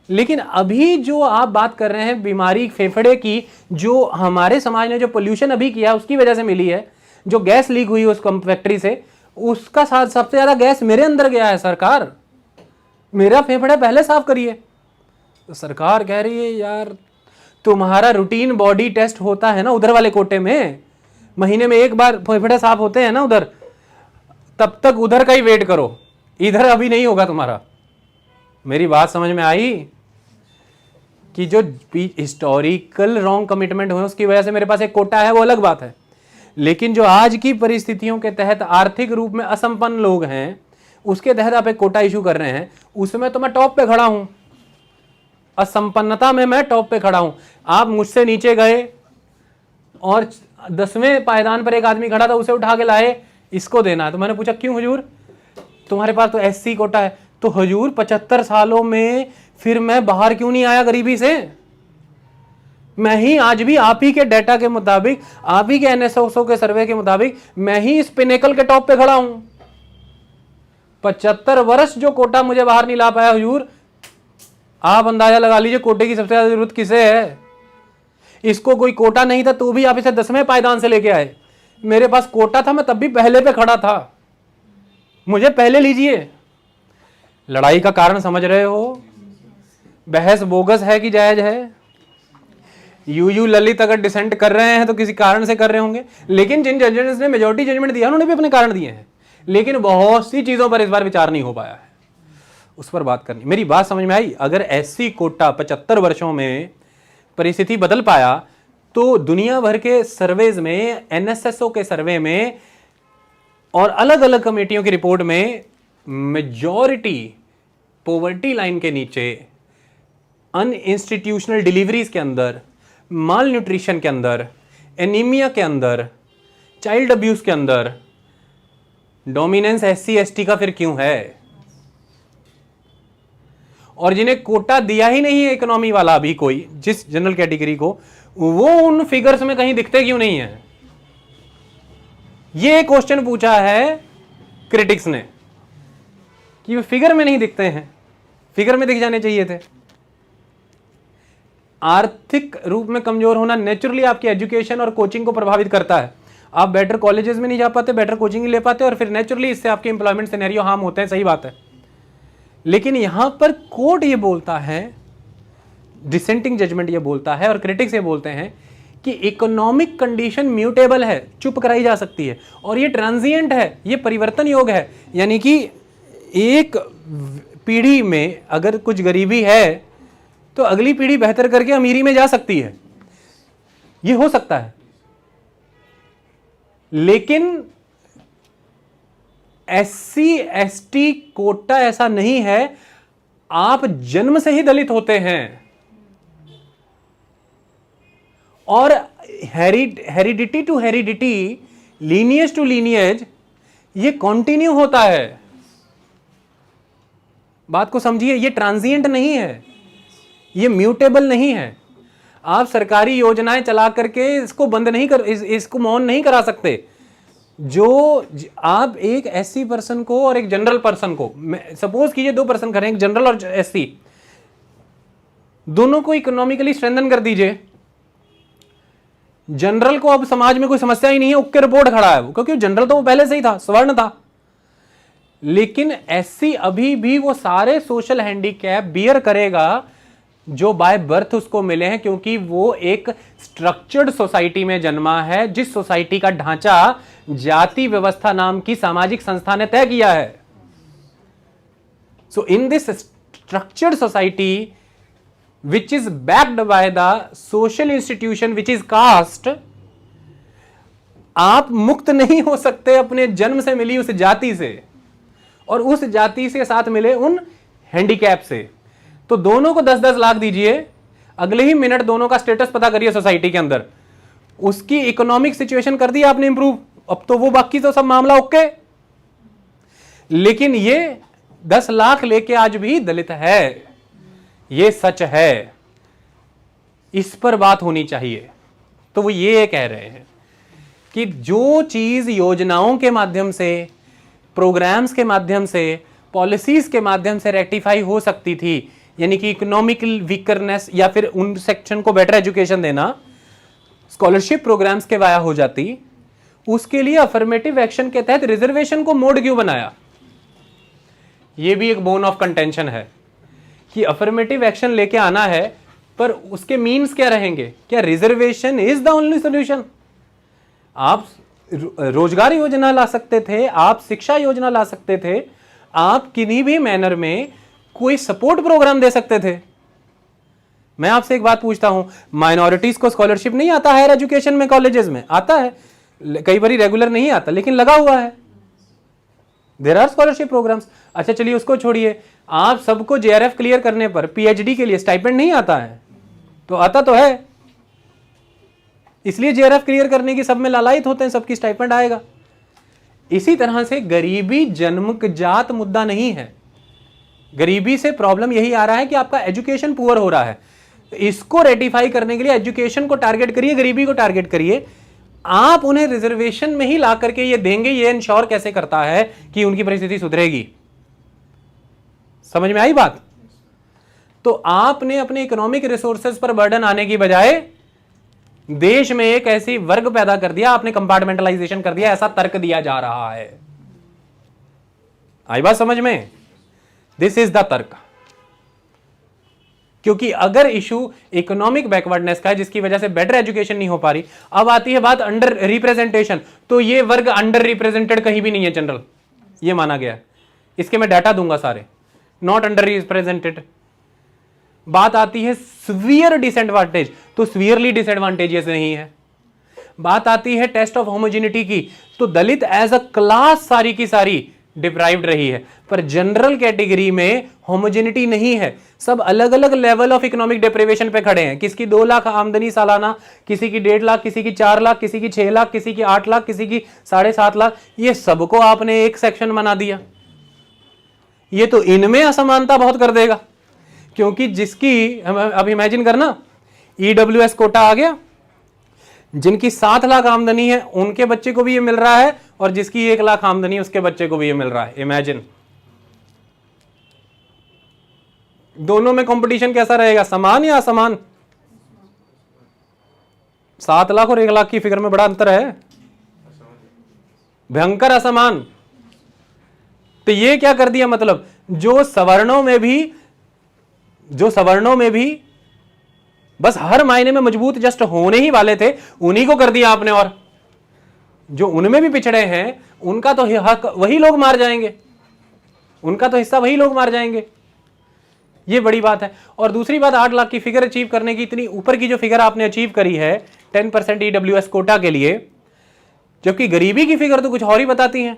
लेकिन अभी जो आप बात कर रहे हैं बीमारी फेफड़े की, जो हमारे समाज ने जो पोल्यूशन अभी किया उसकी वजह से मिली है, जो गैस लीक हुई उस फैक्ट्री से, उसका सबसे ज्यादा गैस मेरे अंदर गया है। सरकार मेरा फेफड़ा पहले साफ करिए। तो सरकार कह रही है यार तुम्हारा रूटीन बॉडी टेस्ट होता है ना उधर वाले कोटे में, महीने में एक बार फेफड़े साफ होते हैं ना उधर, तब तक उधर का ही वेट करो, इधर अभी नहीं होगा तुम्हारा। मेरी बात समझ में आई? कि जो हिस्टोरिकल रॉन्ग कमिटमेंट हुए उसकी वजह से मेरे पास एक कोटा है, वो अलग बात है। लेकिन जो आज की परिस्थितियों के तहत आर्थिक रूप में असंपन्न लोग हैं उसके तहत आप एक कोटा इशू कर रहे हैं, उसमें तो मैं टॉप पे खड़ा हूं, असंपन्नता में मैं टॉप पे खड़ा हूं। आप मुझसे नीचे गए और 10वें पायदान पर एक आदमी खड़ा था, उसे उठा के लाए, इसको देना है। तो मैंने पूछा क्यों हुजूर, तुम्हारे पास तो एससी कोटा है। तो हुजूर 75 सालों में फिर मैं बाहर क्यों नहीं आया गरीबी से? मैं ही आज भी आप ही के डेटा के मुताबिक, आप ही के एनएसओ के सर्वे के मुताबिक मैं ही इस पिनेकल के टॉप पे खड़ा हूं। 75 वर्ष जो कोटा मुझे बाहर नहीं ला पाया हुजूर, आप अंदाजा लगा लीजिए कोटे की सबसे ज्यादा जरूरत किसे है। इसको कोई कोटा नहीं था तो भी आप इसे 10वें पायदान से लेके आए। मेरे पास कोटा था, मैं तब भी पहले पे खड़ा था, मुझे पहले लीजिए। लड़ाई का कारण समझ रहे हो? बहस बोगस है कि जायज है? यूयू ललित अगर डिसेंट कर रहे हैं तो किसी कारण से कर रहे होंगे, लेकिन जिन जजेस ने मेजॉरिटी जजमेंट दिया उन्होंने भी अपने कारण दिए हैं। लेकिन बहुत सी चीजों पर इस बार विचार नहीं हो पाया है, उस पर बात करनी। मेरी बात समझ में आई? अगर एससी कोटा 75 वर्षों में परिस्थिति बदल पाया तो दुनिया भर के सर्वेज में, एनएसएसओ के सर्वे में और अलग अलग कमेटियों की रिपोर्ट में मेजॉरिटी पॉवर्टी लाइन के नीचे, अनइंस्टीट्यूशनल डिलीवरीज के अंदर, माल न्यूट्रिशन के अंदर, एनीमिया के अंदर, चाइल्ड अब्यूज के अंदर डोमिनेंस एससी एसटी का फिर क्यों है? और जिन्हें कोटा दिया ही नहीं है इकोनॉमी वाला अभी कोई, जिस जनरल कैटेगरी को, वो उन फिगर्स में कहीं दिखते क्यों नहीं है? ये क्वेश्चन पूछा है क्रिटिक्स ने कि वे फिगर में नहीं दिखते हैं, फिगर में दिख जाने चाहिए थे। आर्थिक रूप में कमजोर होना नेचुरली आपकी एजुकेशन और कोचिंग को प्रभावित करता है। आप बेटर कॉलेजेस में नहीं जा पाते, बेटर कोचिंग नहीं ले पाते, और फिर नेचुरली इससे आपके एम्प्लॉयमेंट सिनेरियो हार्म होते हैं, सही बात है। लेकिन यहां पर कोर्ट ये बोलता है, डिसेंटिंग जजमेंट ये बोलता है और क्रिटिक्स ये बोलते हैं कि इकोनॉमिक कंडीशन म्यूटेबल है, चुप कराई जा सकती है, और ये ट्रांजिएंट है, ये परिवर्तन योग है। यानी कि एक पीढ़ी में अगर कुछ गरीबी है तो अगली पीढ़ी बेहतर करके अमीरी में जा सकती है, ये हो सकता है। लेकिन SC ST कोटा ऐसा नहीं है। आप जन्म से ही दलित होते हैं और heredity to heredity, lineage to lineage, ये कंटिन्यू होता है। बात को समझिए, ये ट्रांजिएंट नहीं है, ये म्यूटेबल नहीं है। आप सरकारी योजनाएं चला करके इसको बंद नहीं कर, इसको मौन नहीं करा सकते। जो आप एक SC पर्सन को और एक जनरल पर्सन को, सपोज कीजिए 2 पर्सन करें, एक जनरल और SC, दोनों को इकोनॉमिकली स्ट्रेंथन कर दीजिए। जनरल को अब समाज में कोई समस्या ही नहीं है, ओके रिपोर्ट खड़ा है वो, क्योंकि जनरल तो वो पहले से ही था, स्वर्ण था। लेकिन SC अभी भी वो सारे सोशल हैंडीकैप बियर करेगा जो बाय बर्थ उसको मिले हैं, क्योंकि वो एक स्ट्रक्चर्ड सोसाइटी में जन्मा है, जिस सोसाइटी का ढांचा जाति व्यवस्था नाम की सामाजिक संस्था ने तय किया है। So in this structured society which is backed by the social institution which is caste, आप मुक्त नहीं हो सकते अपने जन्म से मिली उस जाति से और उस जाति से साथ मिले उन हैंडीकैप से। तो दोनों को 10-10 लाख दीजिए, अगले ही मिनट दोनों का स्टेटस पता करिए सोसाइटी के अंदर, उसकी इकोनॉमिक सिचुएशन कर दी आपने इंप्रूव, अब तो वो बाकी तो सब मामला ओके। लेकिन ये 10 लाख लेके आज भी दलित है, ये सच है, इस पर बात होनी चाहिए। तो वो ये कह रहे हैं कि जो चीज योजनाओं के माध्यम से, प्रोग्राम्स के माध्यम से, पॉलिसीज के माध्यम से रेक्टिफाई हो सकती थी, यानी कि इकोनॉमिकल वीकरनेस या फिर उन सेक्शन को बेटर एजुकेशन देना, स्कॉलरशिप प्रोग्राम्स के वाया हो जाती, उसके लिए अफर्मेटिव एक्शन के तहत रिजर्वेशन को मोड क्यों बनाया? यह भी एक बोन ऑफ कंटेंशन है कि अफर्मेटिव एक्शन लेके आना है, पर उसके मीन्स क्या रहेंगे? क्या reservation is the only solution? आप रोजगार योजना ला सकते थे, आप शिक्षा योजना ला सकते थे, आप किन्हीं भी मैनर में कोई सपोर्ट प्रोग्राम दे सकते थे। मैं आपसे एक बात पूछता हूं, माइनॉरिटीज को स्कॉलरशिप नहीं आता हायर एजुकेशन में, कॉलेजेस में आता है, कई बार रेगुलर नहीं आता लेकिन लगा हुआ है, देयर आर स्कॉलरशिप प्रोग्राम्स। अच्छा चलिए उसको छोड़िए, आप सबको JRF क्लियर करने पर PhD के लिए स्टाइपेंड नहीं आता है, तो आता तो है, इसलिए JRF क्लियर करने की सब में लालायित होते हैं, सबकी स्टाइपेंड आएगा। इसी तरह से गरीबी जन्मजात मुद्दा नहीं है, गरीबी से प्रॉब्लम यही आ रहा है कि आपका एजुकेशन पुअर हो रहा है। इसको रेटिफाई करने के लिए एजुकेशन को टारगेट करिए, गरीबी को टारगेट करिए। आप उन्हें रिजर्वेशन में ही ला करके ये देंगे, ये इंश्योर कैसे करता है कि उनकी परिस्थिति सुधरेगी? समझ में आई बात? तो आपने अपने इकोनॉमिक रिसोर्सेज पर बर्डन आने की बजाय देश में एक ऐसी वर्ग पैदा कर दिया, आपने कंपार्टमेंटलाइजेशन कर दिया, ऐसा तर्क दिया जा रहा है। आई बात समझ में? दिस इज द तर्क। क्योंकि अगर इशू इकोनॉमिक बैकवर्डनेस का है जिसकी वजह से बेटर एजुकेशन नहीं हो पा रही, अब आती है बात अंडर रिप्रेजेंटेशन, तो ये वर्ग अंडर रिप्रेजेंटेड कहीं भी नहीं है जनरल, ये माना गया है। इसके मैं डाटा दूंगा सारे, नॉट अंडर रिप्रेजेंटेड। बात आती है स्वीयर डिसएडवांटेज, तो स्वीयरली डिसएडवांटेजेस नहीं है। बात आती है टेस्ट ऑफ होमोजेनिटी की, तो दलित एज अ क्लास सारी की सारी डिप्राइव्ड रही है, पर जनरल कैटेगरी में होमोजेनिटी नहीं है, सब अलग अलग लेवल ऑफ इकोनॉमिक डिप्रिवेशन पे खड़े हैं। किसकी 2 लाख आमदनी सालाना, किसी की 1.5 लाख, किसी की 4 लाख, किसी की 6 लाख, किसी की 8 लाख, किसी की 7.5 लाख, ये सबको आपने एक सेक्शन बना दिया। ये तो इनमें असमानता बहुत कर देगा, क्योंकि जिसकी अब इमेजिन करना EWS कोटा आ गया, जिनकी 7 लाख आमदनी है उनके बच्चे को भी ये मिल रहा है, और जिसकी 1 लाख आमदनी है उसके बच्चे को भी ये मिल रहा है। इमेजिन दोनों में कंपटीशन कैसा रहेगा, समान या असमान? 7 लाख और 1 लाख की फिगर में बड़ा अंतर है, भयंकर असमान। तो ये क्या कर दिया, मतलब जो सवर्णों में भी बस हर मायने में मजबूत जस्ट होने ही वाले थे, उन्हीं को कर दिया आपने, और जो उनमें भी पिछड़े हैं उनका तो हक वही लोग मार जाएंगे, उनका तो हिस्सा वही लोग मार जाएंगे। ये बड़ी बात है। और दूसरी बात, 8 लाख की फिगर अचीव करने की, इतनी ऊपर की जो फिगर आपने अचीव करी है 10% EWS कोटा के लिए, जबकि गरीबी की फिगर तो कुछ और ही बताती है।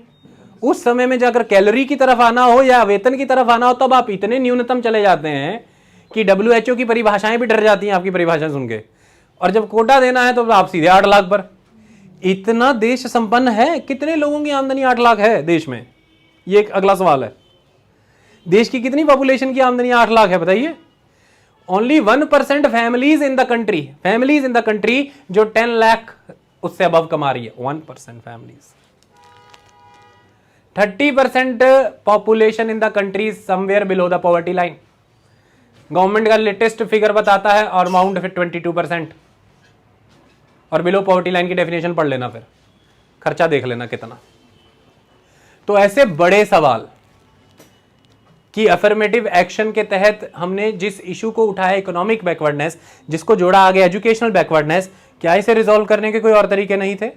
उस समय में जाकर कैलोरी की तरफ आना हो या वेतन की तरफ आना हो, तब आप इतने न्यूनतम चले जाते हैं कि WHO की परिभाषाएं भी डर जाती हैं आपकी परिभाषा सुन के। और जब कोटा देना है तो आप सीधे 8 लाख पर। इतना देश संपन्न है? कितने लोगों की आमदनी 8 लाख है देश में? ये एक अगला सवाल है। देश की कितनी पॉपुलेशन की आमदनी 8 लाख है बताइए? Only 1% families in the country जो 10 लाख उससे अबव कमा रही है। 1% families. 30% population in the country somewhere below the poverty line. Government का लेटेस्ट फिगर बताता है, और अमाउंट फिर 22%। और बिलो पॉवर्टी लाइन की डेफिनेशन पढ़ लेना, फिर खर्चा देख लेना कितना। तो ऐसे बड़े सवाल कि अफर्मेटिव एक्शन के तहत हमने जिस इशू को उठाया, इकोनॉमिक बैकवर्डनेस, जिसको जोड़ा आगे एजुकेशनल बैकवर्डनेस, क्या इसे रिजॉल्व करने के कोई और तरीके नहीं थे?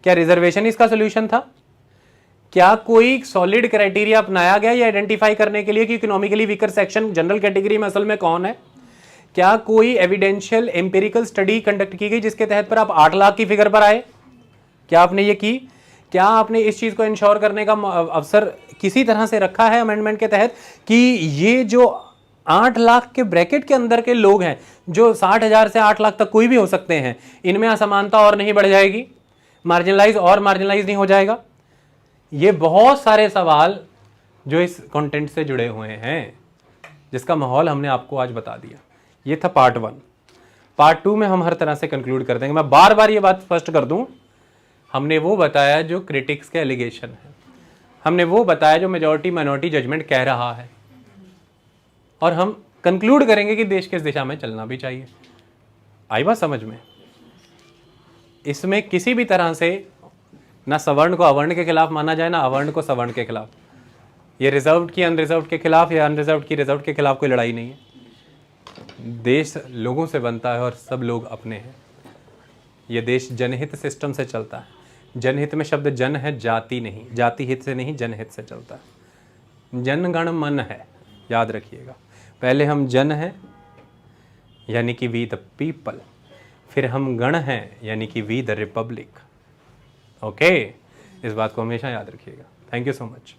क्या रिजर्वेशन इसका सोल्यूशन था? क्या कोई सॉलिड क्राइटेरिया अपनाया गया ये आइडेंटिफाई करने के लिए कि economically weaker section general category में असल में कौन है? क्या कोई एविडेंशियल एम्पिरिकल स्टडी कंडक्ट की गई जिसके तहत पर आप 8 लाख की फिगर पर आए? क्या आपने ये की? क्या आपने इस चीज को इंश्योर करने का अवसर किसी तरह से रखा है अमेंडमेंट के तहत कि ये जो 8 लाख के ब्रैकेट के अंदर के लोग हैं, जो 60,000 से 8 लाख तक कोई भी हो सकते हैं, इनमें असमानता और नहीं बढ़ जाएगी, मार्जिनलाइज नहीं हो जाएगा? ये बहुत सारे सवाल जो इस कंटेंट से जुड़े हुए हैं, जिसका माहौल हमने आपको आज बता दिया। ये था पार्ट 1। पार्ट 2 में हम हर तरह से कंक्लूड कर देंगे। मैं बार बार ये बात स्पष्ट कर दूं, हमने वो बताया जो क्रिटिक्स के एलिगेशन है, हमने वो बताया जो मेजॉरिटी माइनॉरिटी जजमेंट कह रहा है, और हम कंक्लूड करेंगे कि देश किस दिशा में चलना भी चाहिए। आई बात समझ में? इसमें किसी भी तरह से ना सवर्ण को अवर्ण के खिलाफ माना जाए, ना अवर्ण को सवर्ण के खिलाफ। ये रिजर्व्ड की अनरिजर्व्ड के खिलाफ या अनरिजर्व्ड की रिजर्व्ड के खिलाफ कोई लड़ाई नहीं है। देश लोगों से बनता है और सब लोग अपने हैं। ये देश जनहित सिस्टम से चलता है। जनहित में शब्द जन है, जाति नहीं, जाति हित से नहीं, जनहित से चलता है। जनगण मन है, याद रखिएगा। पहले हम जन हैं यानी कि वी द पीपल, फिर हम गण हैं यानी कि वी द रिपब्लिक। ओके, इस बात को हमेशा याद रखिएगा। Thank you so much.